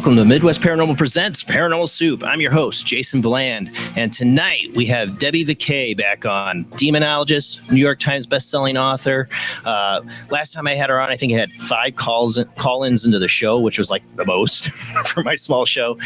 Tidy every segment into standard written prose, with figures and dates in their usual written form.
Welcome to Midwest Paranormal Presents Paranormal Soup. I'm your host, Jason Bland, and tonight we have Debbie Viguie back on. Demonologist, New York Times bestselling author. Last time I had her on, I think I had 5 call-ins into the show, which was like the most for my small show.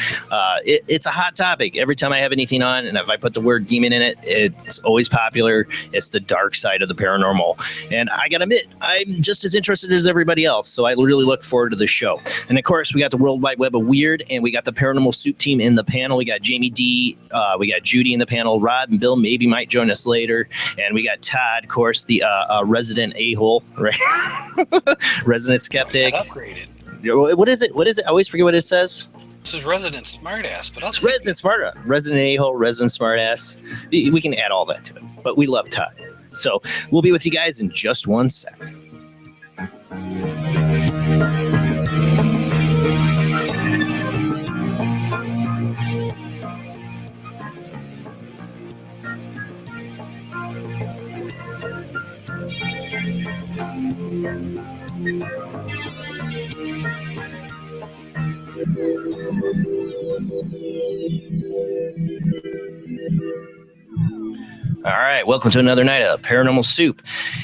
It's a hot topic. Every time I have anything on, and if I put the word demon in it, it's always popular. It's the dark side of the paranormal. And I gotta admit, I'm just as interested as everybody else, so I really look forward to the show. And of course, we got the World Wide Web of Weird, and we got the Paranormal Soup team in the panel. We got Jamie D, we got Judy in the panel. Rod and Bill maybe might join us later, and we got Todd, of course, the resident a-hole, right? Resident skeptic. Upgraded. What is it? I always forget what it says. This is resident smartass, but I'll resident smartass, resident a-hole, resident smartass. We can add all that to it, but we love Todd. So we'll be with you guys in just one second. All right, welcome to another night of Paranormal Soup,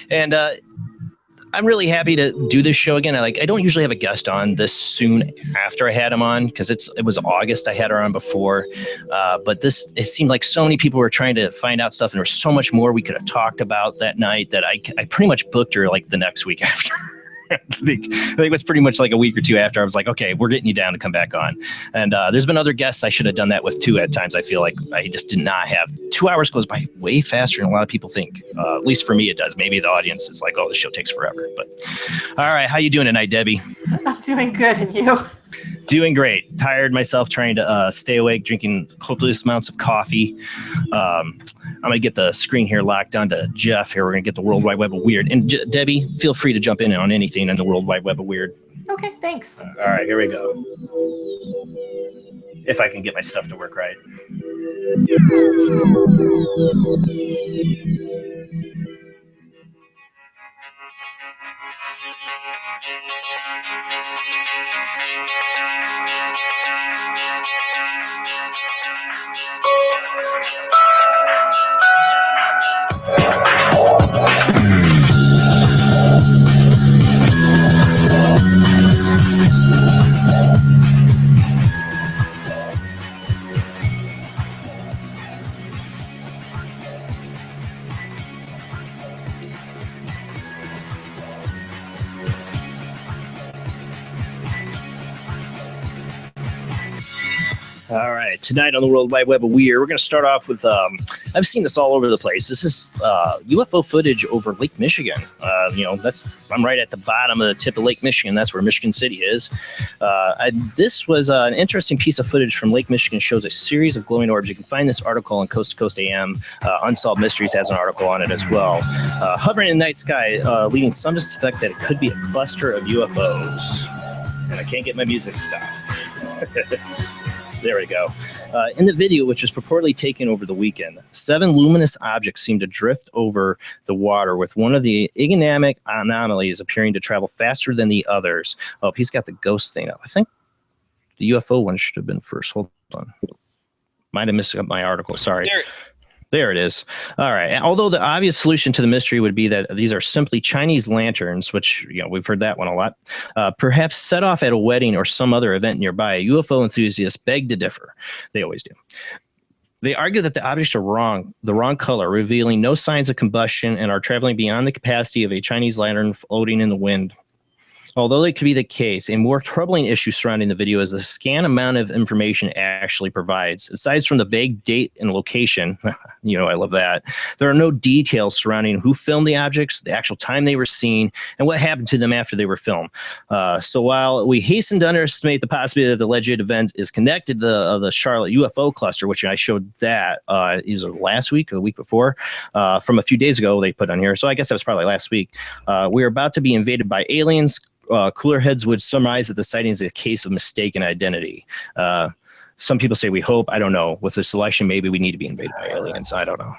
and I'm really happy to do this show again. I don't usually have a guest on this soon after I had him on because it was August. I had her on before, but it seemed like so many people were trying to find out stuff, and there was so much more we could have talked about that night that I pretty much booked her like the next week after. I think it was pretty much like a week or two after. I was like, okay, we're getting you down to come back on. And there's been other guests I should have done that with too at times. I feel like I just did not have. 2 hours goes by way faster than a lot of people think. At least for me it does. Maybe the audience is like, oh, this show takes forever. But all right, how you doing tonight, Debbie? I'm doing good, and you? Doing great. Tired myself trying to stay awake, drinking copious amounts of coffee. I'm going to get the screen here locked onto Jeff here. We're going to get the World Wide Web of Weird. And Debbie, feel free to jump in on anything in the World Wide Web of Weird. Okay, thanks. All right, here we go. If I can get my stuff to work right. All right, tonight on the World Wide Web of Weird, we're going to start off with, I've seen this all over the place. This is UFO footage over Lake Michigan. I'm right at the bottom of the tip of Lake Michigan. That's where Michigan City is. This was an interesting piece of footage from Lake Michigan. Shows a series of glowing orbs. You can find this article on Coast to Coast AM. Unsolved Mysteries has an article on it as well. Hovering in the night sky, leading some to suspect that it could be a cluster of UFOs. And I can't get my music to stop. There we go. In the video, which was purportedly taken over the weekend, 7 luminous objects seemed to drift over the water, with one of the enigmatic anomalies appearing to travel faster than the others. Oh, he's got the ghost thing up. I think the UFO one should have been first. Hold on. Might have missed up my article. Sorry. There it is. All right. Although the obvious solution to the mystery would be that these are simply Chinese lanterns, which, we've heard that one a lot, perhaps set off at a wedding or some other event nearby, UFO enthusiasts beg to differ. They always do. They argue that the objects are the wrong color, revealing no signs of combustion, and are traveling beyond the capacity of a Chinese lantern floating in the wind. Although it could be the case, a more troubling issue surrounding the video is the scant amount of information it actually provides. Aside from the vague date and location, I love that, there are no details surrounding who filmed the objects, the actual time they were seen, and what happened to them after they were filmed. So while we hasten to underestimate the possibility that the alleged event is connected to the Charlotte UFO cluster, which I showed that either last week or the week before, from a few days ago they put on here, so I guess that was probably last week, we're about to be invaded by aliens. Cooler heads would surmise that the sighting is a case of mistaken identity. Some people say we hope. I don't know. With the selection, maybe we need to be invaded by aliens. I don't know.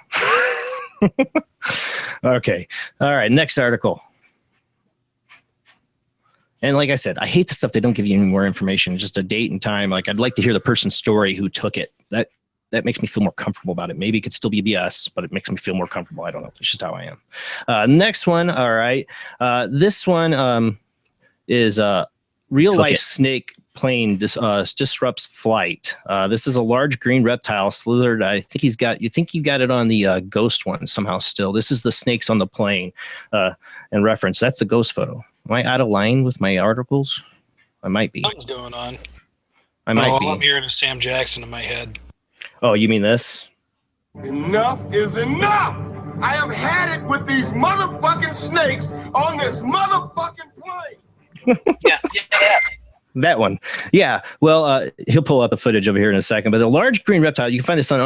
Okay. All right. Next article. And like I said, I hate the stuff they don't give you any more information, just a date and time. Like I'd like to hear the person's story who took it. That makes me feel more comfortable about it. Maybe it could still be BS, but it makes me feel more comfortable. I don't know. It's just how I am. Next one. All right. This one is real life snake plane disrupts flight. This is a large green reptile slithered. I think you got it on the ghost one somehow still. This is the snakes on the plane in reference. That's the ghost photo. Am I out of line with my articles? I might be. Something's going on. I might be. I'm hearing a Sam Jackson in my head. Oh, you mean this? Enough is enough! I have had it with these motherfucking snakes on this motherfucking plane! Yeah. That one. Yeah. Well, he'll pull up the footage over here in a second. But the large green reptile, you can find this on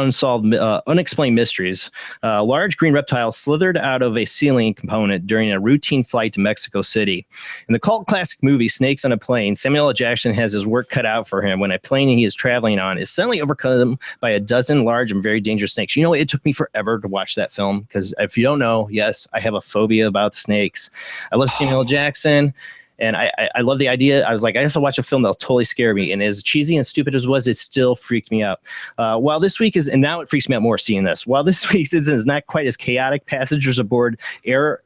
Unexplained Mysteries. Large green reptile slithered out of a ceiling component during a routine flight to Mexico City. In the cult classic movie Snakes on a Plane, Samuel L. Jackson has his work cut out for him when a plane he is traveling on is suddenly overcome by a dozen large and very dangerous snakes. You know, it took me forever to watch that film because if you don't know, yes, I have a phobia about snakes. I love Samuel L. Jackson. And I love the idea. I was like, I guess I'll watch a film that'll totally scare me. And as cheesy and stupid as it was, it still freaked me out. While this week is, and now it freaks me out more seeing this. While this week's is not quite as chaotic, passengers aboard Aero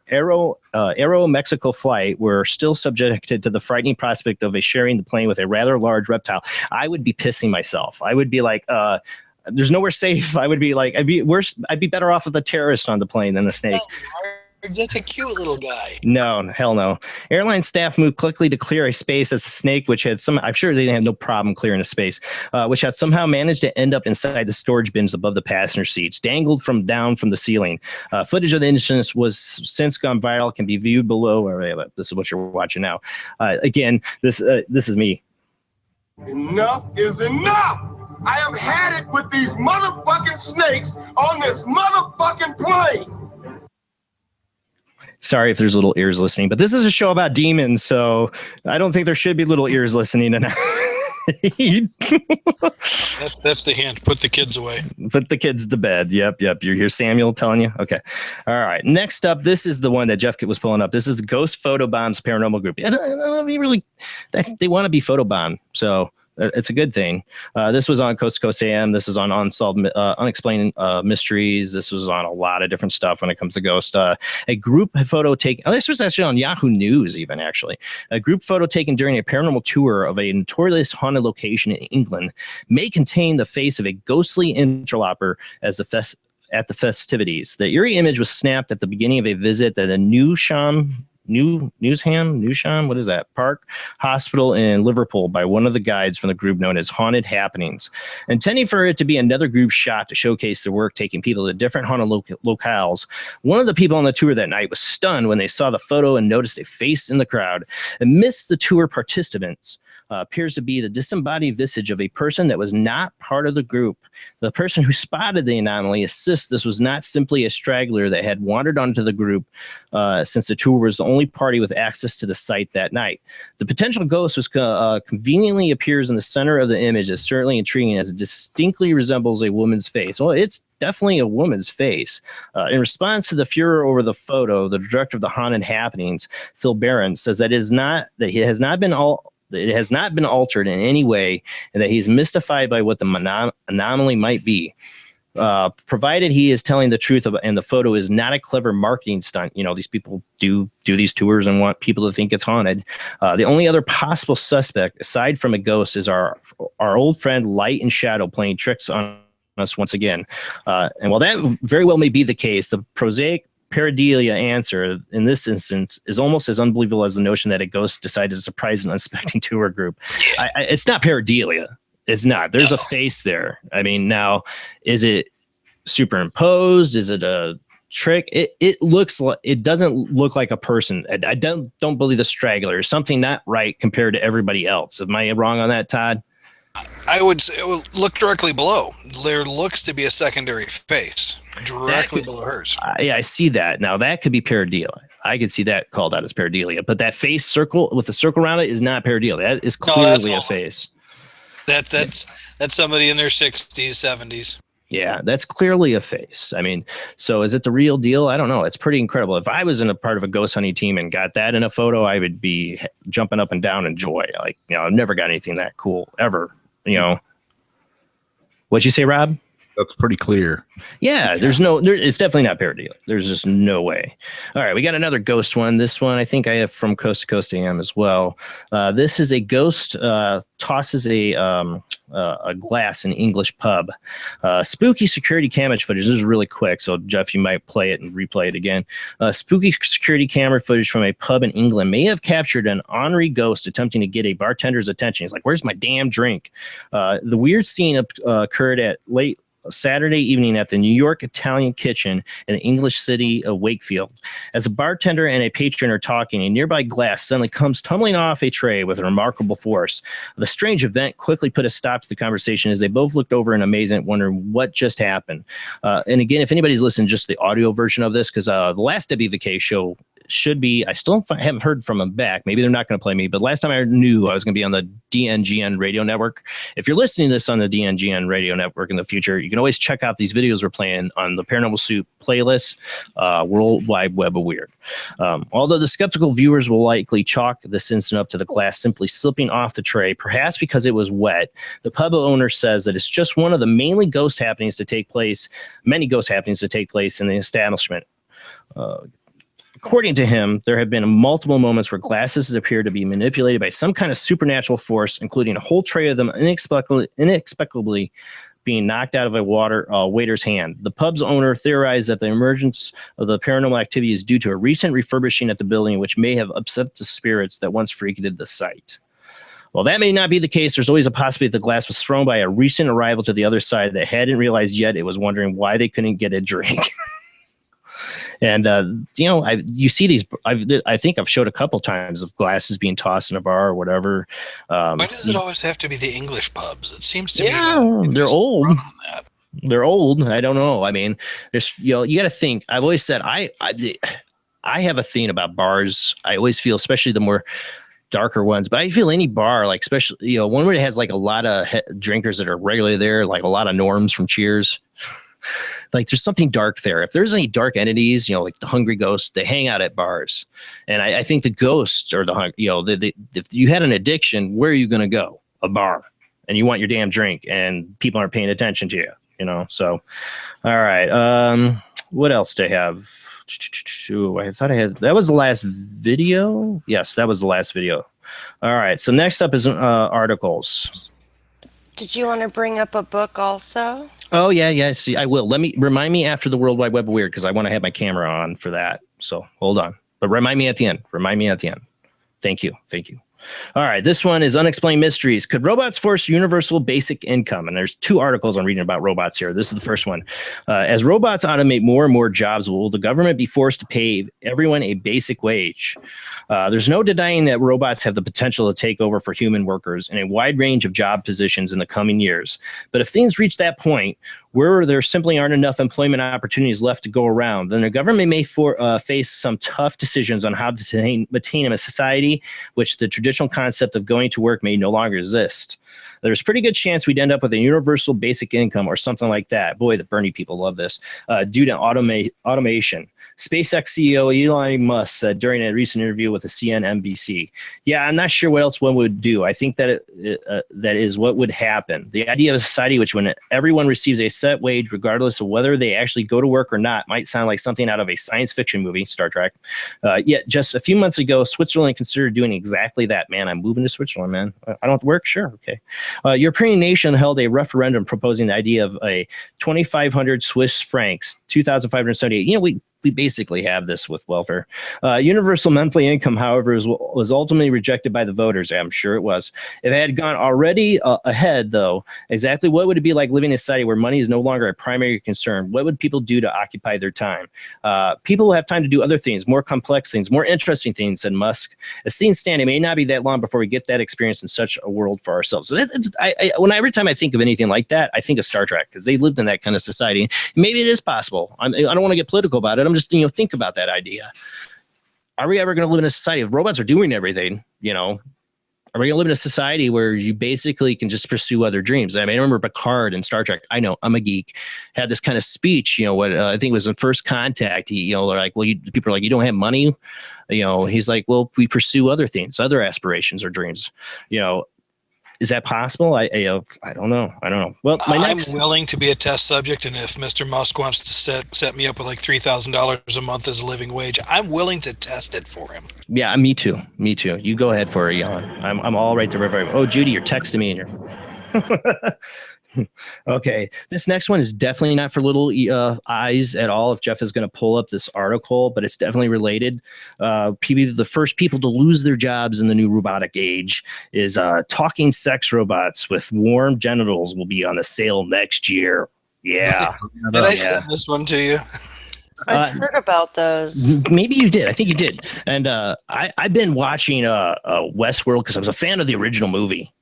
Mexico flight were still subjected to the frightening prospect of sharing the plane with a rather large reptile. I would be pissing myself. I would be like, there's nowhere safe. I would be like, I'd be worse. I'd be better off with a terrorist on the plane than the snake. That's a cute little guy. No, hell no. Airline staff moved quickly to clear a space as the snake, which had I'm sure they didn't have no problem clearing a space, which had somehow managed to end up inside the storage bins above the passenger seats, dangled down from the ceiling. Footage of the incident was since gone viral, can be viewed below. This is what you're watching now. Again, this is me. Enough is enough! I have had it with these motherfucking snakes on this motherfucking plane! Sorry if there's little ears listening, but this is a show about demons, so I don't think there should be little ears listening. That's the hint. Put the kids away. Put the kids to bed. Yep. You hear Samuel telling you? Okay. All right. Next up, this is the one that Jeff was pulling up. This is the Ghost Photobombs Paranormal Group. I don't really, they want to be photobombed, so it's a good thing. This was on Coast to Coast AM. This is on Unexplained Mysteries. This was on a lot of different stuff when it comes to ghost. A group photo taken. Oh, this was actually on Yahoo News, even actually. A group photo taken during a paranormal tour of a notorious haunted location in England may contain the face of a ghostly interloper as at the festivities. The eerie image was snapped at the beginning of a visit at a Newsham, what is that? Park Hospital in Liverpool by one of the guides from the group known as Haunted Happenings. Intending for it to be another group shot to showcase their work taking people to different haunted locales, one of the people on the tour that night was stunned when they saw the photo and noticed a face in the crowd. Amidst the tour participants appears to be the disembodied visage of a person that was not part of the group. The person who spotted the anomaly insists this was not simply a straggler that had wandered onto the group since the tour was the only party with access to the site that night. The potential ghost was conveniently appears in the center of the image as certainly intriguing as it distinctly resembles a woman's face. Well, it's definitely a woman's face. In response to the furor over the photo, the director of the Haunted Happenings, Phil Barron, says that it has not been altered in any way, and that he's mystified by what the anomaly might be. Provided he is telling the truth and the photo is not a clever marketing stunt. You know, these people do these tours and want people to think it's haunted. The only other possible suspect, aside from a ghost, is our old friend Light and Shadow playing tricks on us once again. And while that very well may be the case, the prosaic pareidolia answer in this instance is almost as unbelievable as the notion that a ghost decided to surprise an unsuspecting tour group. It's not pareidolia. It's not. There's a face there. I mean, now, is it superimposed? Is it a trick? It looks like, it doesn't look like a person. I don't believe the straggler. There's something not right compared to everybody else. Am I wrong on that, Todd? I would say, look directly below. There looks to be a secondary face directly below hers. Yeah, I see that. Now that could be pareidolia. I could see that called out as pareidolia, but that face circle with the circle around it is not pareidolia. That is clearly a face. That's somebody in their 60s, 70s. Yeah, that's clearly a face. I mean, so is it the real deal? I don't know. It's pretty incredible. If I was in a part of a ghost hunting team and got that in a photo, I would be jumping up and down in joy. Like, I've never got anything that cool ever. What'd you say, Rob? That's pretty clear. Yeah, it's definitely not parody. There's just no way. All right, we got another ghost one. This one I think I have from Coast to Coast AM as well. This is a ghost tosses a glass in English pub. Spooky security camera footage. This is really quick, so Jeff, you might play it and replay it again. Spooky security camera footage from a pub in England may have captured an ornery ghost attempting to get a bartender's attention. He's like, "Where's my damn drink?" The weird scene occurred at late Saturday evening at the New York Italian Kitchen in the English city of Wakefield. As a bartender and a patron are talking, a nearby glass suddenly comes tumbling off a tray with remarkable force. The strange event quickly put a stop to the conversation as they both looked over in amazement, wondering what just happened. And again, if anybody's listening just the audio version of this, because the last Debbie Viguie show should be, I still haven't heard from them back. Maybe they're not going to play me, but last time I knew I was going to be on the DNGN radio network. If you're listening to this on the DNGN radio network in the future, you can always check out these videos we're playing on the Paranormal Soup playlist, World Wide Web of Weird. Although the skeptical viewers will likely chalk this incident up to the glass simply slipping off the tray, perhaps because it was wet, the pub owner says that it's just one of the many ghost happenings to take place in the establishment. According to him, there have been multiple moments where glasses appear to be manipulated by some kind of supernatural force, including a whole tray of them inexplicably being knocked out of a waiter's hand. The pub's owner theorized that the emergence of the paranormal activity is due to a recent refurbishing at the building, which may have upset the spirits that once frequented the site. While that may not be the case, there's always a possibility that the glass was thrown by a recent arrival to the other side that hadn't realized yet it was wondering why they couldn't get a drink. And, you see these, I think I've showed a couple times of glasses being tossed in a bar or whatever. Why does it always have to be the English pubs? It seems to me they're old. They're old. I don't know. I mean, there's, you got to think. I've always said I have a thing about bars. I always feel, especially the more darker ones, but I feel any bar, like especially, one where it has like a lot of drinkers that are regularly there, like a lot of Norms from Cheers. Like there's something dark there. If there's any dark entities, like the hungry ghosts, they hang out at bars. And I think the ghosts or if you had an addiction, where are you going to go? A bar. And you want your damn drink and people aren't paying attention to you, So, all right. What else do I have? I thought I had, that was the last video. Yes, that was the last video. All right. So next up is articles. Did you want to bring up a book also? Oh, yeah. See, I will. Remind me after the World Wide Web of Weird, because I want to have my camera on for that. So hold on. But remind me at the end. Thank you. All right. This one is Unexplained Mysteries. Could robots force universal basic income? And there's 2 articles I'm reading about robots here. This is the first one. As robots automate more and more jobs, will the government be forced to pay everyone a basic wage? There's no denying that robots have the potential to take over for human workers in a wide range of job positions in the coming years. But if things reach that point where there simply aren't enough employment opportunities left to go around, then the government may face some tough decisions on how to maintain a society which the traditional concept of going to work may no longer exist. There's a pretty good chance we'd end up with a universal basic income or something like that. Boy, the Bernie people love this. Due to automation. SpaceX CEO Elon Musk said during a recent interview with the CNBC, "Yeah, I'm not sure what else one would do. I think that that is what would happen. The idea of a society which when everyone receives a set wage, regardless of whether they actually go to work or not, might sound like something out of a science fiction movie, Star Trek. Yet just a few months ago, Switzerland considered doing exactly that. Man, I'm moving to Switzerland, man. I don't have to work? Sure, okay. European nation held a referendum proposing the idea of a 2,500 Swiss francs, 2,578. We basically have this with welfare. Universal monthly income, however, was ultimately rejected by the voters. I'm sure it was. If it had gone already ahead, though, exactly what would it be like living in a society where money is no longer a primary concern? What would people do to occupy their time? People will have time to do other things, more complex things, more interesting things, said Musk. As things stand, it may not be that long before we get that experience in such a world for ourselves. So every time I think of anything like that, I think of Star Trek because they lived in that kind of society. Maybe it is possible. I don't want to get political about it. I'm just, think about that idea. Are we ever going to live in a society if robots are doing everything, Are we going to live in a society where you basically can just pursue other dreams? I mean, I remember Picard in Star Trek. I know, I'm a geek. Had this kind of speech. What I think it was in First Contact. He, like, well, people are like, you don't have money. He's like, well, we pursue other things, other aspirations or dreams. Is that possible? I don't know. Well, I'm willing to be a test subject, and if Mr. Musk wants to set me up with like $3,000 a month as a living wage, I'm willing to test it for him. Yeah, me too. You go ahead for it, Jan. I'm all right to river. Oh, Judy, you're texting me, and you're. Okay, this next one is definitely not for little eyes at all. If Jeff is going to pull up this article, but it's definitely related. The first people to lose their jobs in the new robotic age is talking sex robots with warm genitals will be on the sale next year. Yeah. Did I send this one to you? I've heard about those. Maybe you did. I think you did. And I've been watching Westworld because I was a fan of the original movie.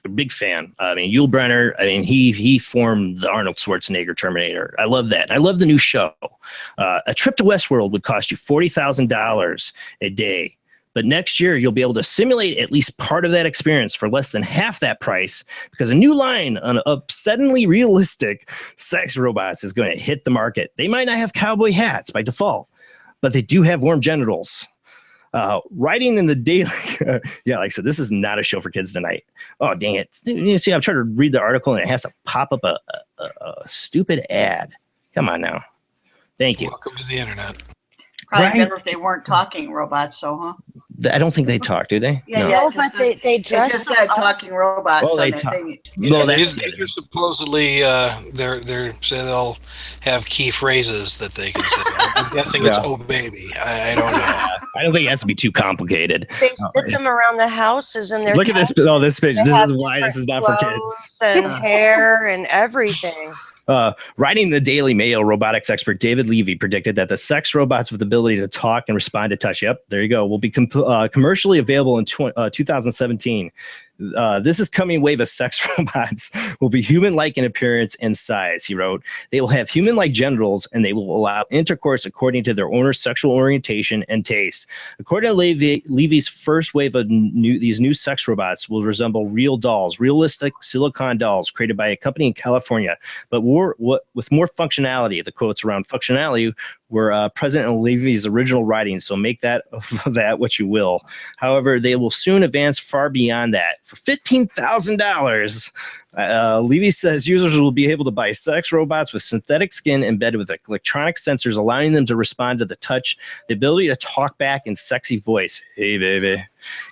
A big fan. I mean, Yul Brynner. I mean, he formed the Arnold Schwarzenegger Terminator. I love that. I love the new show. A trip to Westworld would cost you $40,000 a day, but next year you'll be able to simulate at least part of that experience for less than half that price because a new line on upsettingly realistic sex robots is going to hit the market. They might not have cowboy hats by default, but they do have warm genitals. Writing in the daily, yeah, like I said, this is not a show for kids tonight. Oh, dang it. You see, I'm trying to read the article and it has to pop up a stupid ad. Come on now. Thank you. Welcome to the internet. Probably better if they weren't talking robots, huh? I don't think they talk, do they? Yeah, No, but they dress just said talking robots. Oh, they talk. These are supposedly they're say they'll have key phrases that they can say. I'm guessing it's "oh baby." I don't know. I don't think it has to be too complicated. They sit them around the houses and they're look at this. Oh, this page. This is why this is not for kids. And hair and everything. Writing the Daily Mail, robotics expert David Viguie predicted that the sex robots with the ability to talk and respond to touch, yep, there you go, will be commercially available in 2017. This is coming wave of sex robots will be human-like in appearance and size, he wrote. They will have human-like genitals and they will allow intercourse according to their owner's sexual orientation and taste. According to Levy's first wave of these new sex robots will resemble real dolls, realistic silicon dolls created by a company in California, but with more functionality. The quotes around functionality were present in Levy's original writing, so make that what you will. However, they will soon advance far beyond that. For $15,000, Levy says users will be able to buy sex robots with synthetic skin embedded with electronic sensors, allowing them to respond to the touch, the ability to talk back in sexy voice, hey baby,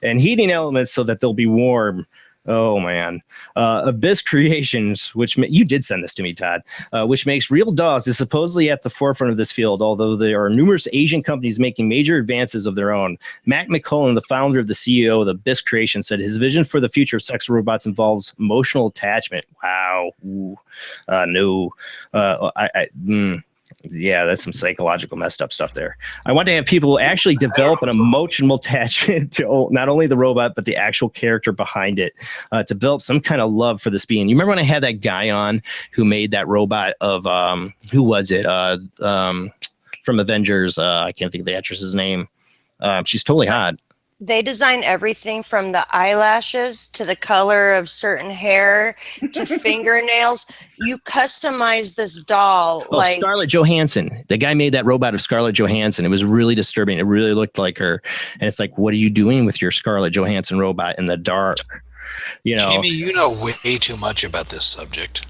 and heating elements so that they'll be warm. Oh man, Abyss Creations, which you did send this to me, Todd, which makes real dolls, is supposedly at the forefront of this field, although there are numerous Asian companies making major advances of their own. Matt McCullen, the founder of the CEO of the Abyss Creations, said his vision for the future of sex robots involves emotional attachment. Wow. Ooh. No. Yeah, that's some psychological messed up stuff there. I want to have people actually develop an emotional attachment to not only the robot, but the actual character behind it, to develop some kind of love for this being. You remember when I had that guy on who made that robot of, who was it? From Avengers. I can't think of the actress's name. She's totally hot. They design everything from the eyelashes to the color of certain hair to fingernails. You customize this doll. Oh, like Scarlett Johansson. The guy made that robot of Scarlett Johansson. It was really disturbing. It really looked like her. And it's like, what are you doing with your Scarlett Johansson robot in the dark? You know, Jamie, you know way too much about this subject.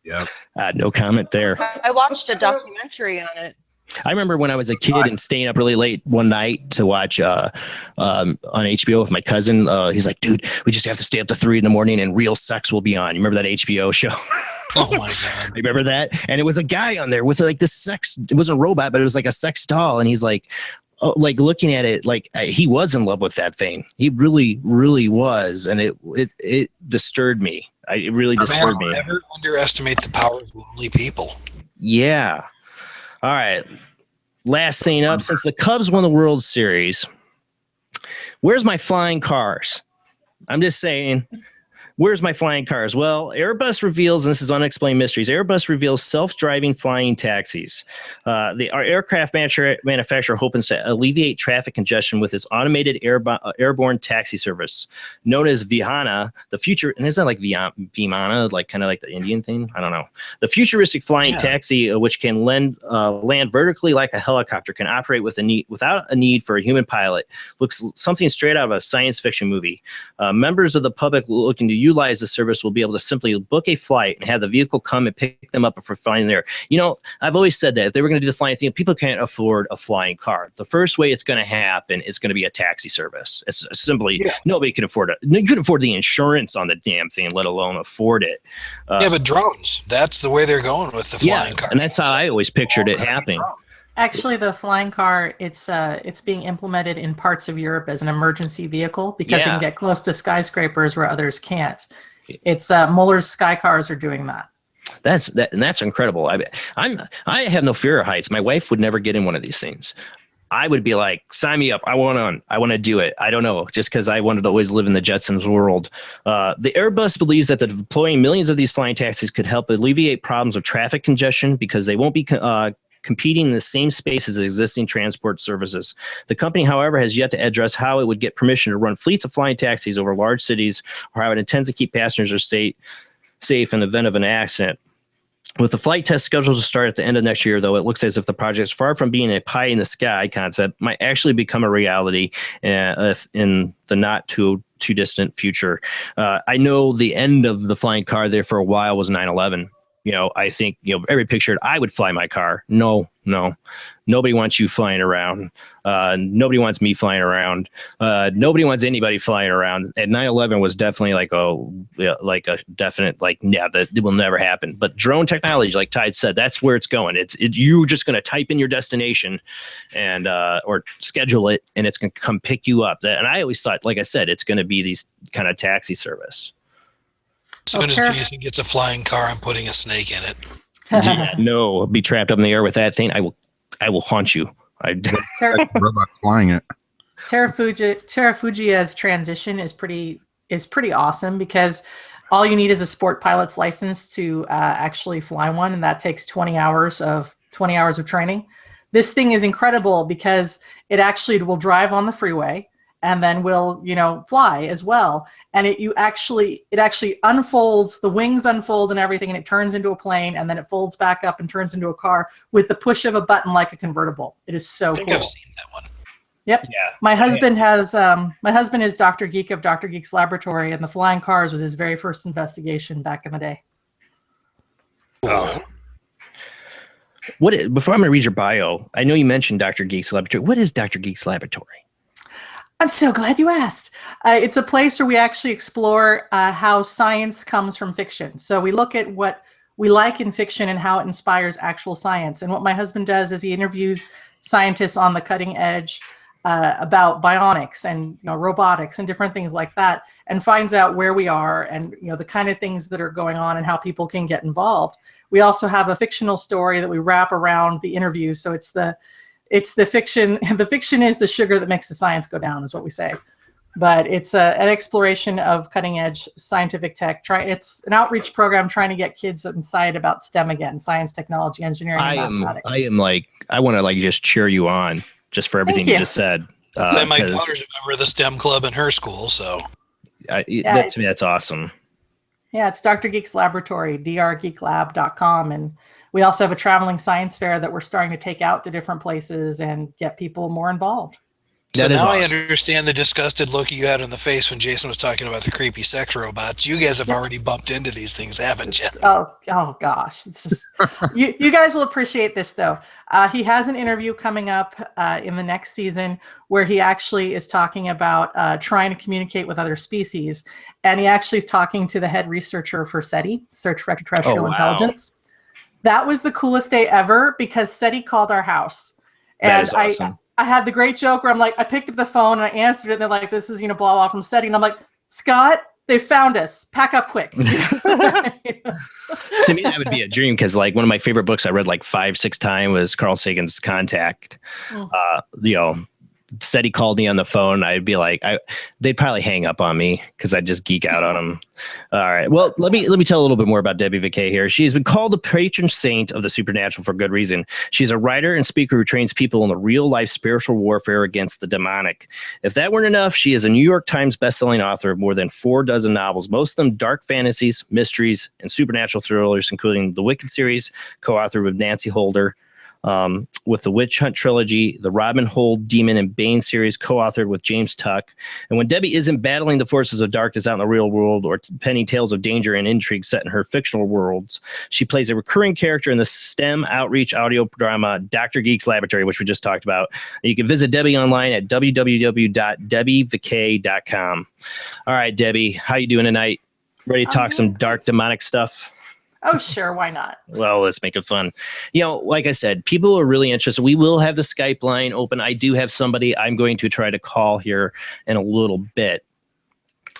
Yeah. No comment there. I watched a documentary on it. I remember when I was a kid and staying up really late one night to watch on HBO with my cousin. He's like, dude, we just have to stay up to 3 a.m. and Real Sex will be on. You remember that HBO show? Oh my God. Remember that? And it was a guy on there with like this sex. It wasn't a robot, but it was like a sex doll. And he's like, like looking at it, like he was in love with that thing. He really, really was. And it disturbed me. It really disturbed me. Never underestimate the power of lonely people. Yeah. All right. Last thing up, since the Cubs won the World Series, where's my flying cars? I'm just saying, Where's my flying cars? Well, Airbus reveals, and this is unexplained mysteries, Airbus reveals self-driving flying taxis. Our aircraft manufacturer hoping to alleviate traffic congestion with its automated airborne taxi service known as Vihana. The future, and isn't that like Vimana, like kind of like the Indian thing? I don't know. The futuristic flying taxi, which can land vertically like a helicopter, can operate without a need for a human pilot. Looks something straight out of a science fiction movie. Members of the public looking to utilize the service will be able to simply book a flight and have the vehicle come and pick them up before flying there. You know, I've always said that if they were going to do the flying thing, people can't afford a flying car. The first way it's going to happen is going to be a taxi service. It's simply nobody can afford it. You couldn't afford the insurance on the damn thing, let alone afford it. But drones, that's the way they're going with the flying car. And that's how I always pictured it happening. Actually, the flying car, it's being implemented in parts of Europe as an emergency vehicle because it can get close to skyscrapers where others can't. It's Muller's Sky Cars are doing that. That's incredible. I have no fear of heights. My wife would never get in one of these things. I would be like, sign me up. I want to do it. I don't know, just because I wanted to always live in the Jetsons world. The Airbus believes that deploying millions of these flying taxis could help alleviate problems of traffic congestion because they won't be competing in the same space as existing transport services. The company, however, has yet to address how it would get permission to run fleets of flying taxis over large cities or how it intends to keep passengers safe in the event of an accident. With the flight test scheduled to start at the end of next year, though, it looks as if the project, far from being a pie in the sky concept, might actually become a reality in the not too distant future. I know the end of the flying car there for a while was 9/11. You know, I think, every picture, I would fly my car. No. Nobody wants you flying around. Nobody wants me flying around. Nobody wants anybody flying around. And 9/11 was definitely like a definite, that it will never happen. But drone technology, like Tide said, that's where it's going. You're just going to type in your destination and or schedule it, and it's going to come pick you up. And I always thought, like I said, it's going to be these kind of taxi service. As soon as Jason gets a flying car, I'm putting a snake in it. No, be trapped up in the air with that thing. I will haunt you. Robot flying it. Terrafugia's transition is pretty awesome because all you need is a sport pilot's license to actually fly one, and that takes 20 hours of training. This thing is incredible because it will drive on the freeway and then will fly as well, and it actually unfolds, the wings unfold and everything, and it turns into a plane, and then it folds back up and turns into a car with the push of a button like a convertible. It is so cool. I've seen that one. Yep. Yeah. My husband is Dr. Geek of Dr. Geek's Laboratory, and the flying cars was his very first investigation back in the day. Oh. Before I'm going to read your bio, I know you mentioned Dr. Geek's Laboratory. What is Dr. Geek's Laboratory? I'm so glad you asked. It's a place where we actually explore how science comes from fiction. So we look at what we like in fiction and how it inspires actual science. And what my husband does is he interviews scientists on the cutting edge about bionics and robotics and different things like that, and finds out where we are and the kind of things that are going on and how people can get involved. We also have a fictional story that we wrap around the interviews. So it's the fiction. The fiction is the sugar that makes the science go down, is what we say. But it's an exploration of cutting edge scientific tech. It's an outreach program trying to get kids inside about STEM again: science, technology, engineering, and mathematics. I want to just cheer you on just for everything you just said. My daughter's a member of the STEM club in her school, so to me that's awesome. Yeah, it's Dr. Geek's Laboratory, drgeeklab.com, and we also have a traveling science fair that we're starting to take out to different places and get people more involved. So now I understand the disgusted look you had on the face when Jason was talking about the creepy sex robots. You guys have already bumped into these things, haven't you? Oh gosh. It's just you guys will appreciate this though. He has an interview coming up in the next season where he actually is talking about trying to communicate with other species. And he actually is talking to the head researcher for SETI, Search for Extraterrestrial Intelligence. That was the coolest day ever because SETI called our house. And that is awesome. I had the great joke where I'm like, I picked up the phone and I answered it. And they're like, this is, blah, blah from SETI. And I'm like, Scott, they found us. Pack up quick. To me, that would be a dream because one of my favorite books I read 5-6 times was Carl Sagan's Contact. said he called me on the phone, I'd be like, they'd probably hang up on me because I'd just geek out on them. All right. Well, let me tell a little bit more about Debbie Viguie here. She has been called the patron saint of the supernatural for good reason. She's a writer and speaker who trains people in the real life spiritual warfare against the demonic. If that weren't enough, she is a New York Times bestselling author of more than 4 dozen novels, most of them dark fantasies, mysteries, and supernatural thrillers, including the Wicked series, co-authored with Nancy Holder, with the Witch Hunt trilogy, the Robin Hood Demon and Bane series, co-authored with James Tuck. And when Debbie isn't battling the forces of darkness out in the real world or penning tales of danger and intrigue set in her fictional worlds, she plays a recurring character in the STEM outreach audio drama Dr. Geek's Laboratory, which we just talked about. You can visit Debbie online at www.debbieviguie.com. All right, Debbie, how you doing tonight? Ready to talk some dark demonic stuff? Oh, sure. Why not? Well, let's make it fun. Like I said, people are really interested. We will have the Skype line open. I do have somebody I'm going to try to call here in a little bit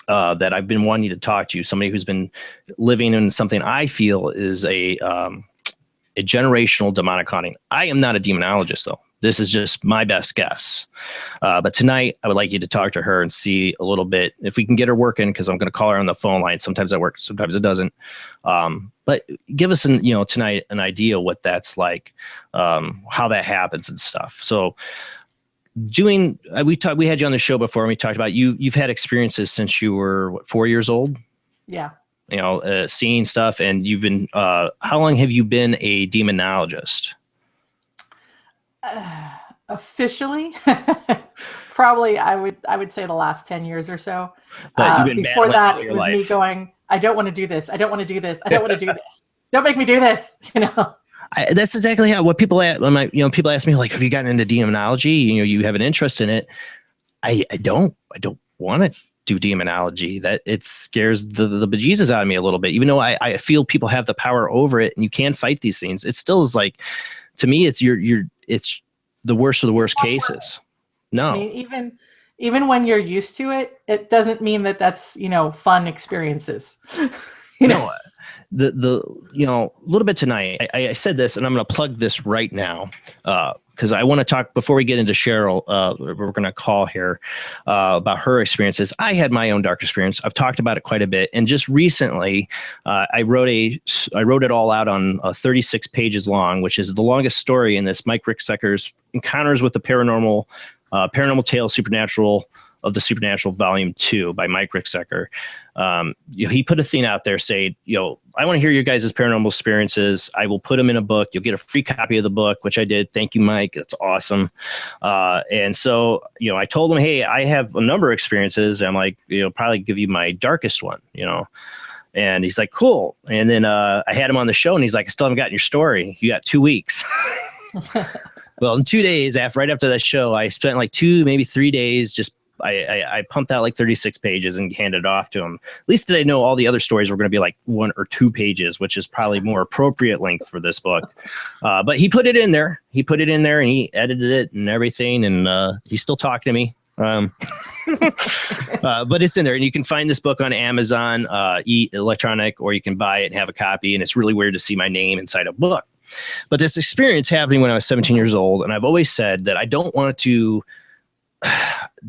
that I've been wanting to talk to. Somebody who's been living in something I feel is a generational demonic haunting. I am not a demonologist, though. This is just my best guess. But tonight, I would like you to talk to her and see a little bit if we can get her working, because I'm going to call her on the phone line. Sometimes that works, sometimes it doesn't. But give us tonight an idea what that's like, how that happens and stuff. So we had you on the show before, and we talked about you've had experiences since you were 4 years old. Yeah. Seeing stuff, and you've been. How long have you been a demonologist? Officially, probably I would say the last 10 years or so. Before that, it was me going, I don't want to do this. I don't want to do this. I don't want to do this. Don't make me do this. That's exactly what people ask. People ask me, like, have you gotten into demonology? You have an interest in it. I don't want to do demonology. That it scares the bejesus out of me a little bit, even though I feel people have the power over it and you can fight these things. It still is like, to me, it's it's the worst of the worst cases. No, I mean, even when you're used to it, it doesn't mean that that's fun experiences. No, the little bit tonight. I said this, and I'm going to plug this right now because I want to talk before we get into Cheryl. We're going to call here about her experiences. I had my own dark experience. I've talked about it quite a bit, and just recently, I wrote it all out on 36 pages long, which is the longest story in this Mike Ricksecker's Encounters with the Paranormal Tales of the Supernatural Volume 2 by Mike Ricksecker. He put a thing out there saying, I want to hear your guys' paranormal experiences. I will put them in a book. You'll get a free copy of the book, which I did. Thank you, Mike. That's awesome. And so, I told him, hey, I have a number of experiences. I'm like, probably give you my darkest one, And he's like, cool. And then I had him on the show, and he's like, I still haven't gotten your story. You got 2 weeks. Well, in 2 days, right after that show, I spent like 2, maybe 3 days just I pumped out like 36 pages and handed it off to him. At least did I know all the other stories were going to be like 1 or 2 pages, which is probably more appropriate length for this book. But he put it in there. And he edited it and everything. And he's still talking to me. But it's in there, and you can find this book on Amazon, electronic, or you can buy it and have a copy. And it's really weird to see my name inside a book. But this experience happening when I was 17 years old, and I've always said that I don't want to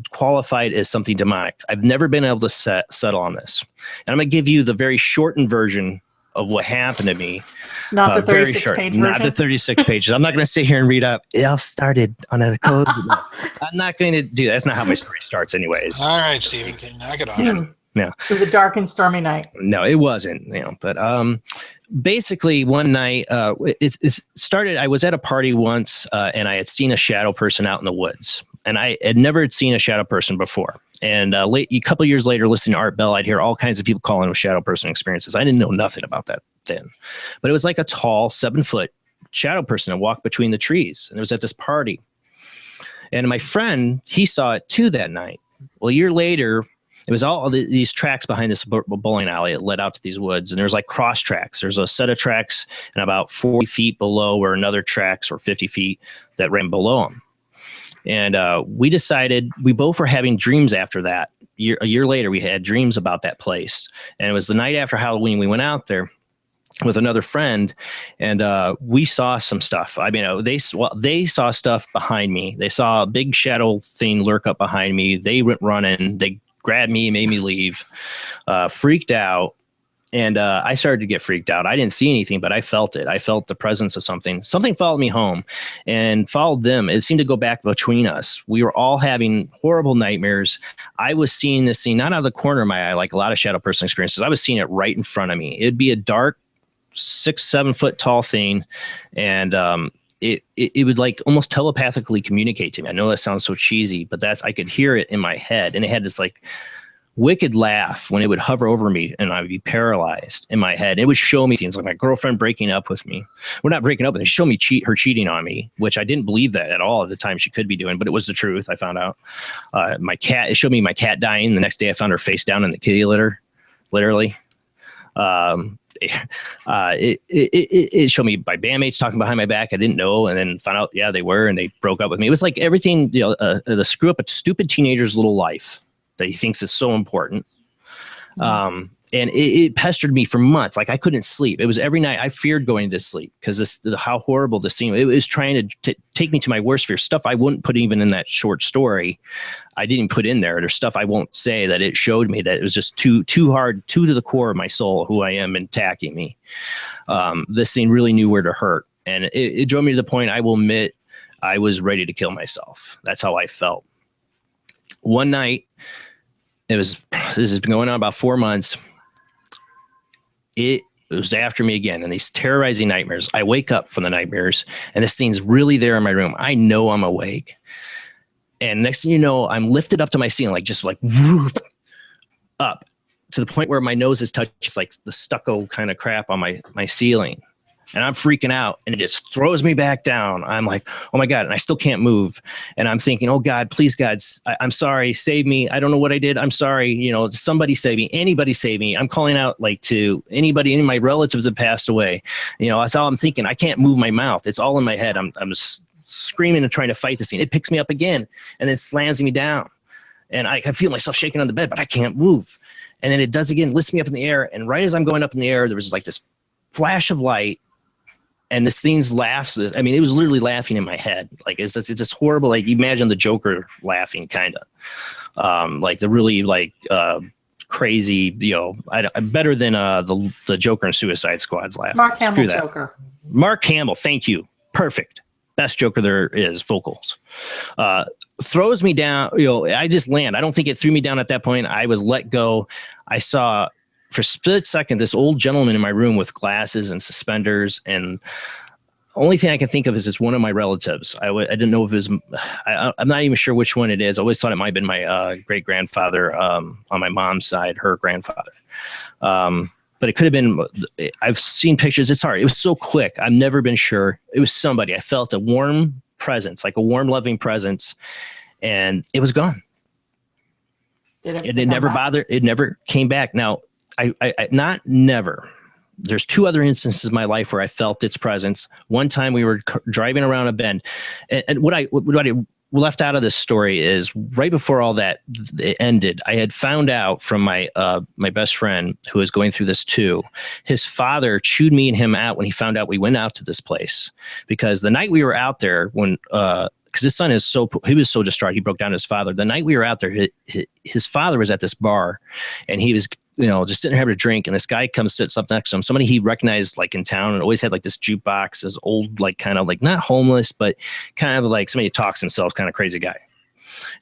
qualify it as something demonic. I've never been able to settle on this. And I'm going to give you the very shortened version of what happened to me. Not the 36-page version? Not the 36 pages. I'm not going to sit here and read up. It all started on a code. I'm not going to do that. That's not how my story starts anyways. All right, Stephen, can you knock it off? No. It was a dark and stormy night. No, it wasn't. But basically one night, it started. I was at a party once, and I had seen a shadow person out in the woods, and I had never seen a shadow person before. And a couple of years later, listening to Art Bell, I'd hear all kinds of people calling with shadow person experiences. I didn't know nothing about that then, but it was like a tall 7-foot shadow person that walked between the trees, and it was at this party. And my friend, he saw it too that night. Well, a year later, it was all these tracks behind this bowling alley. It led out to these woods, and there's like cross tracks. There's a set of tracks, and about 40 feet below were another tracks, or 50 feet that ran below them. And we decided, we both were having dreams after that. A year later, we had dreams about that place. And it was the night after Halloween. We went out there, with another friend, and we saw some stuff. I mean, they saw stuff behind me. They saw a big shadow thing lurk up behind me. They went running. They grabbed me, made me leave, freaked out. And I started to get freaked out. I didn't see anything, but I felt it. I felt the presence of something. Something followed me home and followed them. It seemed to go back between us. We were all having horrible nightmares. I was seeing this thing not out of the corner of my eye, like a lot of shadow person experiences. I was seeing it right in front of me. It'd be a dark 6-7 foot tall thing. And it would like almost telepathically communicate to me. I know that sounds so cheesy, but I could hear it in my head. And it had this like wicked laugh when it would hover over me and I would be paralyzed in my head. It would show me things like my girlfriend breaking up with me. We're not breaking up, but they showed me her cheating on me, which I didn't believe that at all at the time she could be doing, but it was the truth. I found out it showed me my cat dying. The next day I found her face down in the kitty litter, literally. It showed me my bandmates talking behind my back. I didn't know, and then found out, yeah, they were, and they broke up with me. It was like everything, the screw up a stupid teenager's little life that he thinks is so important. And it pestered me for months. Like I couldn't sleep. It was every night. I feared going to sleep because how horrible this scene. It was trying to take me to my worst fear. Stuff I wouldn't put even in that short story. I didn't put in there. There's stuff I won't say that it showed me that it was just too hard, too to the core of my soul, who I am, attacking me. This thing really knew where to hurt. And it drove me to the point, I will admit, I was ready to kill myself. That's how I felt. One night, this has been going on about 4 months. It was after me again, and these terrorizing nightmares. I wake up from the nightmares, and this thing's really there in my room. I know I'm awake. And next thing you know, I'm lifted up to my ceiling, like just like whoop, up to the point where my nose is touching like the stucco kind of crap on my ceiling. And I'm freaking out, and it just throws me back down. I'm like, oh my God. And I still can't move. And I'm thinking, oh God, please God, I'm sorry. Save me. I don't know what I did. I'm sorry. Somebody save me. Anybody save me. I'm calling out like to anybody, any of my relatives have passed away. That's all I'm thinking. I can't move my mouth. It's all in my head. I'm just screaming and trying to fight the scene. It picks me up again and then slams me down. And I feel myself shaking on the bed, but I can't move. And then it does again, lifts me up in the air. And right as I'm going up in the air, there was like this flash of light. And this thing's laughs. I mean, it was literally laughing in my head. Like it's this horrible. Like you imagine the Joker laughing, kind of, like the really like crazy. Better than the Joker and Suicide Squad's laugh. Mark Hamill Joker. Mark Hamill. Thank you. Perfect. Best Joker there is. Vocals. Throws me down. I just land. I don't think it threw me down at that point. I was let go. I saw, for a split second, this old gentleman in my room with glasses and suspenders, and only thing I can think of is it's one of my relatives. I didn't know if it was, I'm not even sure which one it is. I always thought it might have been my great grandfather on my mom's side, her grandfather. But it could have been, I've seen pictures. It's hard. It was so quick. I've never been sure. It was somebody. I felt a warm presence, like a warm, loving presence, and it was gone. It never bothered. It never came back. Now, not never. There's 2 other instances in my life where I felt its presence. One time we were driving around a bend, and what I left out of this story is right before all that it ended, I had found out from my best friend who was going through this too. His father chewed me and him out when he found out we went out to this place, because the night we were out there, when because his son he was so distraught, he broke down to his father. The night we were out there, his father was at this bar, and he was just sitting there having a drink, and this guy comes, sits up next to him, somebody he recognized like in town, and always had like this jukebox, this old, like kind of like not homeless, but kind of like somebody who talks himself, kind of crazy guy.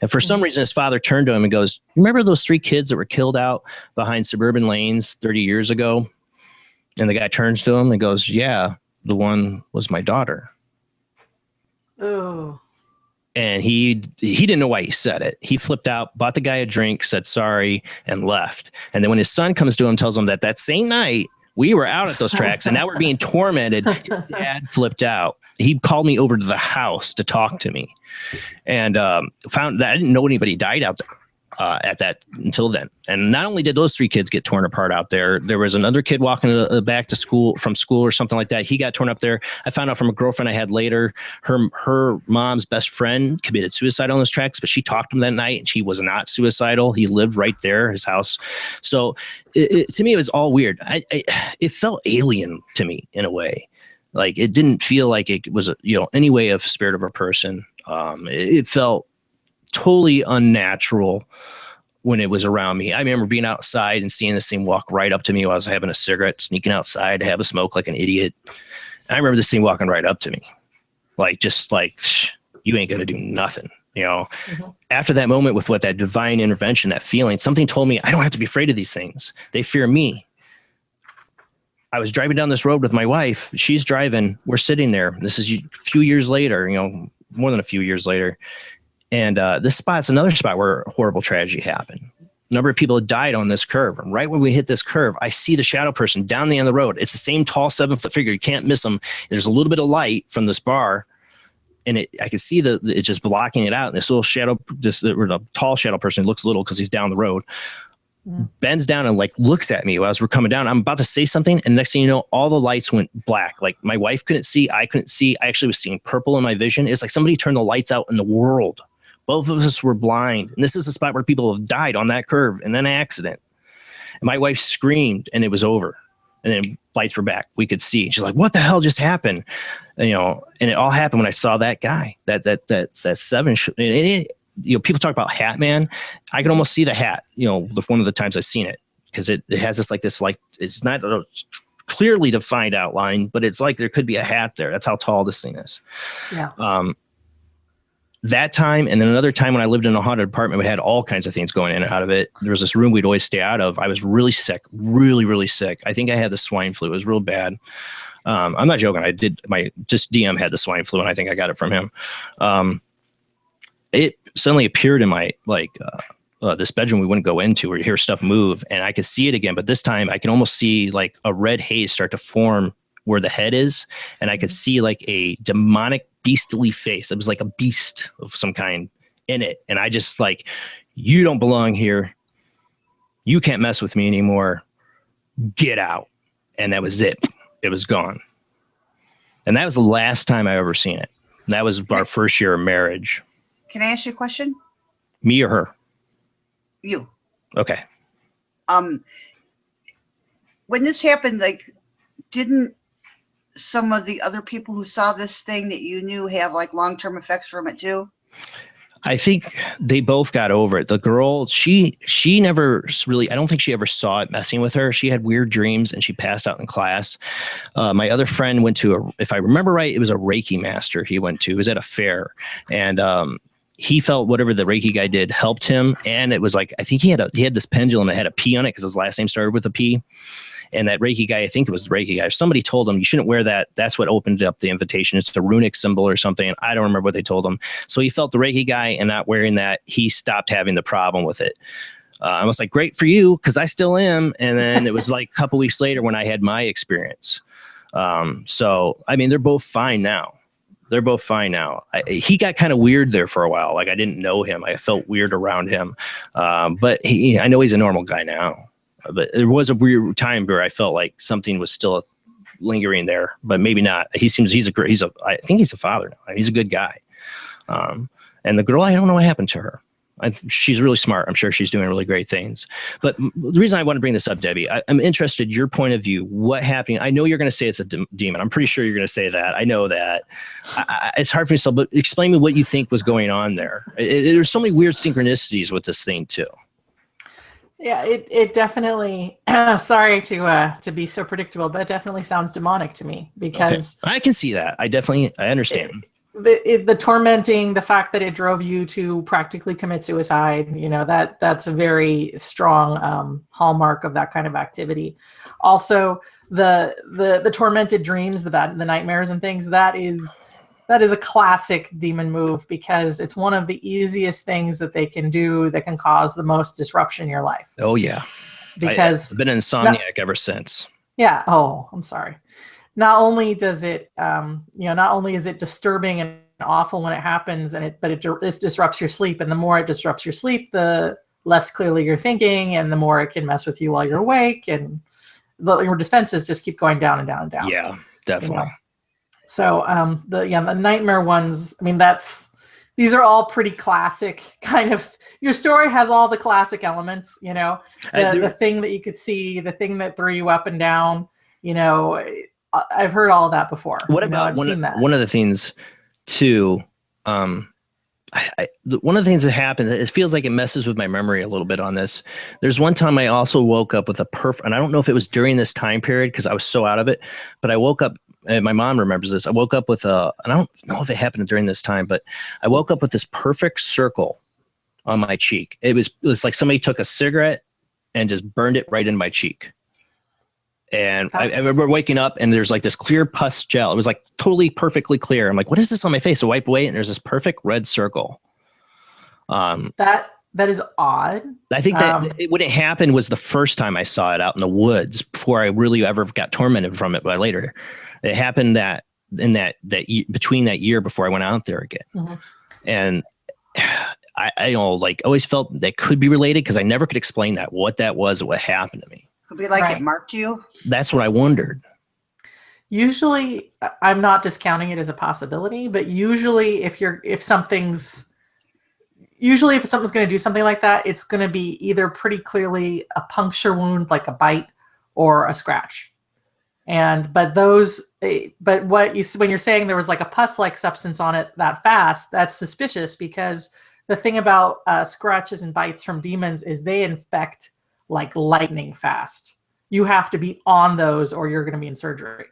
And for some reason, his father turned to him and goes, remember those 3 kids that were killed out behind suburban lanes 30 years ago? And the guy turns to him and goes, yeah, the one was my daughter. Oh. And he didn't know why he said it. He flipped out, bought the guy a drink, said sorry, and left. And then when his son comes to him, tells him that same night we were out at those tracks, and now we're being tormented. His dad flipped out. He called me over to the house to talk to me, and found that I didn't know anybody died out there. until then. And not only did those 3 kids get torn apart out there, there was another kid walking back to school from school or something like that. He got torn up there. I found out from a girlfriend I had later, her mom's best friend committed suicide on those tracks, but she talked to him that night and he was not suicidal. He lived right there, his house. So to me, it was all weird. It felt alien to me in a way. Like it didn't feel like it was, any way of spirit of a person. It felt totally unnatural when it was around me. I remember being outside and seeing this thing walk right up to me while I was having a cigarette, sneaking outside to have a smoke like an idiot. And I remember this thing walking right up to me. Just like, you ain't going to do nothing. After that moment with that divine intervention, that feeling, something told me I don't have to be afraid of these things. They fear me. I was driving down this road with my wife. She's driving. We're sitting there. This is a few years later, more than a few years later. And this spot's another spot where horrible tragedy happened. A number of people had died on this curve. And right when we hit this curve, I see the shadow person down the end of the road. It's the same tall 7-foot figure. You can't miss him. There's a little bit of light from this bar. And I can see it's just blocking it out. And this little shadow, the tall shadow person looks little because he's down the road. Bends down and looks at me as we're coming down. I'm about to say something, and next thing you know, all the lights went black. Like my wife couldn't see, I couldn't see. I actually was seeing purple in my vision. It's like somebody turned the lights out in the world. Both of us were blind, and this is a spot where people have died on that curve in an accident. And my wife screamed, and it was over. And then lights were back. We could see. She's like, "What the hell just happened?" And it all happened when I saw that guy. That 7. People talk about Hat Man. I can almost see the hat. One of the times I've seen it, because it has this it's not a clearly defined outline, but it's like there could be a hat there. That's how tall this thing is. Yeah. That time, and then another time when I lived in a haunted apartment, we had all kinds of things going in and out of it. There was this room we'd always stay out of. I was really sick, really, really sick. I think I had the swine flu. It was real bad. I'm not joking. DM had the swine flu, and I think I got it from him. It suddenly appeared in my this bedroom we wouldn't go into, where you hear stuff move, and I could see it again. But this time I can almost see a red haze start to form where the head is, and I could see a demonic beastly face. It was like a beast of some kind in it. And I just you don't belong here. You can't mess with me anymore. Get out. And that was it. It was gone. And that was the last time I ever seen it. That was our first year of marriage. Can I ask you a question? Me or her? You. Okay. When this happened, didn't some of the other people who saw this thing that you knew have long-term effects from it too? I think they both got over it. The girl, she never really, I don't think she ever saw it messing with her. She had weird dreams and she passed out in class. My other friend went to if I remember right, it was a Reiki master he went to. It was at a fair, and he felt whatever the Reiki guy did helped him. And it was I think he had this pendulum that had a P on it because his last name started with a P. And that Reiki guy, I think it was the Reiki guy, somebody told him you shouldn't wear that. That's what opened up the invitation. It's a runic symbol or something. I don't remember what they told him. So he felt the Reiki guy, and not wearing that, he stopped having the problem with it. I was like, great for you, because I still am. And then it was a couple weeks later when I had my experience. So, I mean, they're both fine now. He got kind of weird there for a while. I didn't know him. I felt weird around him. But I know he's a normal guy now. But there was a weird time where I felt like something was still lingering there, but maybe not. I think he's a father now. He's a good guy. And the girl, I don't know what happened to her. She's really smart. I'm sure she's doing really great things. But the reason I want to bring this up, Debbie, I'm interested in your point of view. What happened? I know you're going to say it's a demon. I'm pretty sure you're going to say that. I know that. It's hard for me to tell, but explain me what you think was going on there. There's so many weird synchronicities with this thing too. Yeah, it definitely, sorry to be so predictable, but it definitely sounds demonic to me, because I can see that. I understand. The tormenting, the fact that it drove you to practically commit suicide, that's a very strong hallmark of that kind of activity. Also, the tormented dreams, the nightmares and things, that is a classic demon move, because it's one of the easiest things that they can do that can cause the most disruption in your life. Oh yeah. Because I've been insomniac ever since. Yeah. Oh, I'm sorry. Not only does it, not only is it disturbing and awful when it happens, but it disrupts your sleep. And the more it disrupts your sleep, the less clearly you're thinking, and the more it can mess with you while you're awake, and your defenses just keep going down and down and down. Yeah, definitely. You know? So the nightmare ones, I mean, these are all pretty classic kind of. Your story has all the classic elements, you know, the thing that you could see, the thing that threw you up and down, you know. I've heard all of that before. What about one of the things too? One of the things that happened, it feels like it messes with my memory a little bit on this. There's one time I also woke up with and I don't know if it was during this time period because I was so out of it, but I woke up, and my mom remembers this. I woke up with and I don't know if it happened during this time, but I woke up with this perfect circle on my cheek. It was like somebody took a cigarette and just burned it right in my cheek. And I remember waking up and there's like this clear pus gel. It was like totally perfectly clear. I'm like, what is this on my face? I wipe away and there's this perfect red circle. That is odd. I think that when it happened was the first time I saw it out in the woods before I really ever got tormented from it by later. It happened between that year before I went out there again. Mm-hmm. And I always felt that could be related because I never could explain what that was or what happened to me. Could be like it marked you. That's what I wondered. Usually, I'm not discounting it as a possibility, but usually if something's going to do something like that, it's going to be either pretty clearly a puncture wound, like a bite, or a scratch. But when you're saying there was like a pus-like substance on it that fast, that's suspicious because the thing about scratches and bites from demons is they infect like lightning fast. You have to be on those or you're going to be in surgery.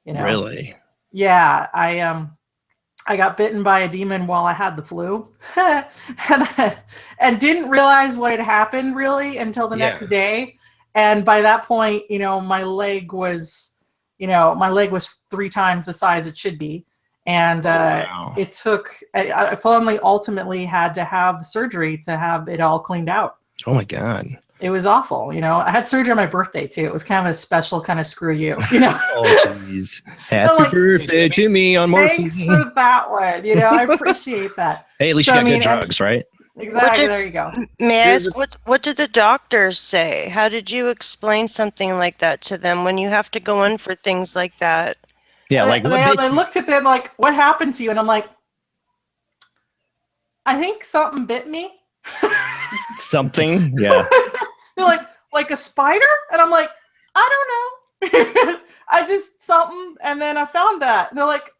You know? Really? Yeah. I got bitten by a demon while I had the flu and didn't realize what had happened really until the next day. And by that point, you know, my leg was 3 times the size it should be. And it took, I finally ultimately had to have surgery to have it all cleaned out. Oh my God. It was awful. You know, I had surgery on my birthday too. It was kind of a special kind of screw you, you know? Oh, jeez. Happy birthday to me on morphine. Thanks for that one. You know, I appreciate that. Hey, at least you got good drugs, right? Exactly. There you go. May I ask, what did the doctors say? How did you explain something like that to them when you have to go in for things like that? Yeah, like they looked at them like, what happened to you? And I'm like, I think something bit me. Something? Yeah. They're like a spider? And I'm like, I don't know. I just something, and then I found that. And they're like,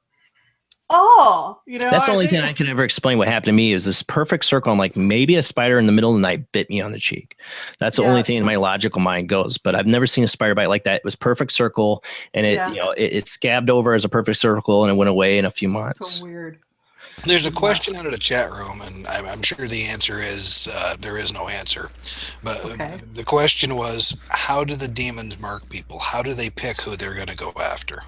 oh, you know. That's the only thing I can ever explain what happened to me is this perfect circle. I'm like, maybe a spider in the middle of the night bit me on the cheek. That's the only thing in my logical mind goes. But I've never seen a spider bite like that. It was perfect circle, and it scabbed over as a perfect circle, and it went away in a few months. So weird. There's a question out of the chat room, and I'm sure the answer is there is no answer. But the question was, how do the demons mark people? How do they pick who they're going to go after?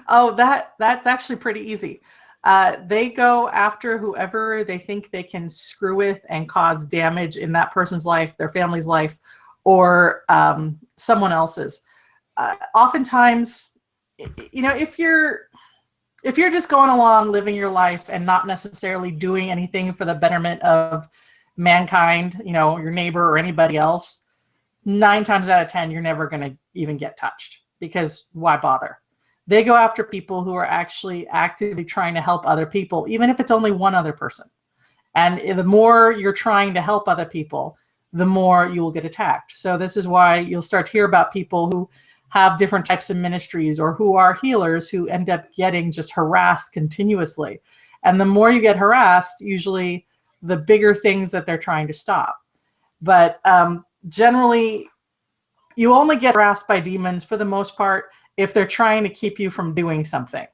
Oh, that's actually pretty easy. They go after whoever they think they can screw with and cause damage in that person's life, their family's life, or someone else's. Oftentimes, you know, if you're just going along living your life and not necessarily doing anything for the betterment of mankind, you know, your neighbor or anybody else, 9 times out of 10 you're never going to even get touched, because why bother? They go after people who are actually actively trying to help other people, even if it's only one other person. And the more you're trying to help other people, the more you will get attacked. So this is why you'll start to hear about people who have different types of ministries or who are healers who end up getting just harassed continuously. And the more you get harassed, usually the bigger things that they're trying to stop. But generally, you only get harassed by demons for the most part if they're trying to keep you from doing something,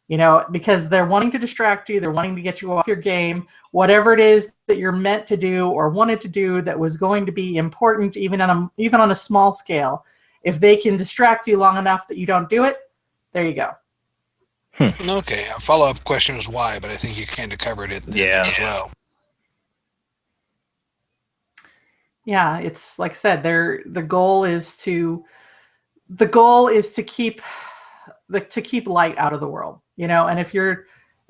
you know, because they're wanting to distract you. They're wanting to get you off your game, whatever it is that you're meant to do or wanted to do that was going to be important, even on a small scale. If they can distract you long enough that you don't do it, there you go. Okay, a follow-up question was why, but I think you kind of covered it there as well. Yeah, it's like I said, the goal is to keep light out of the world, you know. And if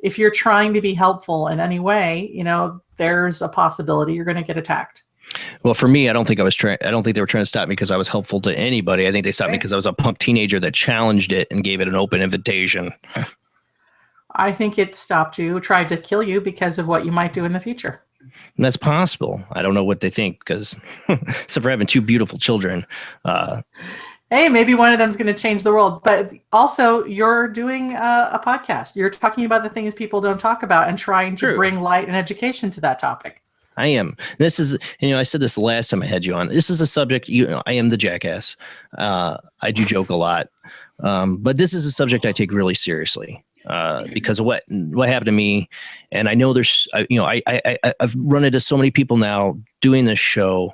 if you're trying to be helpful in any way, there's a possibility you're going to get attacked. Well, for me, I don't think they were trying to stop me because I was helpful to anybody. I think they stopped me because I was a punk teenager that challenged it and gave it an open invitation. I think it stopped you, tried to kill you because of what you might do in the future. And that's possible. I don't know what they think because except for having two beautiful children. Hey, maybe one of them is going to change the world. But also, you're doing a podcast. You're talking about the things people don't talk about and trying to bring light and education to that topic. I am. This is, I said this the last time I had you on. This is a subject, I am the jackass. I do joke a lot. But this is a subject I take really seriously because of what happened to me. And I know there's, I've run into so many people now doing this show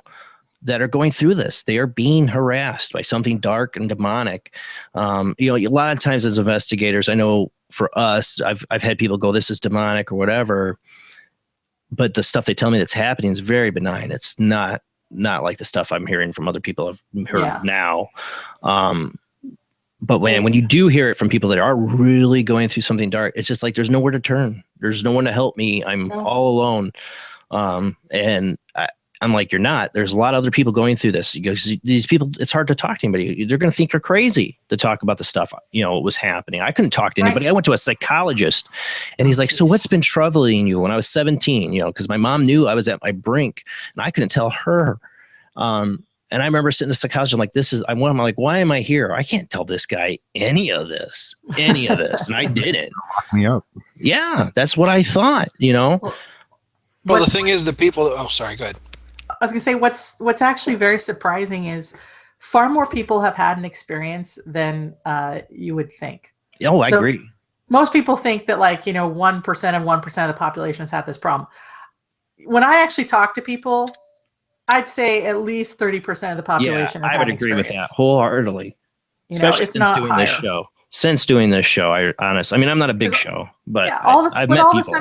that are going through this. They are being harassed by something dark and demonic. A lot of times as investigators, I know for us, I've had people go, this is demonic or whatever. But the stuff they tell me that's happening is very benign. It's not like the stuff I'm hearing from other people I've heard now. But when you do hear it from people that are really going through something dark, it's just like there's nowhere to turn. There's no one to help me. I'm all alone. And I'm like, you're not. There's a lot of other people going through this. These people, it's hard to talk to anybody. They're going to think you're crazy to talk about the stuff, was happening. I couldn't talk to anybody. I went to a psychologist and he's like, so what's been troubling you when I was 17, because my mom knew I was at my brink and I couldn't tell her. And I remember sitting in the psychologist, I'm like, why am I here? I can't tell this guy any of this. And I didn't. Lock me up. Yeah, that's what I thought, Well, the thing is the people, sorry, go ahead. I was going to say what's actually very surprising is far more people have had an experience than you would think. Oh, I agree. Most people think that 1% of 1% of the population has had this problem. When I actually talk to people, I'd say at least 30% of the population has had I would agree with that wholeheartedly. Especially if not higher. Since doing this show, I'm not a big show, but I've met people.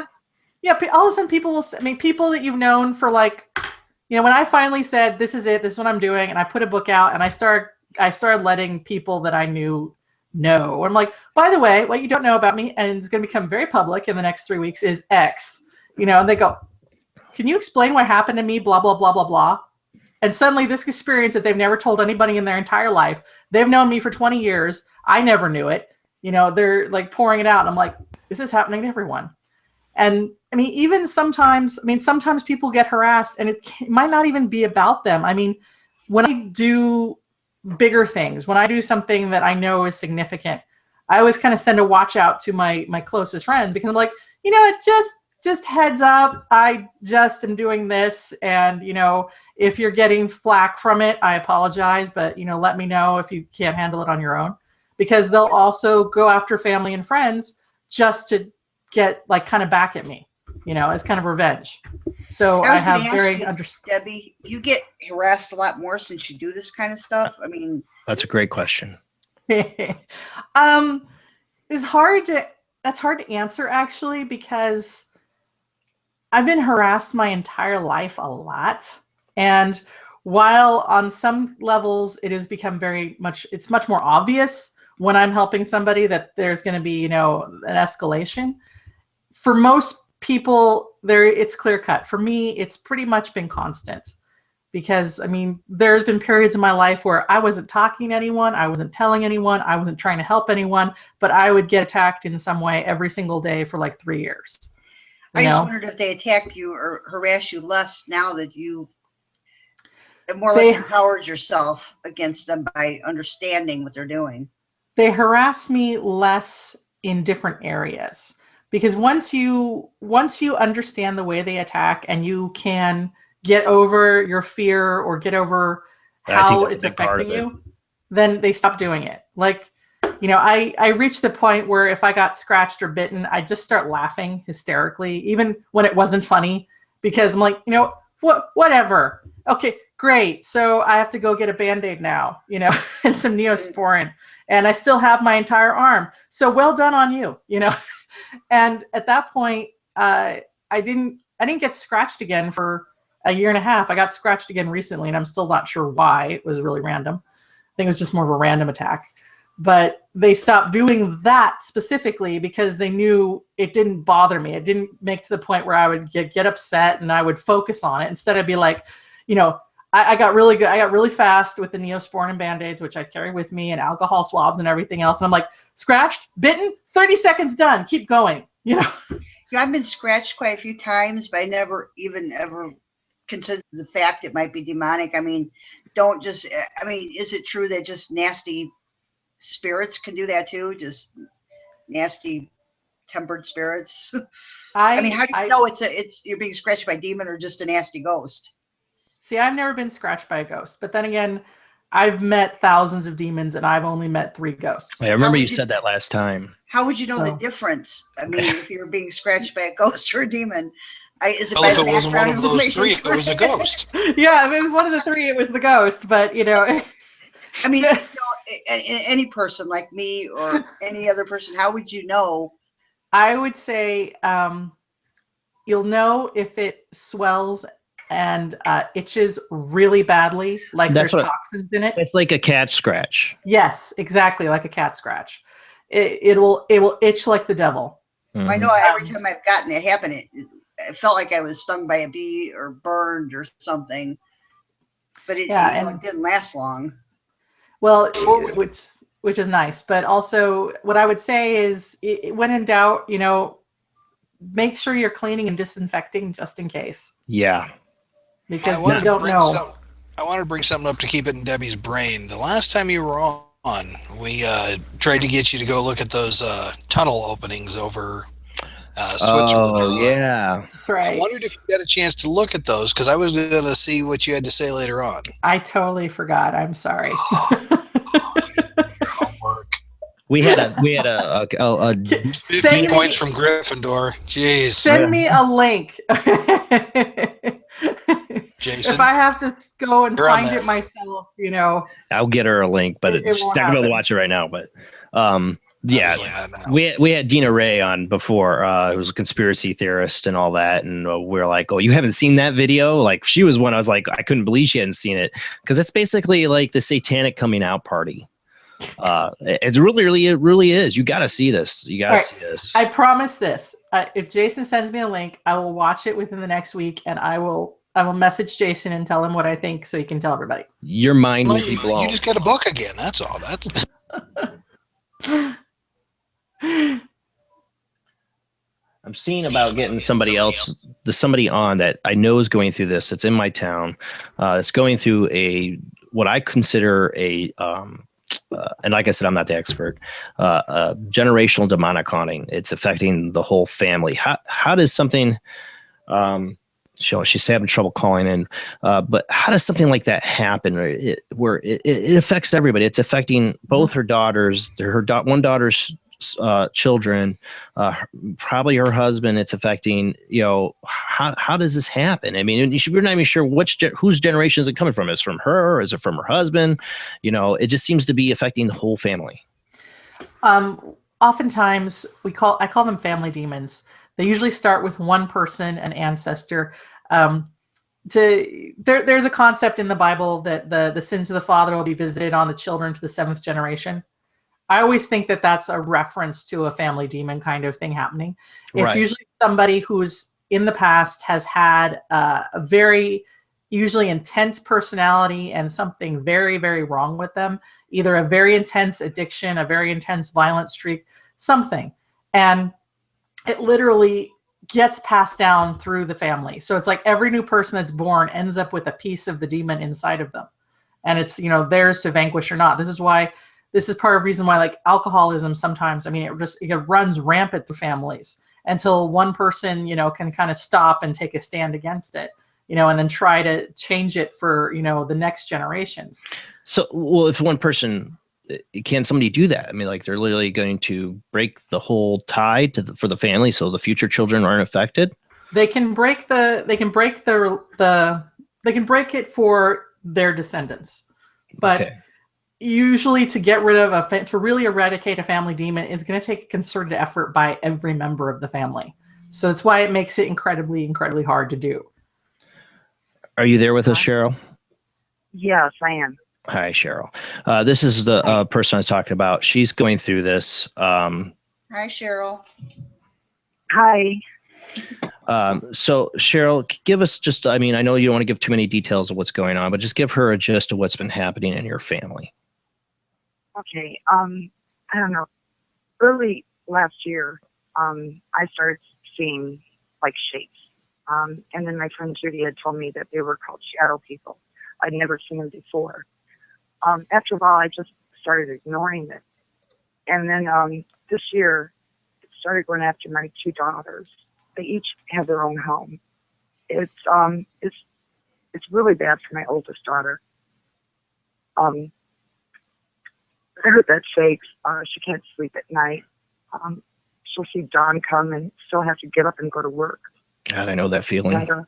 All of a sudden people will, people that you've known for when I finally said, this is it, this is what I'm doing, and I put a book out and I started letting people that I knew know. I'm like, by the way, what you don't know about me, and it's going to become very public in the next 3 weeks, is X. And they go, can you explain what happened to me, blah, blah, blah, blah, blah. And suddenly this experience that they've never told anybody in their entire life, they've known me for 20 years. I never knew it. They're pouring it out. And I'm like, this is happening to everyone. And even sometimes people get harassed and it might not even be about them. When I do bigger things, when I do something that I know is significant, I always kind of send a watch out to my closest friends because I'm like, just heads up. I just am doing this. And, if you're getting flack from it, I apologize, but, let me know if you can't handle it on your own, because they'll also go after family and friends just to get kind of back at me, as kind of revenge. So I have Debbie, you get harassed a lot more since you do this kind of stuff. That's a great question. That's hard to answer actually, because I've been harassed my entire life a lot. And while on some levels it has become it's much more obvious when I'm helping somebody that there's going to be, an escalation. For most people, it's clear cut. For me, it's pretty much been constant because, there's been periods in my life where I wasn't talking to anyone, I wasn't telling anyone, I wasn't trying to help anyone, but I would get attacked in some way every single day for 3 years. I just wondered if they attack you or harass you less now that you more or less empowered yourself against them by understanding what they're doing. They harass me less in different areas. Because once you understand the way they attack and you can get over your fear or get over how it's affecting you, then they stop doing it. I reached the point where if I got scratched or bitten, I just start laughing hysterically, even when it wasn't funny, because I'm like, whatever. Okay, great. So I have to go get a Band-Aid now, and some Neosporin, and I still have my entire arm. So well done on you, And at that point, I didn't get scratched again for a year and a half. I got scratched again recently, and I'm still not sure why. It was really random. I think it was just more of a random attack. But they stopped doing that specifically because they knew it didn't bother me. It didn't make to the point where I would get upset and I would focus on it. Instead, I'd be like, you know, I got really good. I got really fast with the Neosporin and Band-Aids, which I carry with me, and alcohol swabs and everything else. And I'm like, scratched, bitten, 30 seconds done. Keep going. You know? Yeah, I've been scratched quite a few times, but I never even ever considered the fact it might be demonic. I mean, is it true that just nasty spirits can do that too? Just nasty tempered spirits? I mean, how do you know you're being scratched by a demon or just a nasty ghost? See, I've never been scratched by a ghost, but then again, I've met thousands of demons and I've only met 3 ghosts. I remember you said that last time. How would you know the difference? I mean, if you're being scratched by a ghost or a demon, if it wasn't one of those 3, it was a ghost. Yeah, if it was one of the 3, it was the ghost. But you know, I mean, you know, any person like me or any other person, how would you know? I would say you'll know if it swells and itches really badly, like there's toxins in it. It's like a cat scratch. Yes, exactly, like a cat scratch. It will itch like the devil. Mm-hmm. I know every time I've gotten it happen, it felt like I was stung by a bee or burned or something. But it didn't last long. Well, which is nice. But also what I would say is when in doubt, you know, make sure you're cleaning and disinfecting just in case. Yeah. Because you don't know. I want to bring something up to keep it in Debbie's brain. The last time you were on, we tried to get you to go look at those tunnel openings over Switzerland. Oh, yeah. That's right. I wondered if you got a chance to look at those because I was going to see what you had to say later on. I totally forgot. I'm sorry. Your homework. We had a 15 points from Gryffindor. Jeez. Send me a link. Jason, if I have to go and find it myself, you know. I'll get her a link, but she's not gonna be able to watch it right now. But yeah, we had Dina Ray on before, who was a conspiracy theorist and all that, and we were like, "Oh, you haven't seen that video?" Like she was one. I was like, I couldn't believe she hadn't seen it because it's basically like the satanic coming out party. It really is. You got to see this. You got to see this. I promise this. If Jason sends me a link, I will watch it within the next week, and I will message Jason and tell him what I think, so he can tell everybody. Your mind will be blown. You just got a book again. That's all. I'm seeing about getting somebody on that I know is going through this. It's in my town. It's going through what I consider and like I said, I'm not the expert, generational demonic haunting. It's affecting the whole family. How does something, she's having trouble calling in, but how does something like that happen where it affects everybody? It's affecting both her daughters, one daughter's children, probably her husband. It's affecting, you know, how does this happen? I mean, we're not even sure whose generation is it coming from. Is it from her or is it from her husband? You know, it just seems to be affecting the whole family. Oftentimes I call them family demons. They usually start with one person, an ancestor. There's a concept in the Bible that the sins of the father will be visited on the children to the 7th generation. I always think that that's a reference to a family demon kind of thing happening. It's usually somebody who's in the past has had a very usually intense personality and something very, very wrong with them. Either a very intense addiction, a very intense violent streak, something. And it literally gets passed down through the family. So it's like every new person that's born ends up with a piece of the demon inside of them. And it's, you know, theirs to vanquish or not. This is part of the reason why, like, alcoholism sometimes, I mean, it runs rampant through families until one person, you know, can kind of stop and take a stand against it, you know, and then try to change it for, you know, the next generations. So, well, if one person, can somebody do that? I mean, like, they're literally going to break the whole tie for the family so the future children aren't affected? They can break they can break it for their descendants. But okay. Usually to get rid of to really eradicate a family demon is going to take a concerted effort by every member of the family. So that's why it makes it incredibly, incredibly hard to do. Are you there with us, Cheryl? Yes, I am. Hi, Cheryl. This is the person I was talking about. She's going through this. Hi, Cheryl. Hi. So Cheryl, give us just, I mean, I know you don't want to give too many details of what's going on, but just give her a gist of what's been happening in your family. Okay. I don't know. Early last year, I started seeing like shapes. And then my friend Judy had told me that they were called shadow people. I'd never seen them before. After a while, I just started ignoring it. And then this year, it started going after my two daughters. They each have their own home. It's really bad for my oldest daughter. Her bed shakes. She can't sleep at night. She'll see dawn come and still have to get up and go to work. God, I know that feeling. And,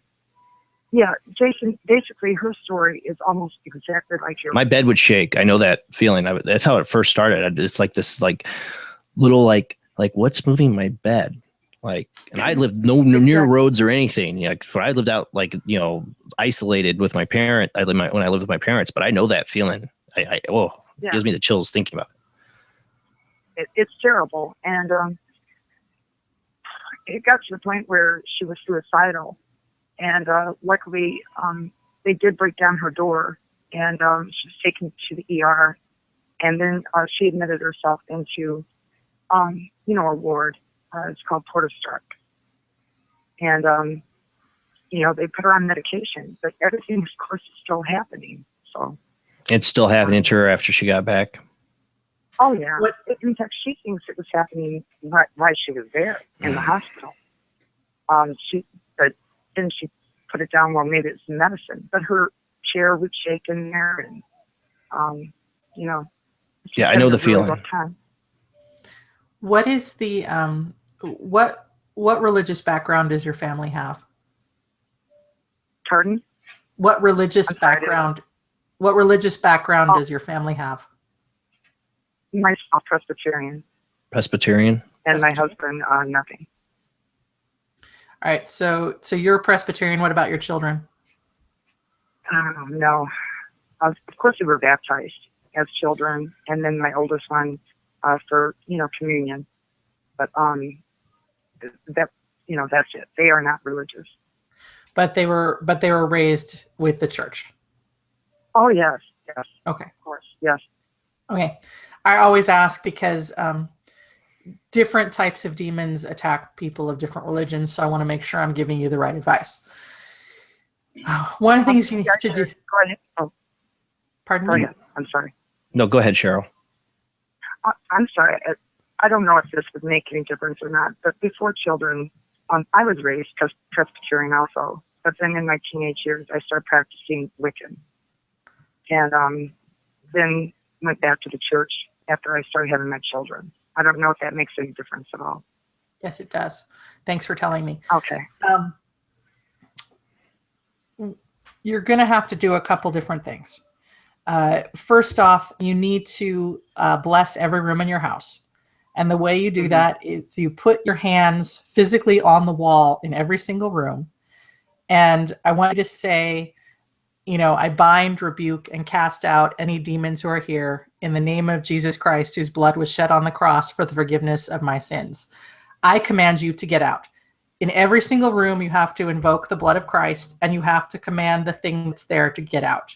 yeah, Jason, basically her story is almost exactly like yours. My bed would shake. I know that feeling. That's how it first started. It's like this like little like what's moving my bed? Like, and I lived near roads or anything. Yeah, I lived out like, you know, isolated with my parent. When I lived with my parents, but I know that feeling. It gives me the chills thinking about it. It's terrible, and it got to the point where she was suicidal, and luckily they did break down her door, and she was taken to the ER, and then she admitted herself into a ward. It's called Porterstruck. And, they put her on medication, but everything, of course, is still happening. So it's still happening to her after she got back. Oh, yeah. In fact, she thinks it was happening while she was there in the hospital. But then she put it down, well, maybe it's medicine. But her chair would shake in there, and, Yeah, I know the feeling. What is the what religious background does your family have? Pardon? What religious background does your family have? Myself, Presbyterian. Presbyterian? And my husband, nothing. All right, so you're a Presbyterian. What about your children? No. Of course we were baptized as children, and then my oldest one for communion. But that's it. They are not religious. But they were raised with the church. Oh yes. Okay. Of course, yes. Okay. I always ask because different types of demons attack people of different religions, so I want to make sure I'm giving you the right advice. One of the things you need to do. Go ahead. Oh. Pardon me? Go ahead. I'm sorry. No, go ahead, Cheryl. I'm sorry. I don't know if this would make any difference or not, but before children, I was raised Presbyterian also. But then in my teenage years, I started practicing Wiccan. And then went back to the church after I started having my children. I don't know if that makes any difference at all. Yes, it does. Thanks for telling me. Okay. You're going to have to do a couple different things. First off, you need to bless every room in your house. And the way you do that is you put your hands physically on the wall in every single room. And I want you to say, I bind, rebuke, and cast out any demons who are here in the name of Jesus Christ, whose blood was shed on the cross for the forgiveness of my sins. I command you to get out. In every single room, you have to invoke the blood of Christ, and you have to command the thing that's there to get out.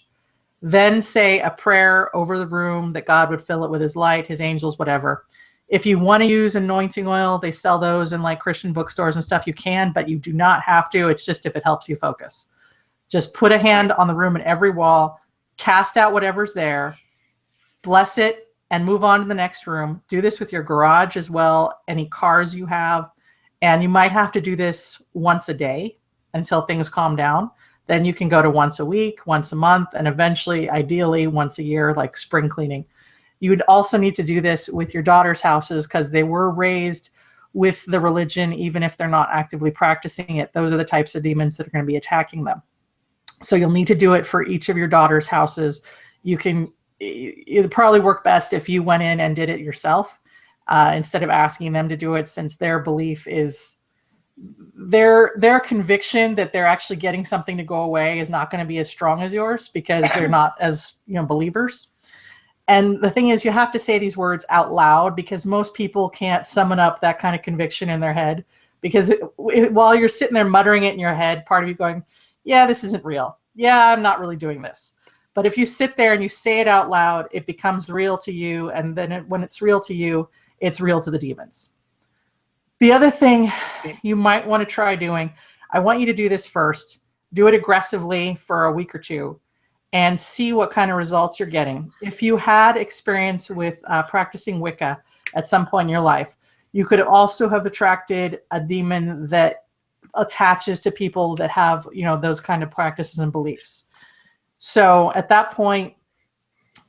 Then say a prayer over the room that God would fill it with his light, his angels, whatever. If you want to use anointing oil, they sell those in like Christian bookstores and stuff. You can, but you do not have to. It's just if it helps you focus. Just put a hand on the room and every wall, cast out whatever's there, bless it, and move on to the next room. Do this with your garage as well, any cars you have. And you might have to do this once a day until things calm down. Then you can go to once a week, once a month, and eventually, ideally, once a year, like spring cleaning. You would also need to do this with your daughter's houses because they were raised with the religion, even if they're not actively practicing it. Those are the types of demons that are going to be attacking them. So you'll need to do it for each of your daughter's houses. It'd probably work best if you went in and did it yourself instead of asking them to do it, since their belief is their conviction that they're actually getting something to go away is not going to be as strong as yours because they're not as, believers. And the thing is, you have to say these words out loud because most people can't summon up that kind of conviction in their head. Because while you're sitting there muttering it in your head, part of you going, yeah, this isn't real. Yeah, I'm not really doing this. But if you sit there and you say it out loud, it becomes real to you. And then when it's real to you, it's real to the demons. The other thing you might want to try doing, I want you to do this first. Do it aggressively for a week or two and see what kind of results you're getting. If you had experience with practicing Wicca at some point in your life, you could also have attracted a demon that attaches to people that have, those kind of practices and beliefs. So at that point,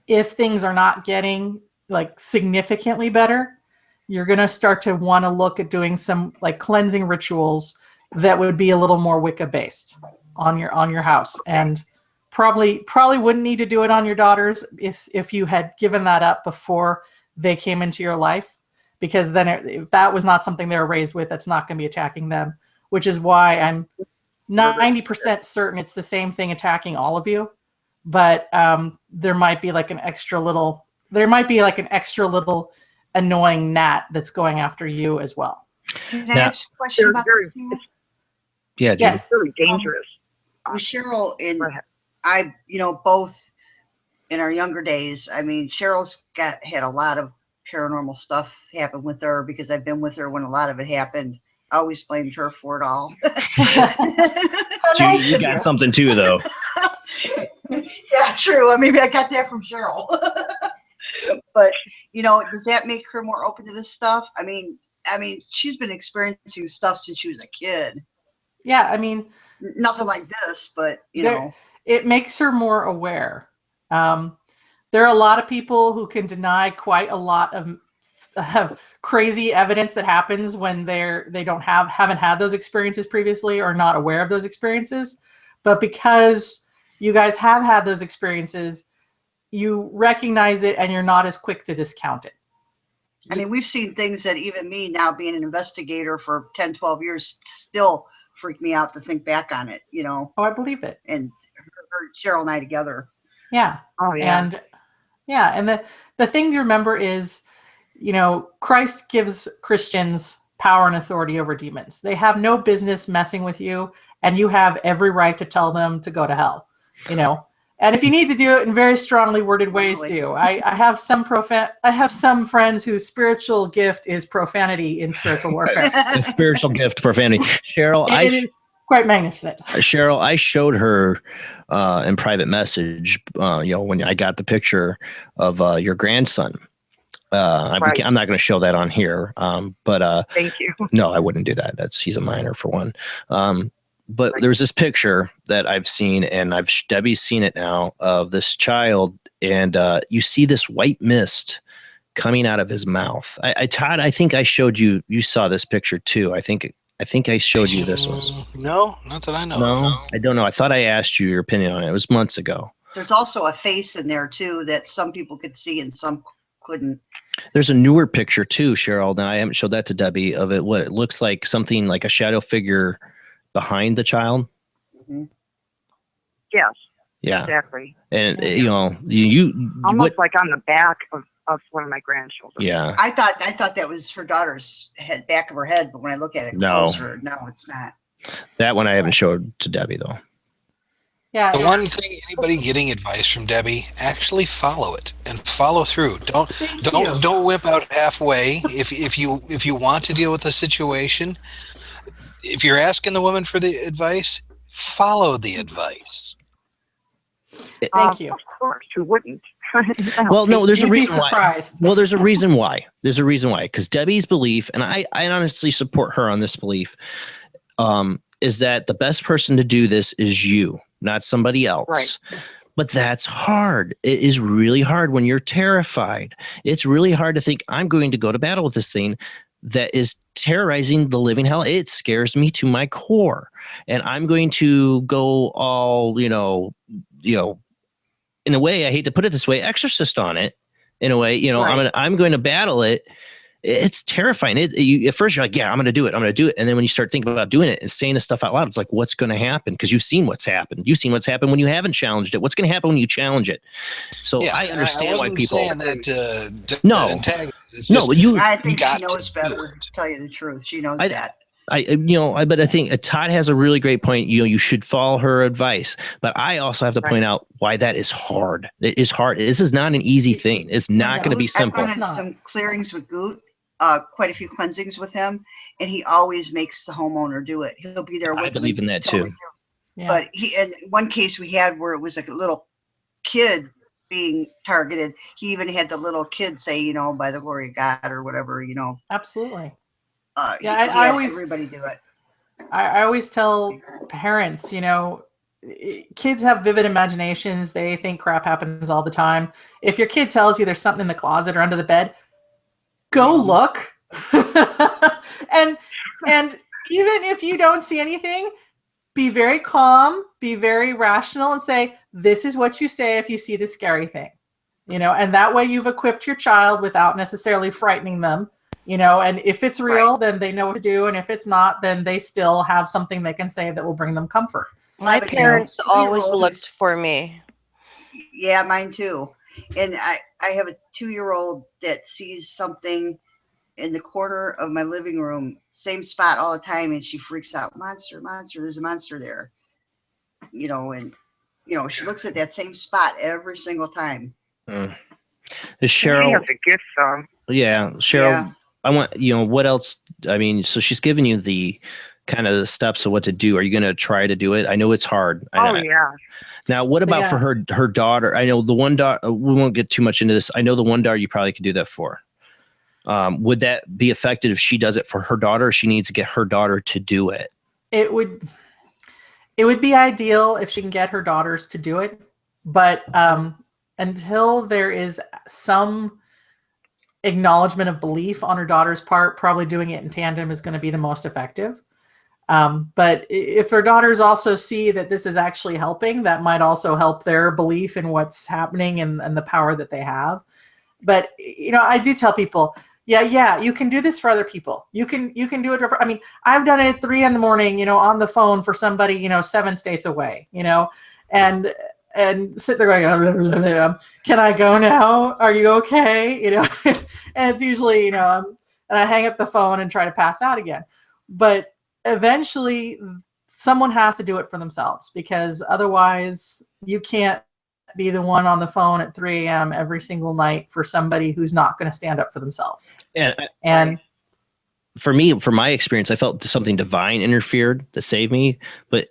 if things are not getting like significantly better, you're going to start to want to look at doing some like cleansing rituals that would be a little more Wicca based on your house. And probably wouldn't need to do it on your daughters if you had given that up before they came into your life, because then if that was not something they were raised with, that's not going to be attacking them, which is why I'm 90% certain it's the same thing attacking all of you. But there might be like an extra little annoying gnat that's going after you as well. Can I ask a question about this? Yeah, yes. It's really dangerous. With Cheryl and I, both in our younger days, I mean, Cheryl's had a lot of paranormal stuff happen with her because I've been with her when a lot of it happened. I always blamed her for it all. You got something too, though. Yeah, true. Maybe I got that from Cheryl. But, does that make her more open to this stuff? I mean, she's been experiencing stuff since she was a kid. Yeah, I mean, nothing like this, but it makes her more aware. There are a lot of people who can deny quite a lot of crazy evidence that happens when they haven't had those experiences previously or not aware of those experiences. But because you guys have had those experiences, you recognize it and you're not as quick to discount it. I mean, we've seen things that even me now being an investigator for 10, 12 years still freak me out to think back on it, Oh, I believe it. And Cheryl and I together. Yeah. Oh, yeah. And the thing to remember is, Christ gives Christians power and authority over demons. They have no business messing with you, and you have every right to tell them to go to hell, And if you need to do it in very strongly worded ways, do. I have some friends whose spiritual gift is profanity in spiritual warfare. Spiritual gift, profanity. Cheryl, it is quite magnificent. Cheryl, I showed her in private message, when I got the picture of your grandson. I'm not going to show that on here, but thank you. No, I wouldn't do that. He's a minor for one. But there's this picture that I've seen, and Debbie's seen it now, of this child, and you see this white mist coming out of his mouth. Todd, I think I showed you. You saw this picture too. I think I showed you this one. No, not that I know. No, I don't know. I thought I asked you your opinion on it. It was months ago. There's also a face in there too that some people could see and some couldn't. There's a newer picture too, Cheryl. Now I haven't showed that to Debbie of it. What it looks like, something like a shadow figure behind the child. Mm-hmm. Yes. Yeah. Exactly. And you almost like on the back of one of my grandchildren. Yeah. I thought that was her daughter's back of her head, but when I look at it closer, no, it's not. That one I haven't showed to Debbie though. Yeah. The one thing, anybody getting advice from Debbie, actually follow it and follow through. Don't whip out halfway. If you want to deal with the situation, if you're asking the woman for the advice, follow the advice. Thank you. Of course, who wouldn't? Well, no, there's a reason why. Well, there's a reason why. There's a reason why. Because Debbie's belief, and I honestly support her on this belief, is that the best person to do this is you, not somebody else. Right. But that's hard. It is really hard when you're terrified. It's really hard to think, I'm going to go to battle with this thing that is terrorizing the living hell. It scares me to my core. And I'm going to go all, in a way, I hate to put it this way, exorcist on it. In a way, I'm going to battle it. it's terrifying. At first you're like, yeah, I'm going to do it. And then when you start thinking about doing it and saying this stuff out loud, it's like, what's going to happen? Because you've seen what's happened. You've seen what's happened when you haven't challenged it. What's going to happen when you challenge it? So Yeah, I understand why people. Saying that No, it's no, just, but you. I think got she knows to do better. it. To tell you the truth, she knows that. But I think Todd has a really great point. You should follow her advice. But I also have to point out why that is hard. It is hard. This is not an easy thing. It's not going to be simple. I've done some clearings with Goot, quite a few cleansings with him, and he always makes the homeowner do it. He'll be there with I believe in that too. Yeah. But in one case we had where it was like a little kid being targeted, he even had the little kid say, by the glory of God or whatever, Absolutely. Yeah, I always everybody do it. I always tell parents, kids have vivid imaginations. They think crap happens all the time. If your kid tells you there's something in the closet or under the bed, go look. and even if you don't see anything, be very calm, be very rational, and say, this is what you say if you see the scary thing. And that way you've equipped your child without necessarily frightening them. And if it's real, then they know what to do. And if it's not, then they still have something they can say that will bring them comfort. My parents always looked for me. Yeah, mine too. And I have a 2-year-old that sees something in the corner of my living room, same spot all the time. And she freaks out, monster, there's a monster there. And she looks at that same spot every single time. Is Cheryl? She has a gift, though. Yeah, Cheryl. Yeah. I want, what else? I mean, so she's giving you the kind of the steps of what to do. Are you going to try to do it? I know it's hard. Yeah. Now, what about for her daughter? I know the one daughter, we won't get too much into this. I know the one daughter you probably could do that for. Would that be effective if she does it for her daughter, or she needs to get her daughter to do it? It would be ideal if she can get her daughters to do it. But until there is some acknowledgement of belief on her daughter's part, probably doing it in tandem is going to be the most effective. But if her daughters also see that this is actually helping, that might also help their belief in what's happening and the power that they have. But, I do tell people, you can do this for other people. You can do it. I've done it at 3 a.m, on the phone for somebody, 7 states away, and sit there going, can I go now? Are you okay? And it's usually, and I hang up the phone and try to pass out again. But eventually someone has to do it for themselves, because otherwise you can't be the one on the phone at 3 a.m. every single night for somebody who's not going to stand up for themselves. And for me, from my experience, I felt something divine interfered to save me, but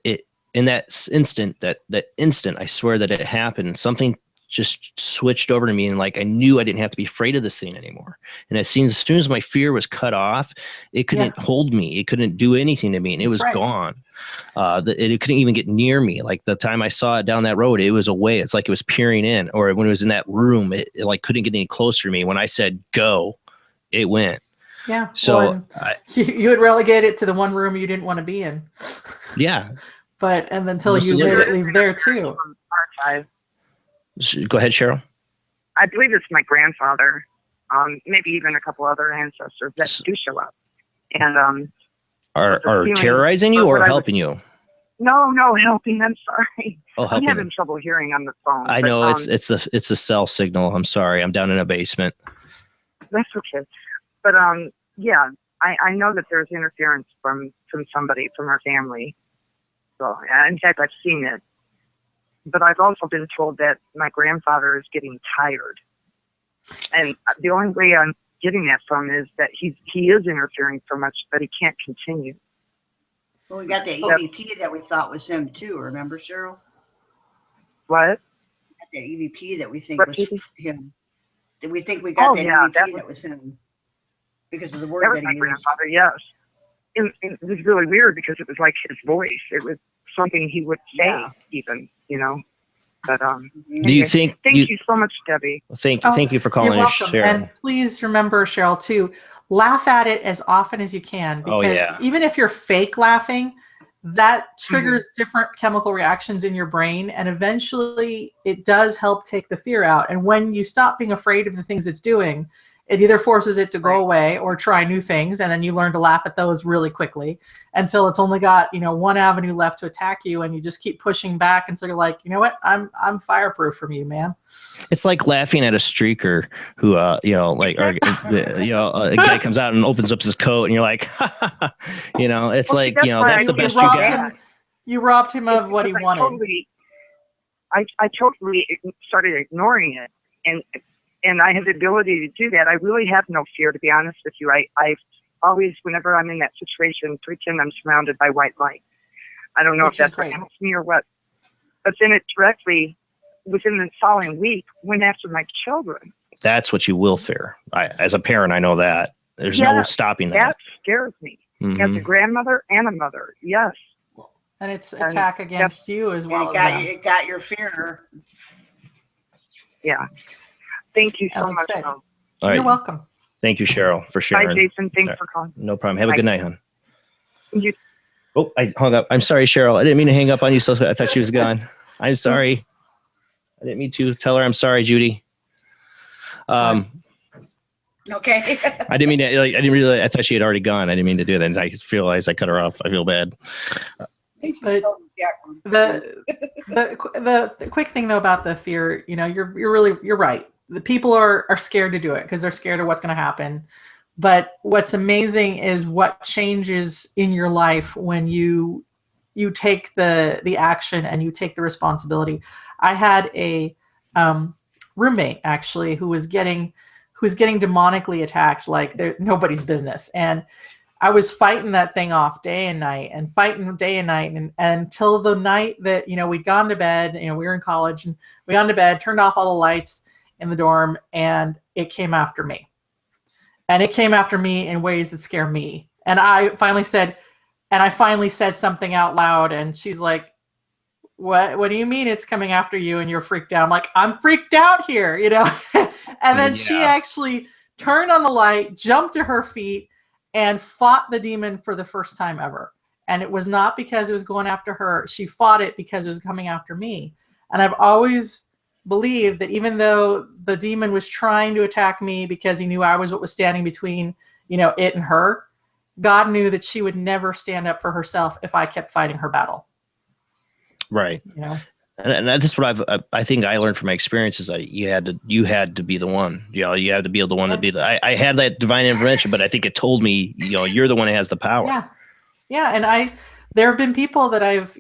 in that instant, I swear that it happened. Something just switched over to me, and I knew I didn't have to be afraid of this thing anymore. And as soon as my fear was cut off, it couldn't hold me. It couldn't do anything to me, and it was gone. It couldn't even get near me. Like the time I saw it down that road, it was away. It's like it was peering in. Or when it was in that room, it couldn't get any closer to me. When I said go, it went. Yeah. So you would relegate it to the one room you didn't want to be in. Yeah. But until you made it leave there too. Go ahead, Cheryl. I believe it's my grandfather, maybe even a couple other ancestors that do show up, and are terrorizing you or helping you? No, helping. I'm sorry. I'm having trouble hearing on the phone. I know it's a cell signal. I'm sorry. I'm down in a basement. That's okay. But yeah, I know that there's interference from somebody from our family. So in fact, I've seen it. But I've also been told that my grandfather is getting tired. And the only way I'm getting that from is that he is interfering so much that he can't continue. Well, we got that EVP that we thought was him too. Remember, Cheryl? What? That EVP that we think was him. Did we think we got that EVP that was him because of the word that he used? Grandfather, yes. It was really weird because it was like his voice. It was something he would say, even, But do you think? Thank you so much, Debbie. Thank you for calling. You're welcome. Cheryl. And please remember, Cheryl, too, laugh at it as often as you can, because even if you're fake laughing, that triggers different chemical reactions in your brain, and eventually it does help take the fear out. And when you stop being afraid of the things it's doing, it either forces it to go away or try new things, and then you learn to laugh at those really quickly until it's only got, you know, one avenue left to attack you, and you just keep pushing back until you're like, you know what, I'm fireproof from you, man. It's like laughing at a streaker who, you know, like, or, you know, a guy comes out and opens up his coat, and you're like, you know, it's like, you know, that's the best you got. You robbed him of what he wanted. I totally started ignoring it, and I have the ability to do that. I really have no fear, to be honest with you. I always, whenever I'm in that situation, pretend I'm surrounded by white light. I don't know if that's what helps me or what. But then it directly, within the following week, went after my children. That's what you will fear. As a parent, I know that. There's no stopping that. That scares me. As a grandmother and a mother, yes. And it's attack against you as well. It got your fear. Yeah. Thank you so much. All right. You're welcome. Thank you, Cheryl, for sharing. Bye, Jason. Thanks for calling. No problem. Have a good night, hon. You. Oh, I hung up. I'm sorry, Cheryl. I didn't mean to hang up on you. So I thought she was gone. I'm sorry. Oops. I didn't mean to. Tell her I'm sorry, Judy. Okay. I didn't mean to. Like, I didn't really. I thought she had already gone. I didn't mean to do that. And I realized I cut her off. I feel bad. But the quick thing though about the fear, you know, you're right. The people are scared to do it because they're scared of what's going to happen. But what's amazing is what changes in your life when you take the action and you take the responsibility. I had a roommate actually who was getting demonically attacked like they're nobody's business, and I was fighting that thing off day and night and until the night that, you know, we'd gone to bed, you know, we were in college and we got to bed, turned off all the lights in the dorm, and it came after me. And it came after me in ways that scare me. And I finally said something out loud, and she's like, what do you mean it's coming after you and you're freaked out? I'm like, I'm freaked out here, you know? And then she actually turned on the light, jumped to her feet, and fought the demon for the first time ever. And it was not because it was going after her. She fought it because it was coming after me. And I've always believed that even though the demon was trying to attack me because he knew I was what was standing between, you know, it and her, God knew that she would never stand up for herself if I kept fighting her battle. Right. You know? And that's what I think I learned from my experience is that you had to be the one, you know, you had to be the one to be I had that divine intervention, but I think it told me, you know, you're the one who has the power. Yeah. Yeah. And there have been people that I've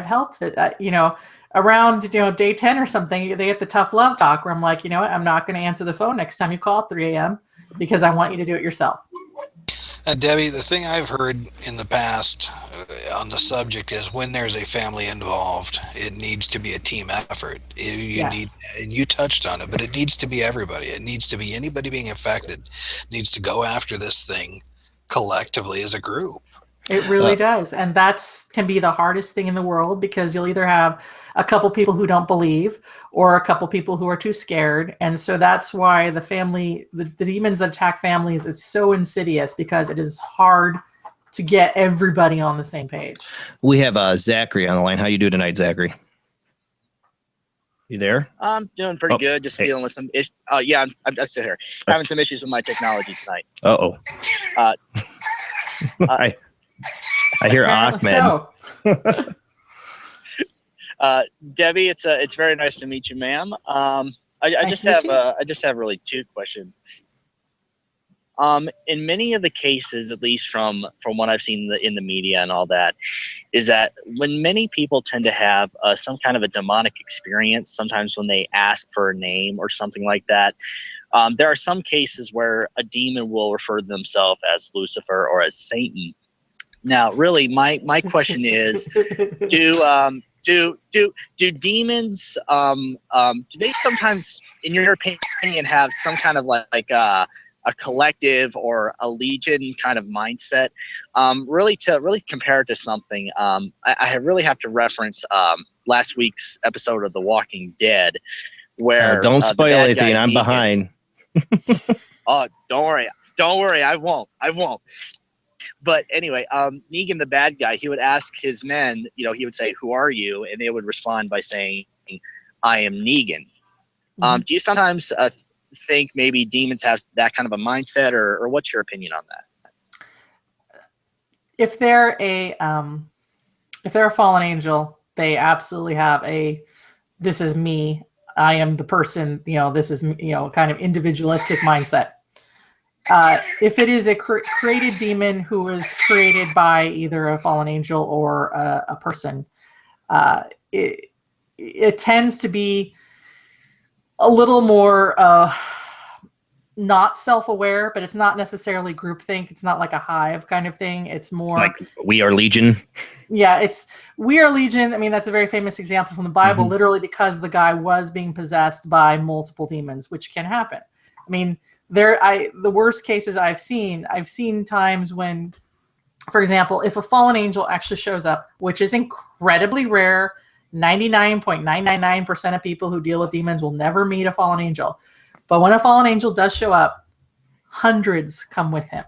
helped that, you know, around, you know, day 10 or something, they get the tough love talk where I'm like, you know what, I'm not going to answer the phone next time you call at 3 a.m. because I want you to do it yourself. Debbie, the thing I've heard in the past on the subject is when there's a family involved, it needs to be a team effort. And you touched on it, but it needs to be everybody. It needs to be anybody being affected needs to go after this thing collectively as a group. It really does. And can be the hardest thing in the world because you'll either have a couple people who don't believe or a couple people who are too scared. And so that's why the demons that attack families, it's so insidious because it is hard to get everybody on the same page. We have Zachary on the line. How you doing tonight, Zachary? You there? I'm doing pretty good. Just dealing with some issues. Yeah, I'm still here. Having some issues with my technology tonight. Uh-oh. I hear Ahmed. Debbie, it's very nice to meet you, ma'am. I just have really two questions. In many of the cases, at least from what I've seen in the media and all that, is that when many people tend to have some kind of a demonic experience, sometimes when they ask for a name or something like that, there are some cases where a demon will refer to themselves as Lucifer or as Satan. Now, really, my question is, do demons do they sometimes, in your opinion, have some kind of like a collective or a legion kind of mindset? Really compare it to something, I really have to reference last week's episode of The Walking Dead, where don't spoil anything. I'm behind. Oh, don't worry, I won't. But anyway, Negan, the bad guy, he would ask his men, you know, he would say, "Who are you?" And they would respond by saying, "I am Negan." Do you sometimes think maybe demons have that kind of a mindset, or what's your opinion on that? If they're a fallen angel, they absolutely have this is me, I am the person, this is, kind of individualistic mindset. If it is a created demon who is created by either a fallen angel or a person, it tends to be a little more not self-aware, but it's not necessarily groupthink. It's not like a hive kind of thing. It's more like We Are Legion. Yeah, We Are Legion. I mean, that's a very famous example from the Bible, literally because the guy was being possessed by multiple demons, which can happen. I mean, the worst cases I've seen times when, for example, if a fallen angel actually shows up, which is incredibly rare, 99.999% of people who deal with demons will never meet a fallen angel. But when a fallen angel does show up, hundreds come with him.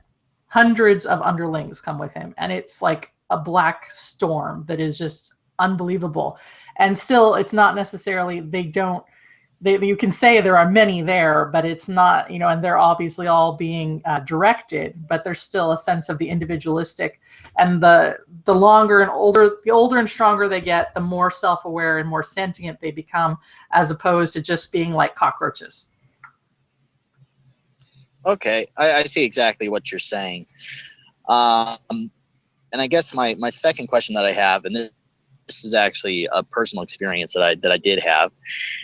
Hundreds of underlings come with him. And it's like a black storm that is just unbelievable. And still, it's not necessarily, you can say there are many there, but it's not, and they're obviously all being directed, but there's still a sense of the individualistic. And the older and stronger they get, the more self-aware and more sentient they become, as opposed to just being like cockroaches. Okay, I see exactly what you're saying. And I guess my second question that I have, and this is actually a personal experience that I did have.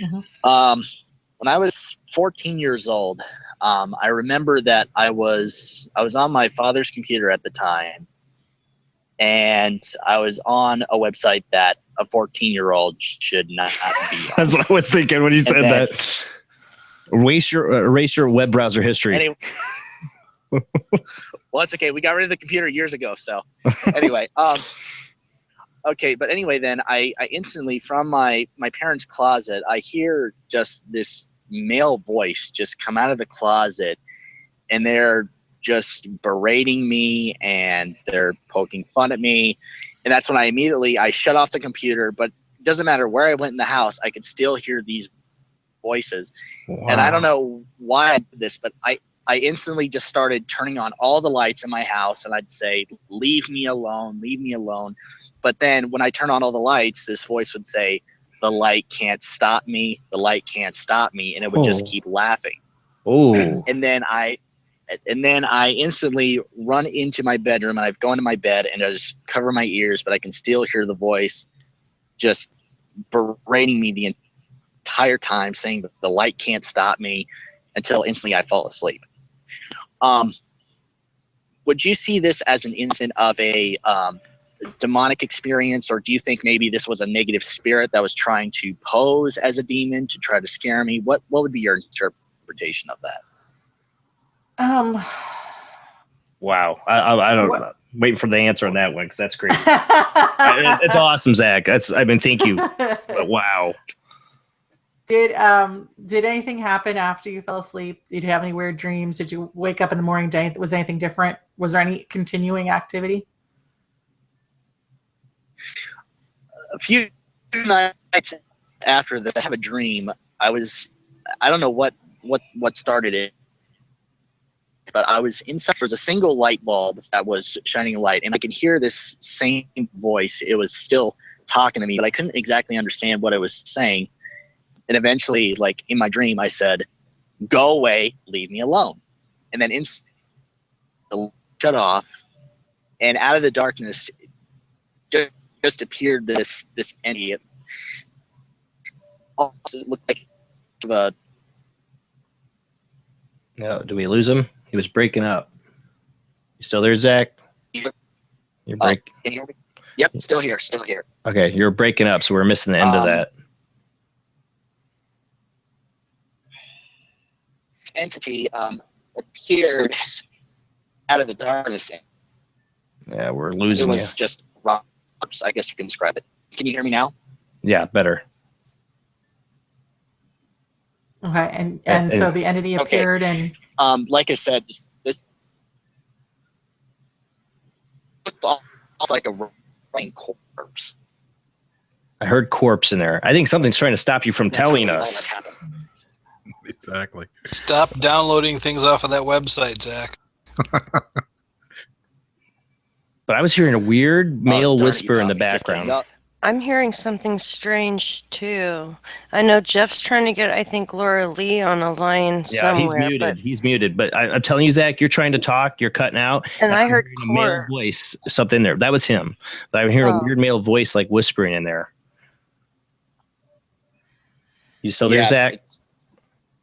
When I was 14 years old, I remember that I was on my father's computer at the time, and I was on a website that a 14-year-old should not be on. That's what I was thinking when you said that. Erase your web browser history. Anyway, well, it's okay. We got rid of the computer years ago. So anyway, okay. But anyway, then I instantly, from my parents' closet, I hear just this male voice just come out of the closet, and they're just berating me and they're poking fun at me. And that's when I shut off the computer, but it doesn't matter where I went in the house, I could still hear these voices. Wow. And I don't know why I did this, but I instantly just started turning on all the lights in my house, and I'd say, leave me alone, leave me alone. But then when I turn on all the lights, this voice would say, the light can't stop me, the light can't stop me, and it would just keep laughing. Oh. And then I instantly run into my bedroom, and I go into my bed and I just cover my ears, but I can still hear the voice just berating me the entire time, saying that the light can't stop me, until instantly I fall asleep. Would you see this as an instance of a demonic experience, or do you think maybe this was a negative spirit that was trying to pose as a demon to try to scare me? What would be your interpretation of that? Wow. I don't know. Waiting for the answer on that one, because that's great. It's awesome, Zach. Thank you. But wow. Did anything happen after you fell asleep? Did you have any weird dreams? Did you wake up in the morning? Was anything different? Was there any continuing activity? A few nights after that, I have a dream. I don't know what started it, but I was inside. There was a single light bulb that was shining a light, and I could hear this same voice. It was still talking to me, but I couldn't exactly understand what it was saying. And eventually, like in my dream, I said, go away, leave me alone. And then instantly shut off, and out of the darkness just appeared this entity. It also looked like No, do we lose him? He was breaking up. You still there, Zach? You're breaking. Can you hear me? Yep, still here. Okay, you're breaking up, so we're missing the end of that. Entity appeared out of the darkness. Yeah, we're losing you. It was just rocks, I guess you can describe it. Can you hear me now? Yeah, better. Okay, and so the entity appeared, and like I said, this looked like a running corpse. I heard corpse in there. I think something's trying to stop you from telling us. Exactly. Stop downloading things off of that website, Zach. But I was hearing a weird male darn it, you whisper in caught the me just kidding. background. I'm hearing something strange too. I know Jeff's trying to get, I think, Laura Lee on a line Yeah, he's somewhere. muted. But, He's muted. But I'm telling you, Zach, you're trying to talk. You're cutting out. and I I'm heard hearing a male corpse. voice, something there. That was him. But I'm hearing a Oh. weird male voice like whispering in there. You still there, Zach?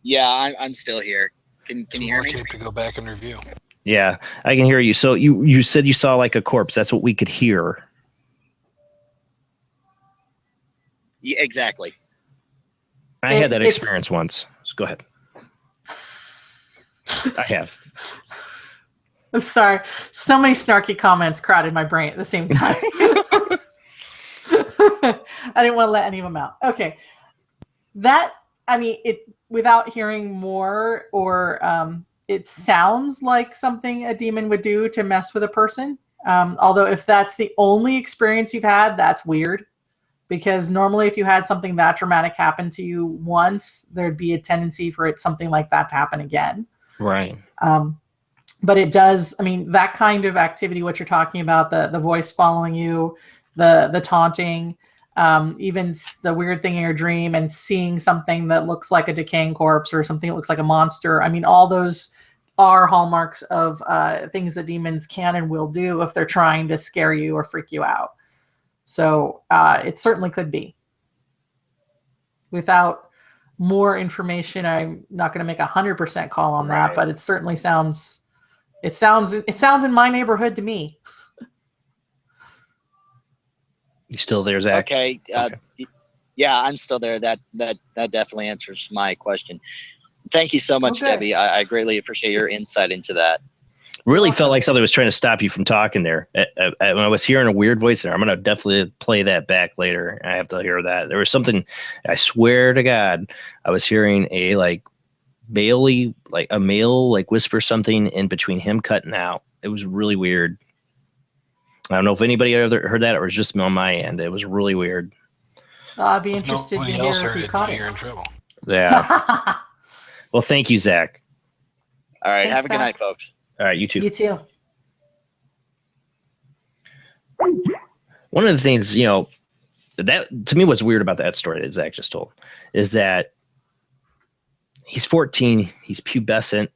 Yeah, I'm still here. Can you hear me? Tape to go back and review. Yeah, I can hear you. So you said you saw like a corpse. That's what we could hear. Yeah, exactly. I had that experience once. So go ahead. I have. I'm sorry. So many snarky comments crowded my brain at the same time. I didn't want to let any of them out. Okay. Without hearing more, or it sounds like something a demon would do to mess with a person. Although if that's the only experience you've had, that's weird. Because normally if you had something that dramatic happen to you once, there'd be a tendency for something like that to happen again. Right. But it does, that kind of activity, what you're talking about, the voice following you, the taunting, even the weird thing in your dream and seeing something that looks like a decaying corpse or something that looks like a monster. All those are hallmarks of things that demons can and will do if they're trying to scare you or freak you out. So it certainly could be. Without more information, I'm not going to make 100% call on that, but it certainly sounds in my neighborhood to me. You still there, Zach? Okay. Yeah, I'm still there. That definitely answers my question. Thank you so much, Debbie. I greatly appreciate your insight into that. Really felt like something was trying to stop you from talking there. When I was hearing a weird voice there, I'm going to definitely play that back later. I have to hear that. There was something, I swear to God, I was hearing a male whisper something in between him cutting out. It was really weird. I don't know if anybody ever heard that or it was just on my end. It was really weird. I'd be interested to hear if you caught it. You're in trouble. Yeah. Well, thank you, Zach. All right. Thanks, have a good Zach. night, folks. All right. You too. You too. One of the things, that to me what's weird about that story that Zach just told is that he's 14, he's pubescent,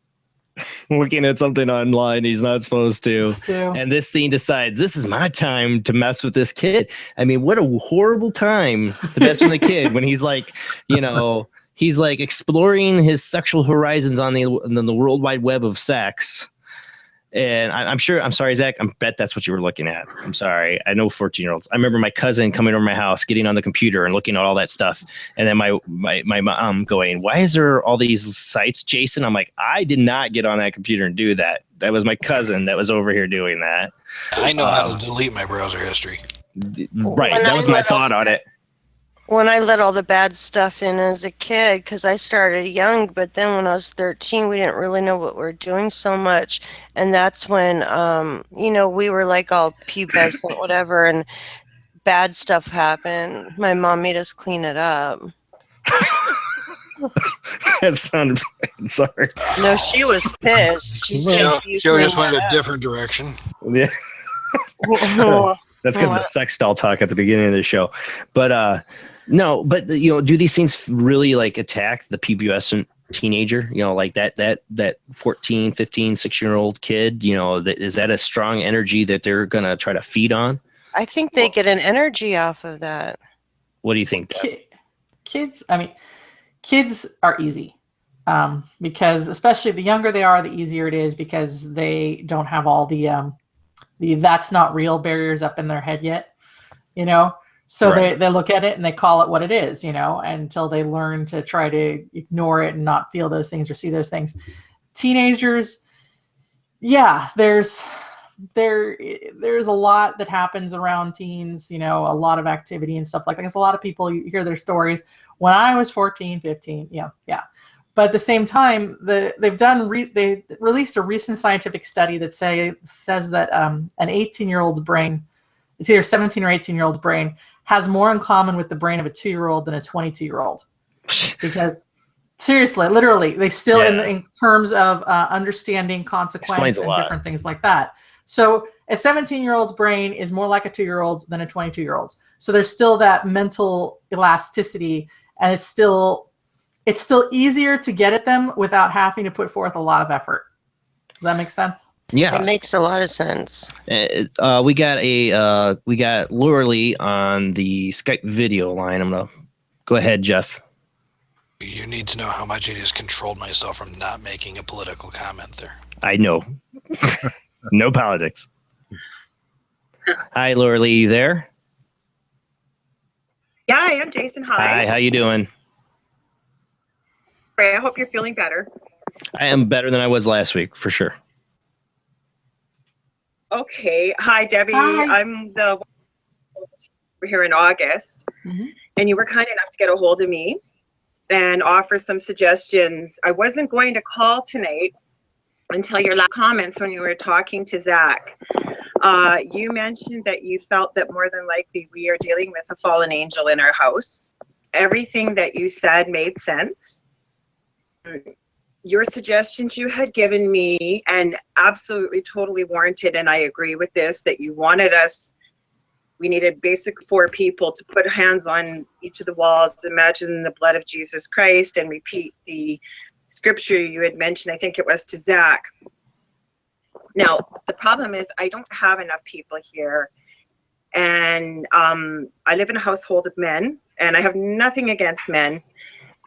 looking at something online he's not supposed to. And this thing decides, this is my time to mess with this kid. What a horrible time to mess with a kid when he's like, he's like exploring his sexual horizons on the World Wide Web of sex. And I'm sorry, Zach, I bet that's what you were looking at. I'm sorry. I know 14-year-olds. I remember my cousin coming over my house, getting on the computer and looking at all that stuff. And then my mom going, why is there all these sites, Jason? I'm like, I did not get on that computer and do that. That was my cousin that was over here doing that. I know how to delete my browser history. Right. That was my thought on it. When I let all the bad stuff in as a kid, because I started young, but then when I was 13, we didn't really know what we were doing so much. And that's when, we were like all pubescent, whatever, and bad stuff happened. My mom made us clean it up. That sounded sorry. No, she was pissed. She just went a different direction. Yeah. That's because of the sex doll talk at the beginning of the show. But no, but do these things really attack the pubescent teenager? Like that 14, 15, 16-year-old kid, is that a strong energy that they're going to try to feed on? I think they get an energy off of that. What do you think? Kids are easy. Because especially the younger they are, the easier it is because they don't have all the that's not real barriers up in their head yet, so right. they look at it and they call it what it is, until they learn to try to ignore it and not feel those things or see those things. Teenagers, there's a lot that happens around teens, a lot of activity and stuff like that. Because a lot of people, you hear their stories. When I was 14, 15, yeah. But at the same time, they released a recent scientific study that says that an 18-year-old's brain, it's either 17 or 18-year-old's brain, has more in common with the brain of a 2-year-old than a 22-year-old. Because Seriously, literally, they still, in terms of understanding consequence and different things like that. So a 17-year-old's brain is more like a 2-year-old's than a 22-year-old's. So there's still that mental elasticity, and it's still easier to get at them without having to put forth a lot of effort. Does that make sense? Yeah, it makes a lot of sense. We got Laura Lee on the Skype video line. I'm gonna go ahead, Jeff. You need to know how much I just controlled myself from not making a political comment there. I know. No politics. Hi, Laura Lee, you there? Yeah, I am, Jason. Hi. Hi, how you doing? Great. I hope you're feeling better. I am better than I was last week, for sure. Okay. Hi, Debbie. Hi. I'm the we're here in August, and you were kind enough to get a hold of me and offer some suggestions. I wasn't going to call tonight until your last comments when you were talking to Zach. You mentioned that you felt that more than likely we are dealing with a fallen angel in our house. Everything that you said made sense. Your suggestions you had given me, and absolutely totally warranted, and I agree with this, that you wanted us, we needed basically 4 people to put hands on each of the walls, imagine the blood of Jesus Christ, and repeat the scripture you had mentioned, I think it was to Zach. Now, the problem is I don't have enough people here, and I live in a household of men, and I have nothing against men,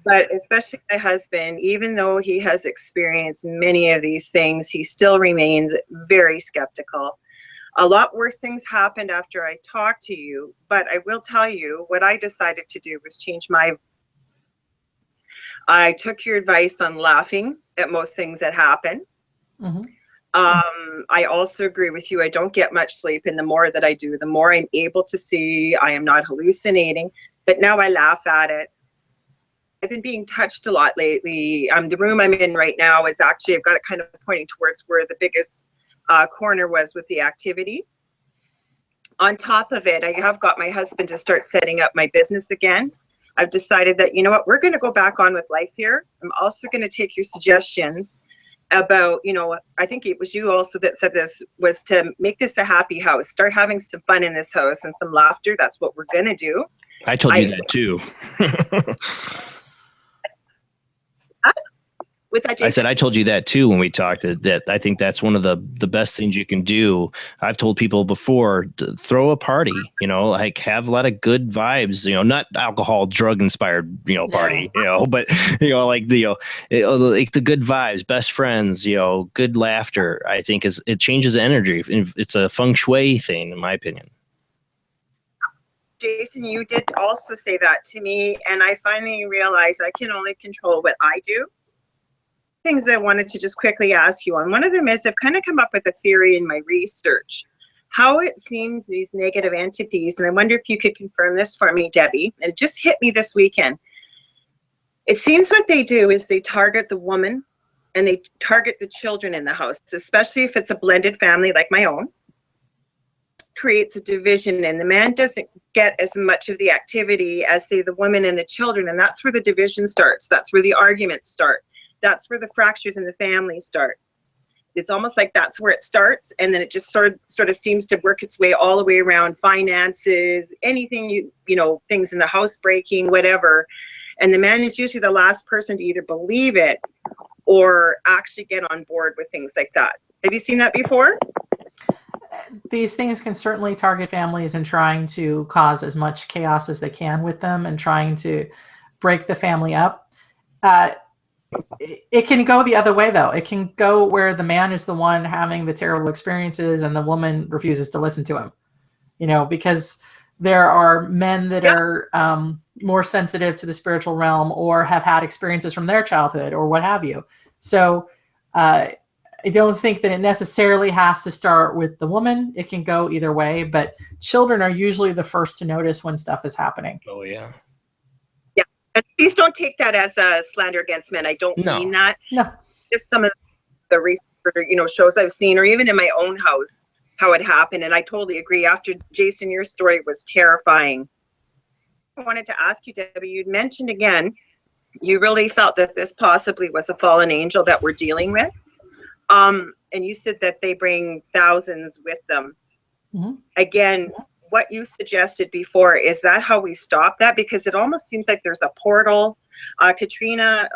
but especially my husband, even though he has experienced many of these things, he still remains very skeptical. A lot worse things happened after I talked to you, but I will tell you what I decided to do was change I took your advice on laughing at most things that happen. I also agree with you. I don't get much sleep, and the more that I do, the more I'm able to see. I am not hallucinating, but now I laugh at it. I've been being touched a lot lately. The room I'm in right now is actually, I've got it kind of pointing towards where the biggest corner was with the activity. On top of it, I have got my husband to start setting up my business again. I've decided that, you know what, we're going to go back on with life here. I'm also going to take your suggestions about, you know, I think it was you also that said this, was to make this a happy house, start having some fun in this house and some laughter. That's what we're going to do. I told you that too. I said I told you that too when we talked, that I think that's one of the best things you can do. I've told people before, to throw a party, you know, like have a lot of good vibes, you know, not alcohol, drug inspired, you know, party, you know, but, you know, like like the good vibes, best friends, you know, good laughter, I think it changes energy. It's a feng shui thing, in my opinion. Jason, you did also say that to me, and I finally realized I can only control what I do. Things I wanted to just quickly ask you on. One of them is I've kind of come up with a theory in my research, how it seems these negative entities, and I wonder if you could confirm this for me, Debbie, and it just hit me this weekend. It seems what they do is they target the woman and they target the children in the house, especially if it's a blended family like my own. Creates a division, and the man doesn't get as much of the activity as, say, the women and the children, and that's where the division starts. That's where the arguments start. That's where the fractures in the family start. It's almost like that's where it starts, and then it just sort of seems to work its way all the way around finances, anything, you know, things in the house breaking, whatever. And the man is usually the last person to either believe it or actually get on board with things like that. Have you seen that before? These things can certainly target families and trying to cause as much chaos as they can with them and trying to break the family up. It can go the other way, though. It can go where the man is the one having the terrible experiences and the woman refuses to listen to him, you know, because there are men that are more sensitive to the spiritual realm or have had experiences from their childhood or what have you. So I don't think that it necessarily has to start with the woman. It can go either way, but children are usually the first to notice when stuff is happening. Oh, yeah. And please don't take that as a slander against men. I don't mean that. No. Just some of the research, you know, shows I've seen, or even in my own house, how it happened. And I totally agree. After Jason, your story was terrifying. I wanted to ask you, Debbie, you'd mentioned again you really felt that this possibly was a fallen angel that we're dealing with. And you said that they bring thousands with them. Mm-hmm. Again, what you suggested before, is that how we stop that? Because it almost seems like there's a portal. Katrina,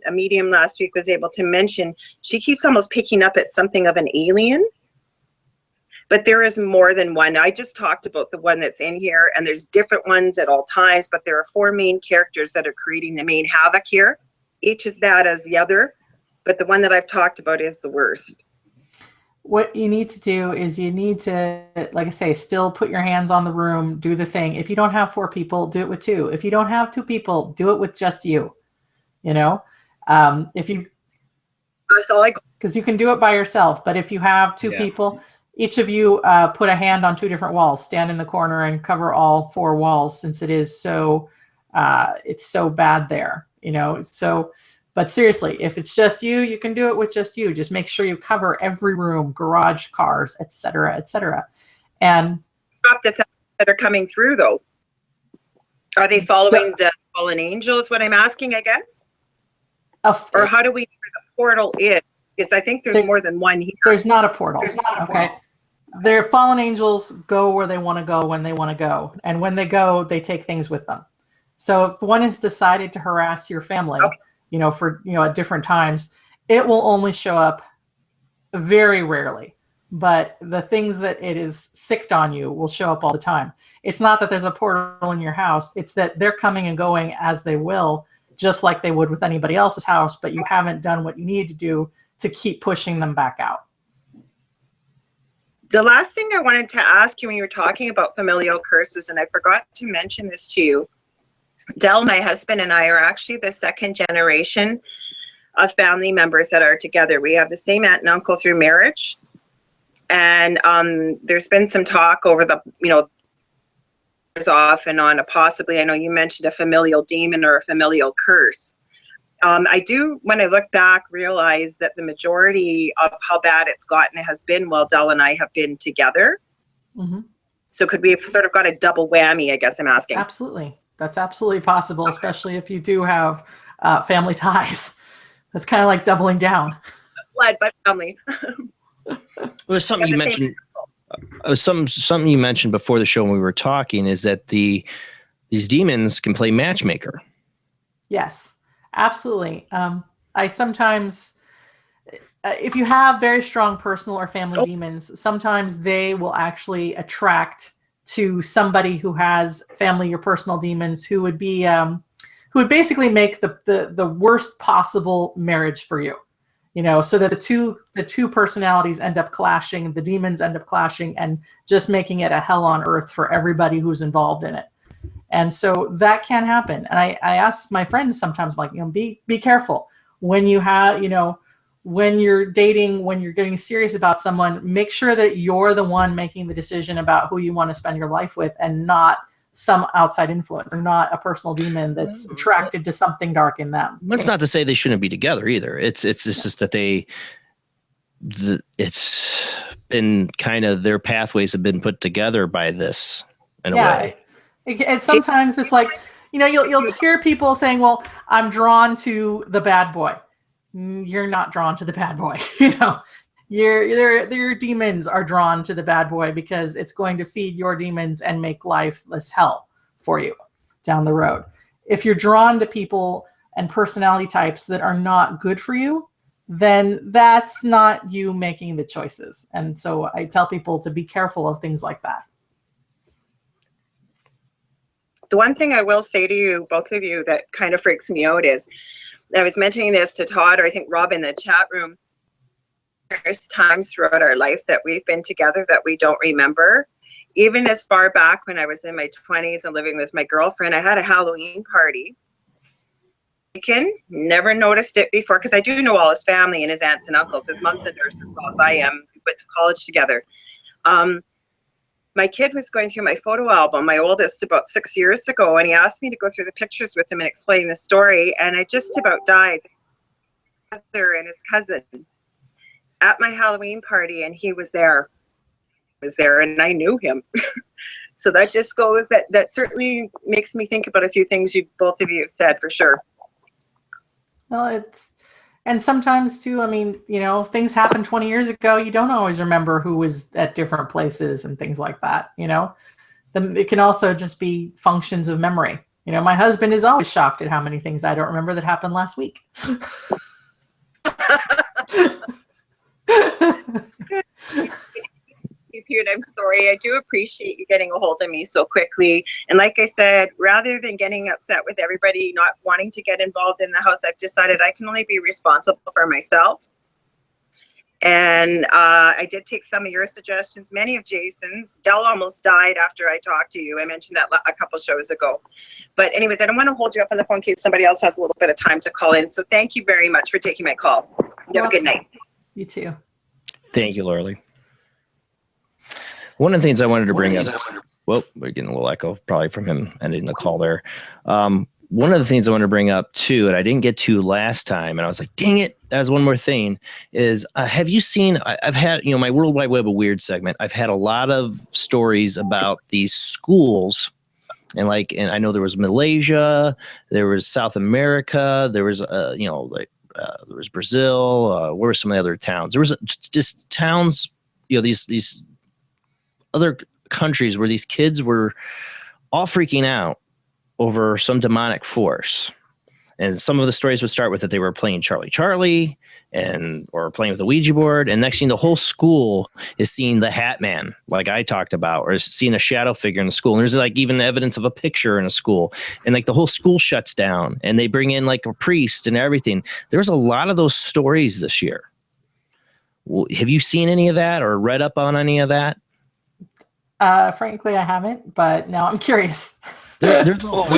a medium last week, was able to mention she keeps almost picking up at something of an alien. But there is more than one. I just talked about the one that's in here, and there's different ones at all times, but there are 4 main characters that are creating the main havoc here. Each as bad as the other, but the one that I've talked about is the worst. What you need to do is you need to, like I say, still put your hands on the room, do the thing. If you don't have 4 people, do it with 2. If you don't have 2 people, do it with just you. You know, if you, because you can do it by yourself, but if you have 2 people, each of you put a hand on 2 different walls, stand in the corner and cover all 4 walls, since it is so, it's so bad there, you know. So, but seriously, if it's just you, you can do it with just you. Just make sure you cover every room, garage, cars, etc., etc. And stop the that are coming through, though. Are they following the fallen angels? What I'm asking, I guess. Or how do we know where the portal is? Because I think there's more than one here. There's not a portal. Okay. Their fallen angels go where they want to go when they want to go. And when they go, they take things with them. So if one has decided to harass your family, you know, for, you know, at different times, it will only show up very rarely. But the things that it is sicked on you will show up all the time. It's not that there's a portal in your house. It's that they're coming and going as they will, just like they would with anybody else's house, but you haven't done what you need to do to keep pushing them back out. The last thing I wanted to ask you when you were talking about familial curses, and I forgot to mention this to you, Del, my husband, and I are actually the 2nd generation of family members that are together. We have the same aunt and uncle through marriage. And there's been some talk over the, you know, off and on, possibly, I know you mentioned a familial demon or a familial curse. I do, when I look back, realize that the majority of how bad it's gotten has been while Del and I have been together. Mm-hmm. So could we have sort of got a double whammy, I guess I'm asking? Absolutely. That's absolutely possible, especially if you do have family ties. That's kind of like doubling down. Blood, but family. It was something you mentioned. It was something you mentioned before the show when we were talking, is that these demons can play matchmaker. Yes, absolutely. I sometimes, if you have very strong personal or family demons, sometimes they will actually attract to somebody who has family or personal demons who would be, who would basically make the worst possible marriage for you. You know, so that the two personalities end up clashing, the demons end up clashing, and just making it a hell on earth for everybody who's involved in it. And so that can happen. And I ask my friends sometimes, like, you know, be careful when you have, you know, when you're dating, when you're getting serious about someone, make sure that you're the one making the decision about who you want to spend your life with, and not some outside influence, or not a personal demon that's attracted to something dark in them. That's not to say they shouldn't be together either. It's just that it's been kind of, their pathways have been put together by this in a way. And sometimes it's like, you know, you'll hear people saying, well, I'm drawn to the bad boy. You're not drawn to the bad boy. You know, your demons are drawn to the bad boy because it's going to feed your demons and make life less hell for you down the road. If you're drawn to people and personality types that are not good for you, then that's not you making the choices. And so I tell people to be careful of things like that. The one thing I will say to you, both of you, that kind of freaks me out is, I was mentioning this to Todd, or I think Rob, in the chat room, there's times throughout our life that we've been together that we don't remember. Even as far back when I was in my 20s and living with my girlfriend, I had a Halloween party. Never noticed it before, because I do know all his family and his aunts and uncles. His mom's a nurse as well as I am. We went to college together. My kid was going through my photo album, my oldest, about 6 years ago, and he asked me to go through the pictures with him and explain the story, and I just about died. Brother and his cousin at my Halloween party, and he was there. And I knew him. So that just goes, that certainly makes me think about a few things both of you have said, for sure. Well, and sometimes too, I mean, things happened 20 years ago. You don't always remember who was at different places and things like that. It can also just be functions of memory. My husband is always shocked at how many things I don't remember that happened last week. And I'm sorry. I do appreciate you getting a hold of me so quickly. And like I said, rather than getting upset with everybody not wanting to get involved in the house, I've decided I can only be responsible for myself. And I did take some of your suggestions, many of Jason's. Dell almost died after I talked to you. I mentioned that a couple shows ago. But anyways, I don't want to hold you up on the phone in case somebody else has a little bit of time to call in. So thank you very much for taking my call. You have a good night. You too. Thank you, Laura Lee. One of the things I wanted to bring up, well, we're getting a little echo probably from him ending the call there. One of the things I wanted to bring up too, and I didn't get to last time, and I was like, dang it, that was one more thing, is have you seen, I've had, my World Wide Web of Weird segment, I've had a lot of stories about these schools, and I know there was Malaysia, there was South America, there was, there was Brazil, where were some of the other towns? There was just towns, these other countries where these kids were all freaking out over some demonic force. And some of the stories would start with that they were playing Charlie or playing with a Ouija board. And next thing, the whole school is seeing the Hat Man, like I talked about, or seeing a shadow figure in the school. And there's even evidence of a picture in a school, and the whole school shuts down and they bring in a priest and everything. There's a lot of those stories this year. Have you seen any of that or read up on any of that? Frankly, I haven't, but now I'm curious. We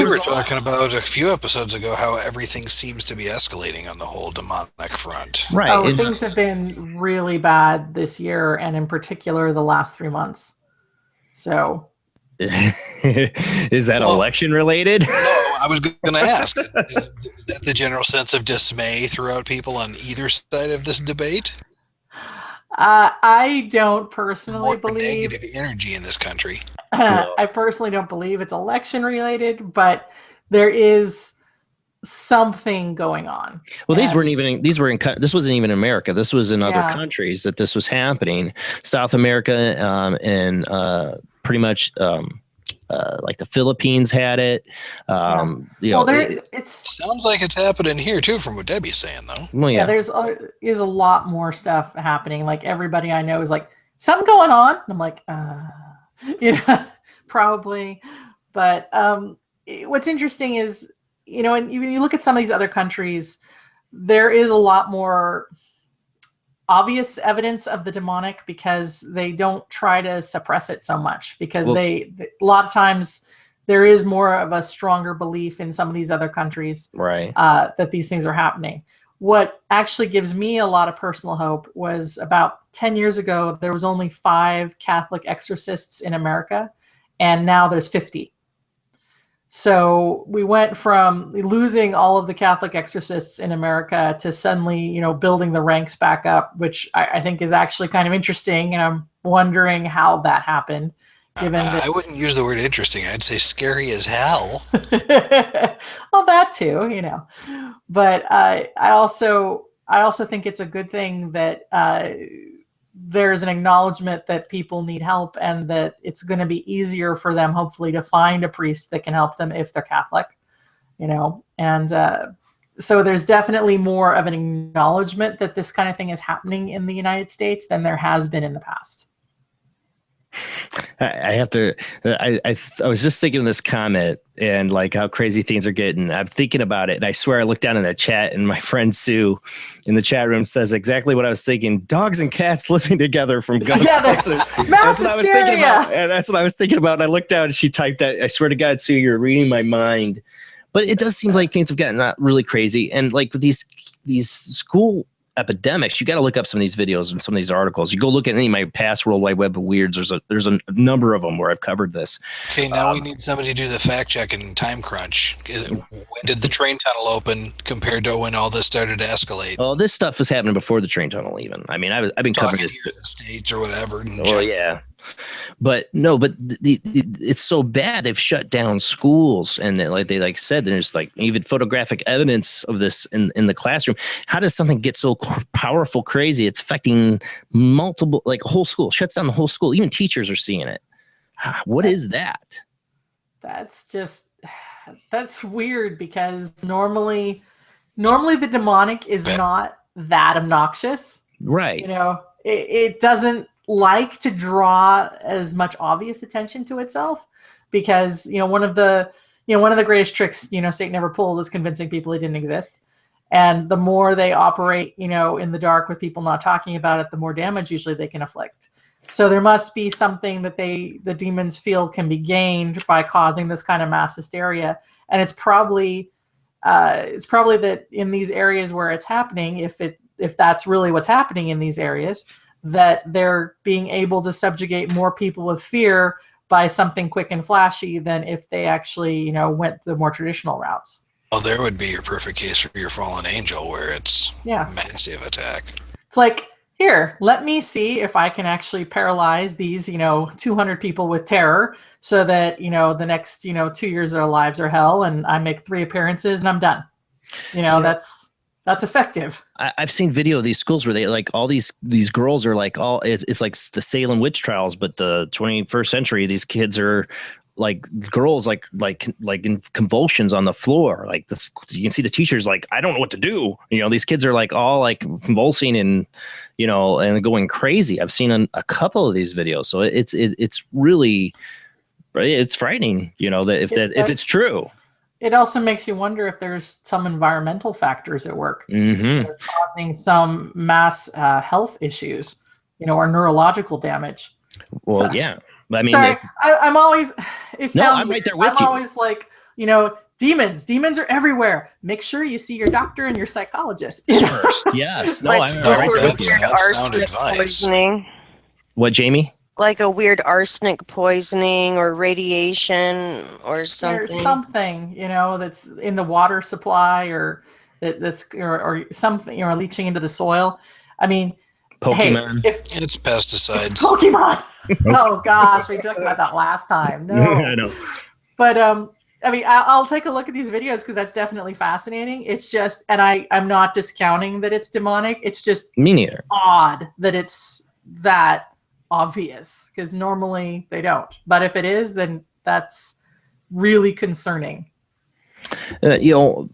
were talking about a few episodes ago how everything seems to be escalating on the whole demonic front. Right. Oh, things have been really bad this year, and in particular, the last 3 months. So, is that election related? No, I was going to ask. Is that the general sense of dismay throughout people on either side of this debate? I don't personally believe negative energy in this country. I personally don't believe it's election related, but there is something going on. Well, this wasn't even in America. This was in other countries that this was happening. South America, and pretty much the Philippines had it. It sounds like it's happening here too, from what Debbie's saying, though. Well, yeah, there's a lot more stuff happening. Everybody I know is something going on. I'm like, probably. But what's interesting is, and you look at some of these other countries, there is a lot more obvious evidence of the demonic because they don't try to suppress it so much, because a lot of times there is more of a stronger belief in some of these other countries, right, that these things are happening. What actually gives me a lot of personal hope was about 10 years ago, there was only 5 Catholic exorcists in America, and now there's 50. So we went from losing all of the Catholic exorcists in America to suddenly, building the ranks back up, which I think is actually kind of interesting. And I'm wondering how that happened. I wouldn't use the word interesting. I'd say scary as hell. Well, that too, But I also think it's a good thing that there's an acknowledgement that people need help, and that it's going to be easier for them, hopefully, to find a priest that can help them if they're Catholic, and so there's definitely more of an acknowledgement that this kind of thing is happening in the United States than there has been in the past. I have to. I was just thinking of this comment and how crazy things are getting. I'm thinking about it, and I swear I looked down in the chat, and my friend Sue in the chat room says exactly what I was thinking. Dogs and cats living together from Ghostbusters. Mass hysteria. And that's what I was thinking about. And I looked down, and she typed that. I swear to God, Sue, you're reading my mind. But it does seem like things have gotten not really crazy, and with these school epidemics, you got to look up some of these videos and some of these articles. You go look at any of my past World Wide Web of Weirds. There's a number of them where I've covered this. Okay, now we need somebody to do the fact check and time crunch. When did the train tunnel open compared to when all this started to escalate? Oh, this stuff was happening before the train tunnel even. I mean, I've been covering this here in the States or whatever. Well, yeah. But no, but it's so bad. They've shut down schools, and like they said, there's like even photographic evidence of this in the classroom. How does something get so powerful, crazy? It's affecting multiple, like a whole school, shuts down the whole school. Even teachers are seeing it. What is that? That's weird, because normally the demonic is not that obnoxious. Right. You know, it doesn't like to draw as much obvious attention to itself, because, you know, one of the greatest tricks, you know, Satan ever pulled was convincing people it didn't exist. And the more they operate, you know, in the dark with people not talking about it, the more damage usually they can inflict. So there must be something that the demons feel can be gained by causing this kind of mass hysteria. And it's probably that in these areas where it's happening, if that's really what's happening in these areas, that they're being able to subjugate more people with fear by something quick and flashy than if they actually, you know, went the more traditional routes. Well, there would be your perfect case for your fallen angel, where it's massive attack. It's like, here, let me see if I can actually paralyze these, you know, 200 people with terror, so that, you know, the next, you know, 2 years of their lives are hell, and I make 3 appearances and I'm done. You know, that's effective. I've seen video of these schools where they like all these girls are like it's like the Salem witch trials, but the 21st century. These kids are like girls like in convulsions on the floor. Like this, you can see the teachers like, I don't know what to do. You know, these kids are like all like convulsing and, you know, and going crazy. I've seen a couple of these videos, so it's really, it's frightening. You know, that if it's true. It also makes you wonder if there's some environmental factors at work that are causing some mass health issues, you know, or neurological damage. Well, so, yeah. I mean, sorry, I'm always. I'm right there with you. I'm always like, you know, demons are everywhere. Make sure you see your doctor and your psychologist first. Yes. No, like I'm right there with you. Sound advice. Poisoning. What, Jamie? Like a weird arsenic poisoning or radiation or something. There's something, you know, that's in the water supply, or that's or something, you know, leaching into the soil. I mean, Pokemon. Hey, it's pesticides. It's Pokemon. Oh gosh, we talked about that last time. No, I know. But I mean, I'll take a look at these videos because that's definitely fascinating. It's just, and I'm not discounting that it's demonic. It's just me neither. Odd that it's that obvious, because normally they don't. But if it is, then that's really concerning. You know,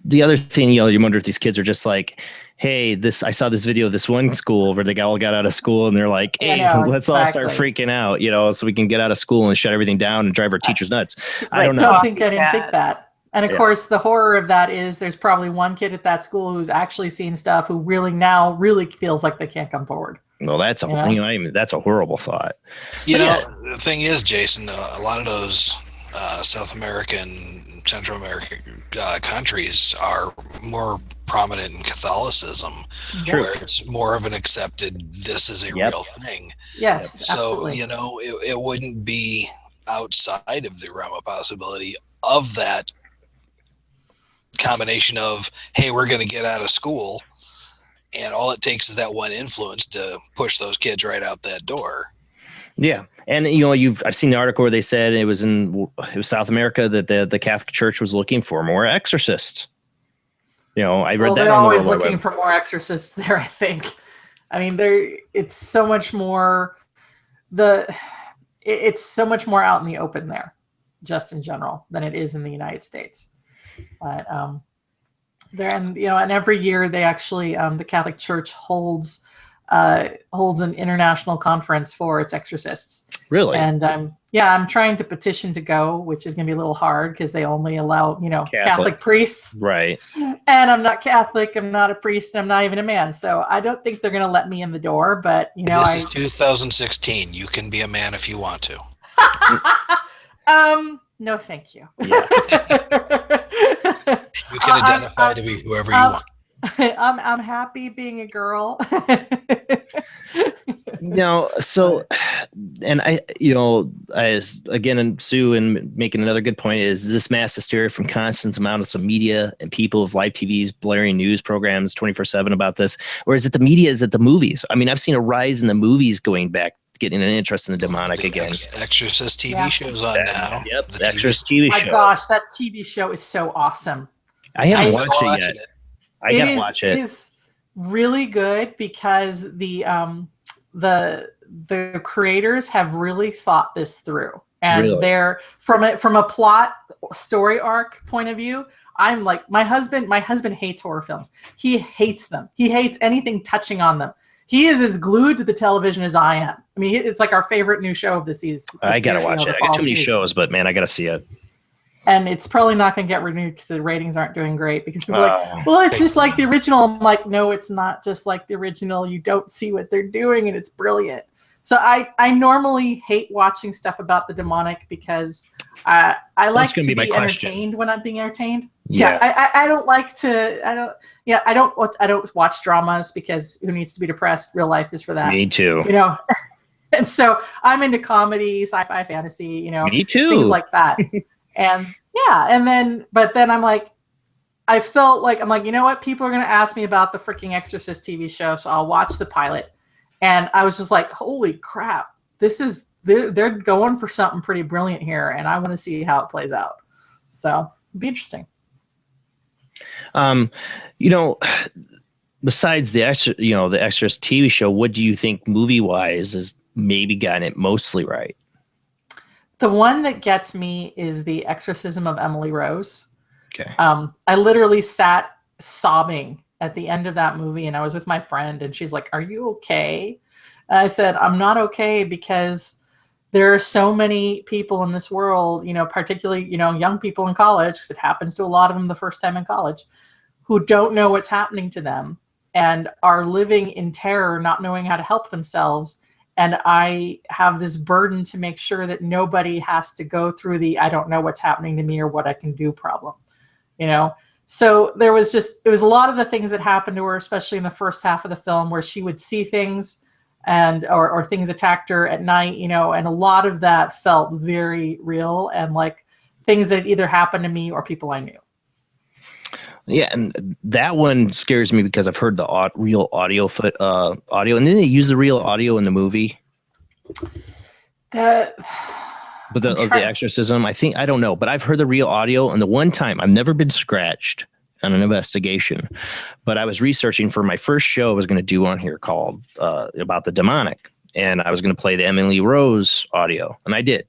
the other thing, you know, you wonder if these kids are just like, hey, I saw this video of this one school where they all got out of school and they're like, hey, let's all start freaking out, you know, so we can get out of school and shut everything down and drive our teachers nuts. I don't know. I didn't think that. And of course, the horror of that is there's probably one kid at that school who's actually seen stuff who really feels like they can't come forward. Well, that's that's a horrible thought. You know, the thing is, Jason, a lot of those South American, Central American countries are more prominent in Catholicism, where it's more of an accepted, this is a real thing. Yes, so absolutely. You know, it wouldn't be outside of the realm of possibility of that combination of, hey, we're going to get out of school, and all it takes is that one influence to push those kids right out that door. Yeah. And, you know, I've seen the article where they said it was South America that the Catholic Church was looking for more exorcists. You know, I read that. They're always looking for more exorcists there, I think. I mean, it's so much more it's so much more out in the open there, just in general, than it is in the United States. But and every year they actually the Catholic Church holds an international conference for its exorcists. Really? And I'm trying to petition to go, which is going to be a little hard because they only allow, Catholic priests. Right. And I'm not Catholic. I'm not a priest. I'm not even a man. So I don't think they're going to let me in the door. But, this is 2016. You can be a man if you want to. No, thank you. Yeah. You can identify to be whoever you want. I'm happy being a girl. So, and and Sue, and making another good point is this mass hysteria from constant amounts of media and people of live TVs blaring news programs 24/7 about this, or is it the media? Is it the movies? I mean, I've seen a rise in the movies going back getting an interest in the demonic again. Exorcist TV shows on now. Yep, the Exorcist TV show. My gosh, that TV show is so awesome. I haven't watched it yet. I gotta watch it. It is really good because the creators have really thought this through, and they're from a plot story arc point of view. I'm like, my husband hates horror films. He hates them. He hates anything touching on them. He is as glued to the television as I am. I mean, it's like our favorite new show of the season. I gotta watch it. I got too many shows, but man, I gotta see it. And it's probably not going to get renewed because the ratings aren't doing great. Because people are like, well, it's just like the original. I'm like, no, it's not just like the original. You don't see what they're doing, and it's brilliant. So I normally hate watching stuff about the demonic because I like to be entertained when I'm being entertained. Yeah, I don't like to. I don't watch dramas because who needs to be depressed? Real life is for that. Me too. You know. And so I'm into comedy, sci-fi, fantasy. You know, me too. Things like that. And but then I'm like, I'm like, you know what? People are going to ask me about the freaking Exorcist TV show. So I'll watch the pilot. And I was just like, holy crap. They're going for something pretty brilliant here. And I want to see how it plays out. So it'd be interesting. Besides the Exorcist TV show, what do you think movie wise has maybe gotten it mostly right? The one that gets me is The Exorcism of Emily Rose. Okay. I literally sat sobbing at the end of that movie, and I was with my friend, and she's like, "Are you okay?" And I said, "I'm not okay because there are so many people in this world, particularly, young people in college, because it happens to a lot of them the first time in college, who don't know what's happening to them and are living in terror, not knowing how to help themselves. And I have this burden to make sure that nobody has to go through the I don't know what's happening to me or what I can do problem, So it was a lot of the things that happened to her, especially in the first half of the film, where she would see things or things attacked her at night, and a lot of that felt very real and like things that either happened to me or people I knew. Yeah, and that one scares me because I've heard the real audio, and then they use the real audio in the movie. But the exorcism, I don't know, but I've heard the real audio, and the one time I've never been scratched on an investigation, but I was researching for my first show I was going to do on here called about the demonic, and I was going to play the Emily Rose audio, and I did.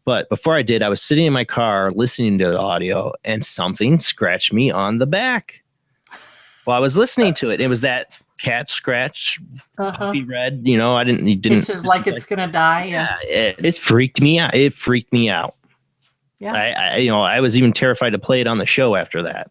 But before I did, I was sitting in my car listening to the audio, and something scratched me on the back while I was listening to it. It was that cat scratch, puppy red. I didn't. It's just like it's gonna die. Yeah, it freaked me out. It freaked me out. Yeah, I was even terrified to play it on the show after that.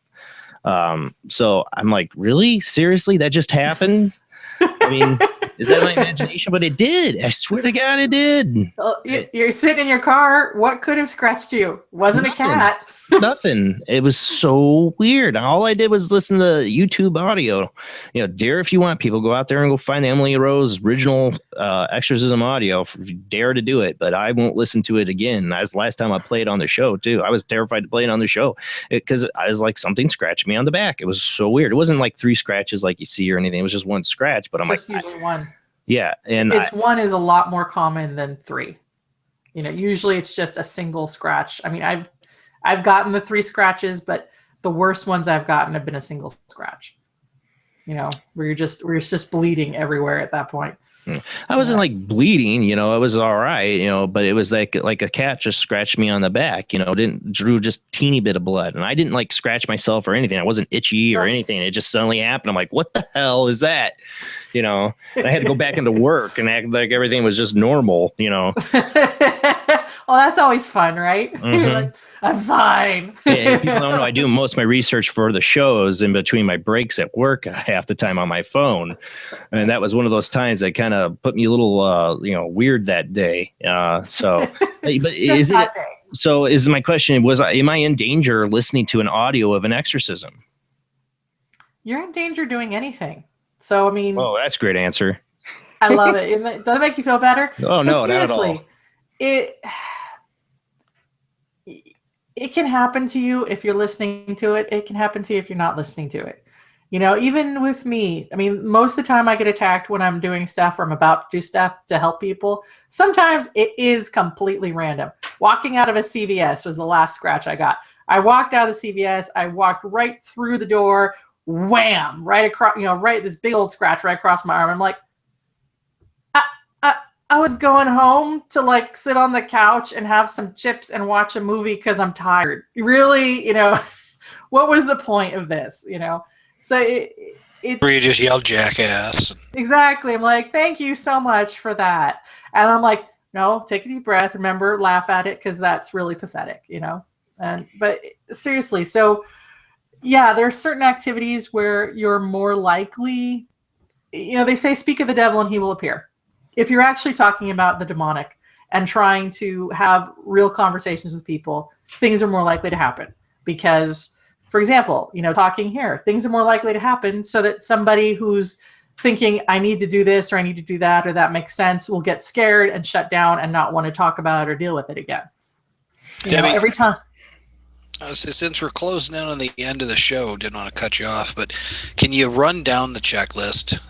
So I'm like, really, seriously, that just happened? I mean. Is that my imagination? But it did. I swear to God, it did. Well, you're sitting in your car. What could have scratched you? Wasn't Nothing. A cat. Nothing. It was so weird. All I did was listen to YouTube audio. Dare if you want, people, go out there and go find the Emily Rose original exorcism audio. If you dare to do it, but I won't listen to it again. That's the last time I played on the show too. I was terrified to play it on the show because I was like, something scratched me on the back. It was so weird. It wasn't like 3 scratches like you see or anything. It was just one scratch. But I'm just like, usually one. Yeah, and one is a lot more common than 3. Usually it's just a single scratch. I mean, I've gotten the 3 scratches, but the worst ones I've gotten have been a single scratch. Where you're just bleeding everywhere at that point. I wasn't like bleeding, it was all right, but it was like a cat just scratched me on the back, drew just teeny bit of blood, and I didn't like scratch myself or anything. I wasn't itchy or anything. It just suddenly happened. I'm like, what the hell is that? I had to go back into work and act like everything was just normal, Well, that's always fun, right? Mm-hmm. Like, I'm fine. Yeah, people don't know I do most of my research for the shows in between my breaks at work half the time on my phone. And that was one of those times that kind of put me a little, weird that day. So is my question, am I in danger listening to an audio of an exorcism? You're in danger doing anything. So, I mean. Oh, that's a great answer. I love it. Does it make you feel better? Oh, no, not at all. It can happen to you if you're listening to it. It can happen to you if you're not listening to it. You know, even with me, I mean, most of the time I get attacked when I'm doing stuff or I'm about to do stuff to help people. Sometimes it is completely random. Walking out of a CVS was the last scratch I got. I walked out of the CVS. I walked right through the door, wham, right across, right, this big old scratch right across my arm. I'm like, I was going home to like sit on the couch and have some chips and watch a movie because I'm tired. Really, what was the point of this, So Where you just yelled jackass. Exactly. I'm like, thank you so much for that. And I'm like, no, take a deep breath. Remember, laugh at it because that's really pathetic, But seriously, so yeah, there are certain activities where you're more likely, they say speak of the devil and he will appear. If you're actually talking about the demonic and trying to have real conversations with people, things are more likely to happen because, for example, talking here, things are more likely to happen so that somebody who's thinking, I need to do this or I need to do that or that makes sense, will get scared and shut down and not want to talk about it or deal with it again. Debbie, every time. Since we're closing in on the end of the show, didn't want to cut you off, but can you run down the checklist?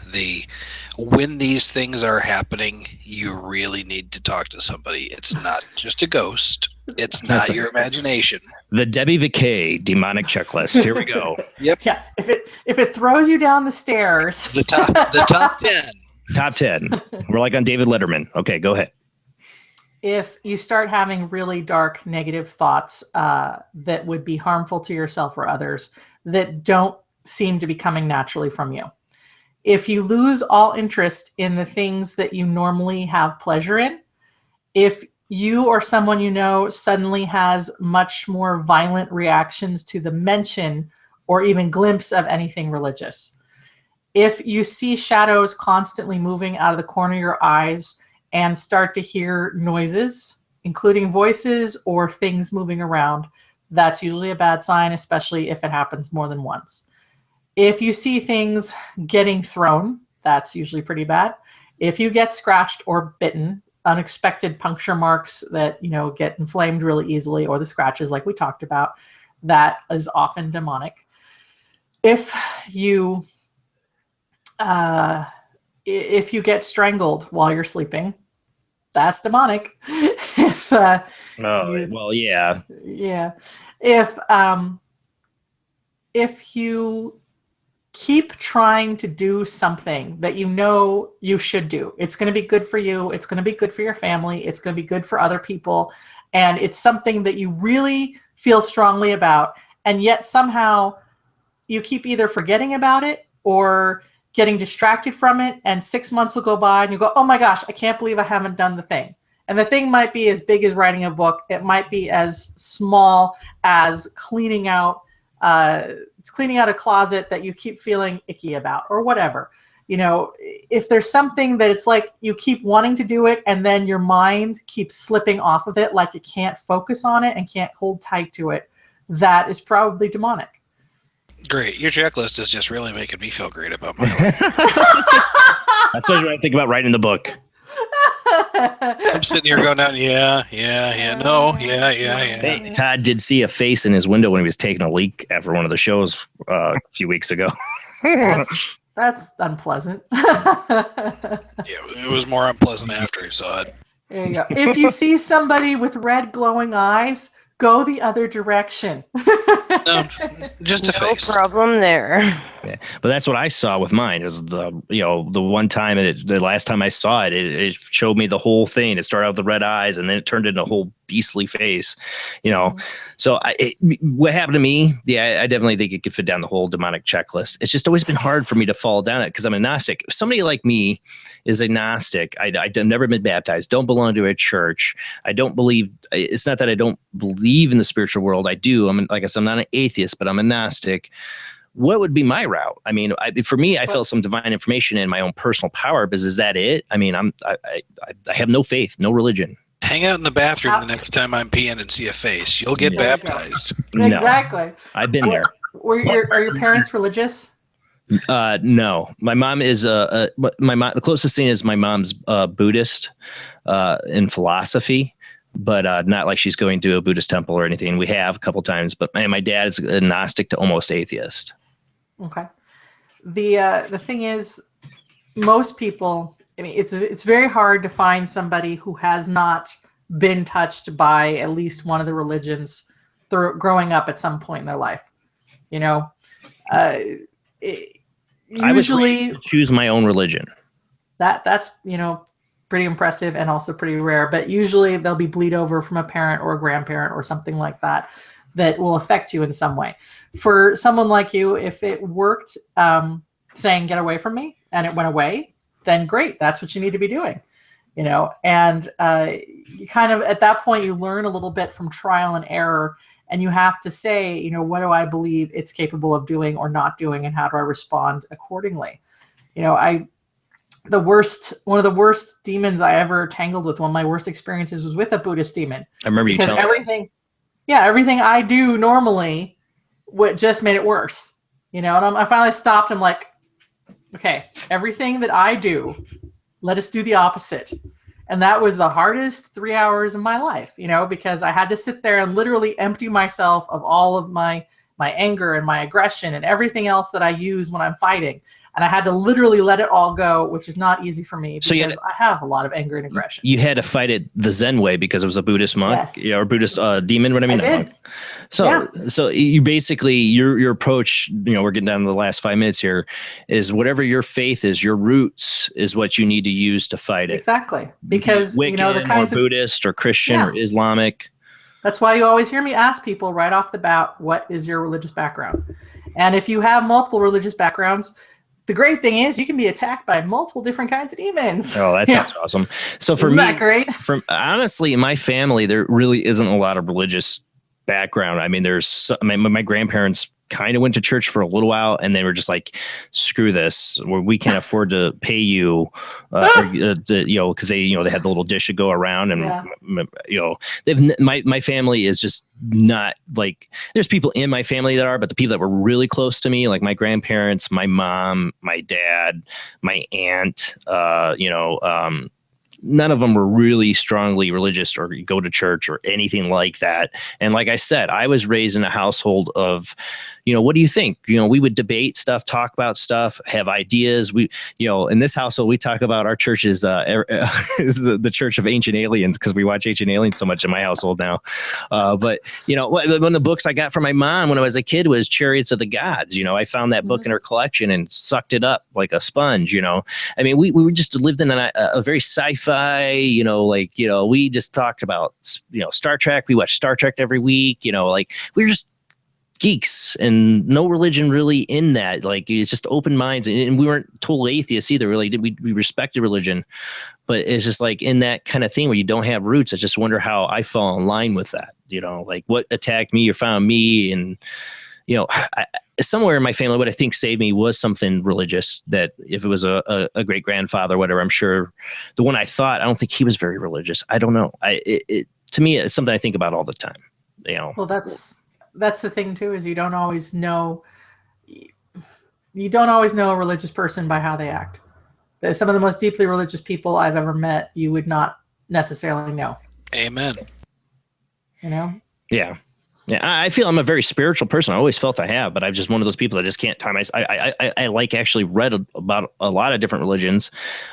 When these things are happening, you really need to talk to somebody. It's not just a ghost. It's not your imagination. The Debbie Viguie demonic checklist. Here we go. Yep. Yeah. If it throws you down the stairs. The top 10. Top 10. We're like on David Letterman. Okay, go ahead. If you start having really dark, negative thoughts that would be harmful to yourself or others that don't seem to be coming naturally from you. If you lose all interest in the things that you normally have pleasure in, if you or someone suddenly has much more violent reactions to the mention or even glimpse of anything religious, if you see shadows constantly moving out of the corner of your eyes and start to hear noises, including voices or things moving around, that's usually a bad sign, especially if it happens more than once. If you see things getting thrown, that's usually pretty bad. If you get scratched or bitten, unexpected puncture marks that, get inflamed really easily, or the scratches like we talked about, that is often demonic. If you get strangled while you're sleeping, that's demonic. Well, yeah. Yeah. If you keep trying to do something that you should do, it's going to be good for you. It's going to be good for your family. It's going to be good for other people. And it's something that you really feel strongly about. And yet somehow you keep either forgetting about it or getting distracted from it. And 6 months will go by and you go, oh my gosh, I can't believe I haven't done the thing. And the thing might be as big as writing a book. It might be as small as cleaning out a closet that you keep feeling icky about or whatever. If there's something that it's like you keep wanting to do it and then your mind keeps slipping off of it, like you can't focus on it and can't hold tight to it, that is probably demonic. Great. Your checklist is just really making me feel great about my life. That's what I think about writing the book. I'm sitting here going down, yeah. Hey, Todd did see a face in his window when he was taking a leak after one of the shows a few weeks ago. That's unpleasant. Yeah, it was more unpleasant after he saw it. There you go. If you see somebody with red glowing eyes, go the other direction. No, just a face. No problem there. Yeah, but that's what I saw with mine. It was the one time, the last time I saw it, it showed me the whole thing. It started out with the red eyes, and then it turned into a whole beastly face. So what happened to me? Yeah, I definitely think it could fit down the whole demonic checklist. It's just always been hard for me to fall down it because I'm a Gnostic. If somebody like me is a Gnostic, I've never been baptized, don't belong to a church. I don't believe. It's not that I don't believe in the spiritual world. I do. Like I said, I'm not an atheist, but I'm a Gnostic. What would be my route? I mean, for me, I felt some divine information in my own personal power. But is that it? I mean, I have no faith, no religion. Hang out in the bathroom the next time I'm peeing and see a face. You'll get baptized. No, exactly. I've been there. Are your parents religious? No, my mom is the closest thing is my mom's Buddhist in philosophy. But not like she's going to a Buddhist temple or anything. We have a couple times, but my dad is agnostic to almost atheist. Okay. the thing is, most people, I mean, it's very hard to find somebody who has not been touched by at least one of the religions growing up at some point in their life. You know, usually I would choose my own religion. That's pretty impressive and also pretty rare. But usually there'll be bleed over from a parent or a grandparent or something like that will affect you in some way. For someone like you, if it worked, saying "get away from me" and it went away, then great. That's what you need to be doing. And you kind of, at that point, you learn a little bit from trial and error, and you have to say, what do I believe it's capable of doing or not doing, and how do I respond accordingly? One of the worst demons I ever tangled with, one of my worst experiences was with a Buddhist demon. I remember you telling me. Everything I do normally just made it worse, and I finally stopped. I'm like, okay, everything that I do, let us do the opposite. And that was the hardest 3 hours of my life, because I had to sit there and literally empty myself of all of my anger and my aggression and everything else that I use when I'm fighting. And I had to literally let it all go, which is not easy for me because I have a lot of anger and aggression. You had to fight it the Zen way because it was a Buddhist monk, or Buddhist demon. What I mean, I did. So you basically, your approach, we're getting down to the last 5 minutes here, is whatever your faith is, your roots is what you need to use to fight it. Exactly, because Wiccan, the kinds or Buddhist or Christian or Islamic. That's why you always hear me ask people right off the bat, what is your religious background? And if you have multiple religious backgrounds, the great thing is you can be attacked by multiple different kinds of demons. Oh, that sounds awesome. So for Isn't me, that great? Honestly, in my family, there really isn't a lot of religious background. I mean, my grandparents kind of went to church for a little while, and they were just like, screw this, we can't afford to pay you, because they had the little dish to go around, and my family is just not like, there's people in my family that are, but the people that were really close to me, like my grandparents, my mom, my dad, my aunt, none of them were really strongly religious or go to church or anything like that. And like I said, I was raised in a household of, what do you think? We would debate stuff, talk about stuff, have ideas. We, in this household, we talk about our church is the Church of Ancient Aliens, because we watch Ancient Aliens so much in my household now. But one of the books I got from my mom when I was a kid was Chariots of the Gods. I found that book in her collection and sucked it up like a sponge. I mean, we just lived in a very sci-fi. We just talked about Star Trek. We watched Star Trek every week. We were just geeks, and no religion really in that. Like, it's just open minds, and we weren't total atheists either. Really, we respected religion, but it's just like in that kind of thing where you don't have roots. I just wonder how I fall in line with that. Like what attacked me or found me, and somewhere in my family, what I think saved me was something religious. That if it was a great grandfather, whatever, I'm sure the one I don't think he was very religious. I don't know. To me, it's something I think about all the time. Well, that's the thing too, is you don't always know a religious person by how they act. Some of the most deeply religious people I've ever met, you would not necessarily know. Amen. Yeah. I feel I'm a very spiritual person. I always felt I have, but I'm just one of those people that just can't time. I like actually read about a lot of different religions.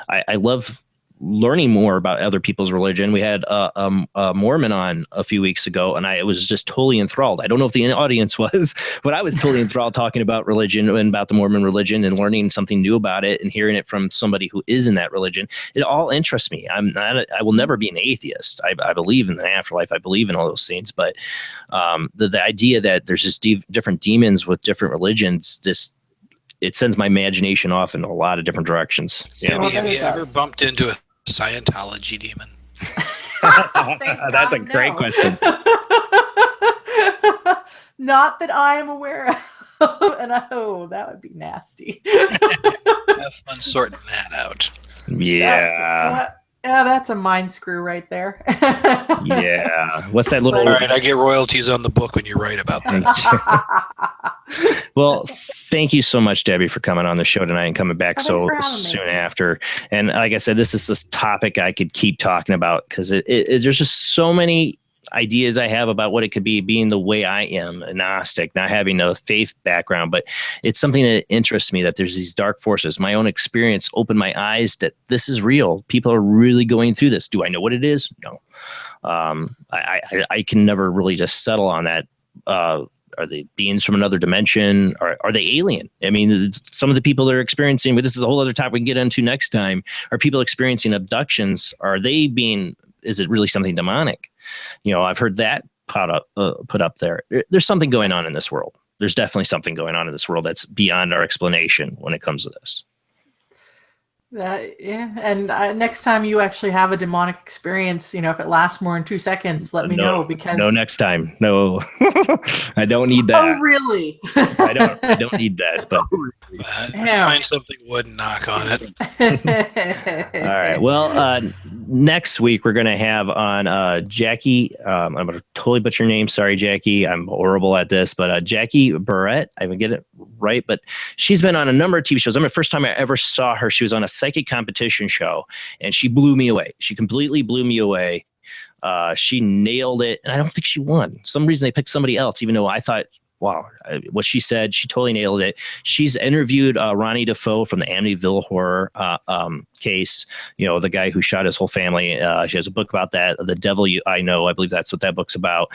I love learning more about other people's religion. We had a Mormon on a few weeks ago, and I was just totally enthralled. I don't know if the audience was, but I was totally enthralled talking about religion and about the Mormon religion and learning something new about it and hearing it from somebody who is in that religion. It all interests me. I will never be an atheist. I believe in the afterlife. I believe in all those things, but the idea that there's just different demons with different religions, it sends my imagination off in a lot of different directions. Debbie, have you ever bumped into a Scientology demon? That's a great question. Not that I am aware of, and that would be nasty. Have fun sorting that out. Yeah. That's a mind screw right there. Yeah. What's that little? All right, I get royalties on the book when you write about that. Well, thank you so much, Debbie, for coming on the show tonight and coming back so soon after. And like I said, this is this topic I could keep talking about because there's just so many ideas I have about what it could be, being the way I am, agnostic, not having a faith background, but it's something that interests me, that there's these dark forces. My own experience opened my eyes that this is real. People are really going through this. Do I know what it is? No. I can never really just settle on that. Are they beings from another dimension? Are they alien? I mean, some of the people that are experiencing, but this is a whole other topic we can get into next time, are people experiencing abductions? Is it really something demonic? I've heard that put up there. There's something going on in this world. There's definitely something going on in this world that's beyond our explanation when it comes to this. Yeah, and next time you actually have a demonic experience, if it lasts more than 2 seconds, let me know, because no, next time, no, I don't need that. Oh, really? I don't need that. But find something wood and knock on it. All right. Well, next week we're gonna have on Jackie. I'm gonna totally butcher your name. Sorry, Jackie. I'm horrible at this, but Jackie Barrett. I would get it right, but she's been on a number of TV shows. I mean, the first time I ever saw her, she was on a psychic competition show, and she blew me away. She completely blew me away. She nailed it, and I don't think she won. For some reason they picked somebody else, even though I thought, wow, what she said, she totally nailed it. She's interviewed Ronnie Defoe from the Amityville horror case, the guy who shot his whole family. She has a book about that, The Devil I Know. I believe that's what that book's about.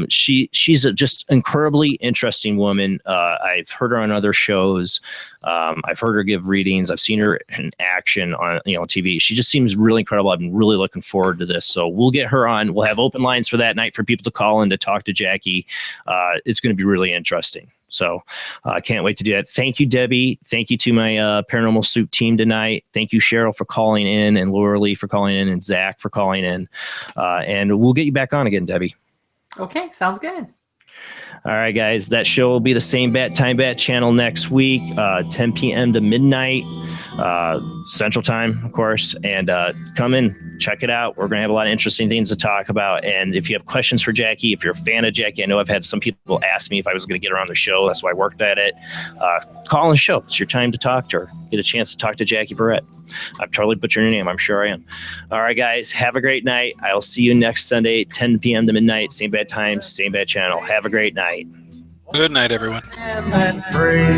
She's a just incredibly interesting woman. I've heard her on other shows. I've heard her give readings. I've seen her in action on TV. She just seems really incredible. I've been really looking forward to this. So we'll get her on. We'll have open lines for that night for people to call in to talk to Jackie. It's going to be really interesting. So I can't wait to do that. Thank you, Debbie. Thank you to my Paranormal Soup team tonight. Thank you, Cheryl, for calling in, and Laura Lee for calling in, and Zach for calling in. And we'll get you back on again, Debbie. Okay, sounds good. All right, guys. That show will be the same Time Bat channel next week, 10 p.m. to midnight Central Time, of course. And come in, check it out. We're going to have a lot of interesting things to talk about. And if you have questions for Jackie, if you're a fan of Jackie, I know I've had some people ask me if I was going to get her on the show. That's why I worked at it. Call on the show. It's your time to talk to her. Get a chance to talk to Jackie Barrett. I've totally butchered your name. I'm sure I am. All right, guys. Have a great night. I'll see you next Sunday, 10 p.m. to midnight. Same bad time, same bad channel. Have a great night. Good night, everyone. And that phrase,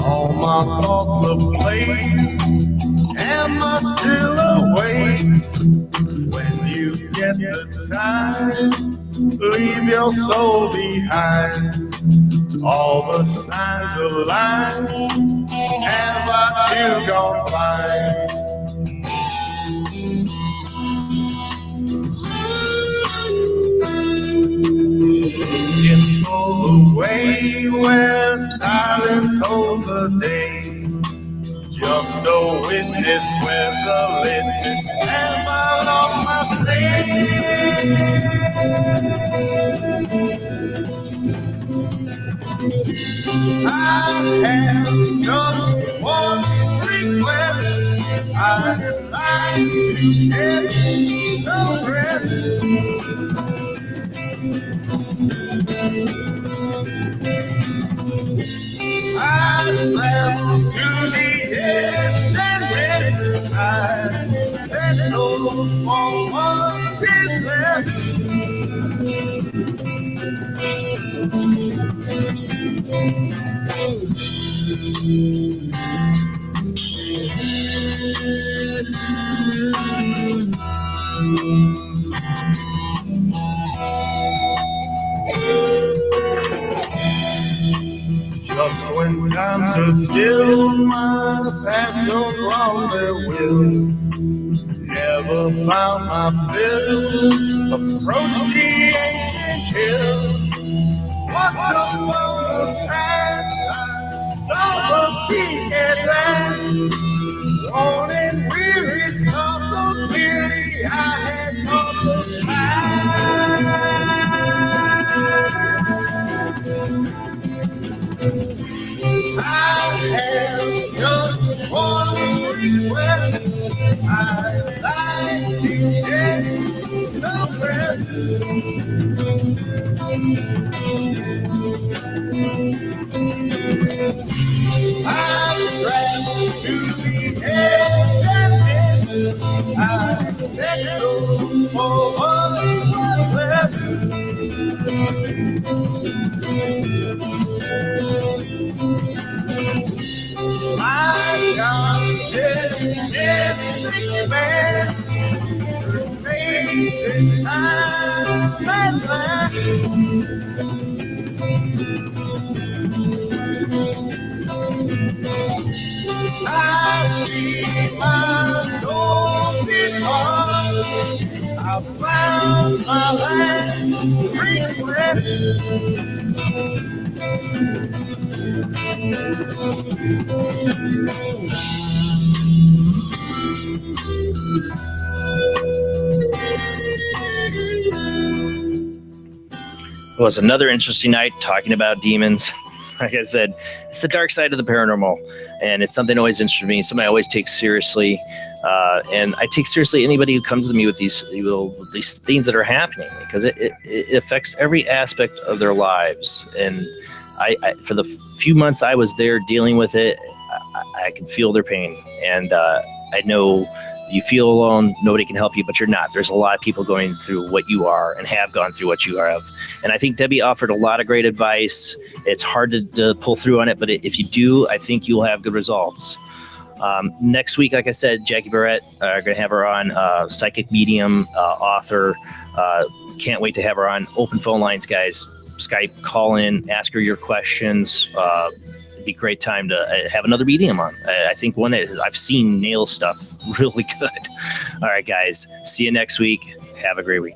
all my thoughts of place. Am I still awake? When you get the time, leave your soul behind. All the signs of life, have I too gone blind? In full away where silence holds a day, just a witness with a litmus. Have I lost my slave? I have just one request. I'd like to get the rest. I travel to the edge and rest. I settle for what is left. Just when time stood still, my passion lost their will. Never found my fill, approached the ancient hill. What the world was past, I saw the peak at last. Worn and weary, saw so clearly, I had come to pass. I have just one request. I'd like to get the rest. I travel to the edge and miss. I settle for what wasted time at last. I see my soul because I found my last regret. It was another interesting night talking about demons. Like I said, it's the dark side of the paranormal, and it's something that always interests me. Something I always take seriously, and I take seriously anybody who comes to me with these things that are happening, because it affects every aspect of their lives. And I for the few months I was there dealing with it, I can feel their pain, and I know you feel alone. Nobody can help you, but you're not. There's a lot of people going through what you are and have gone through what you have. And I think Debbie offered a lot of great advice. It's hard to pull through on it, but if you do, I think you'll have good results. Next week, like I said, Jackie Barrett, are going to have her on, psychic medium, author. Can't wait to have her on. Open phone lines, guys. Skype, call in, ask her your questions. It'd be a great time to have another medium on. I think one that I've seen nail stuff really good. All right, guys. See you next week. Have a great week.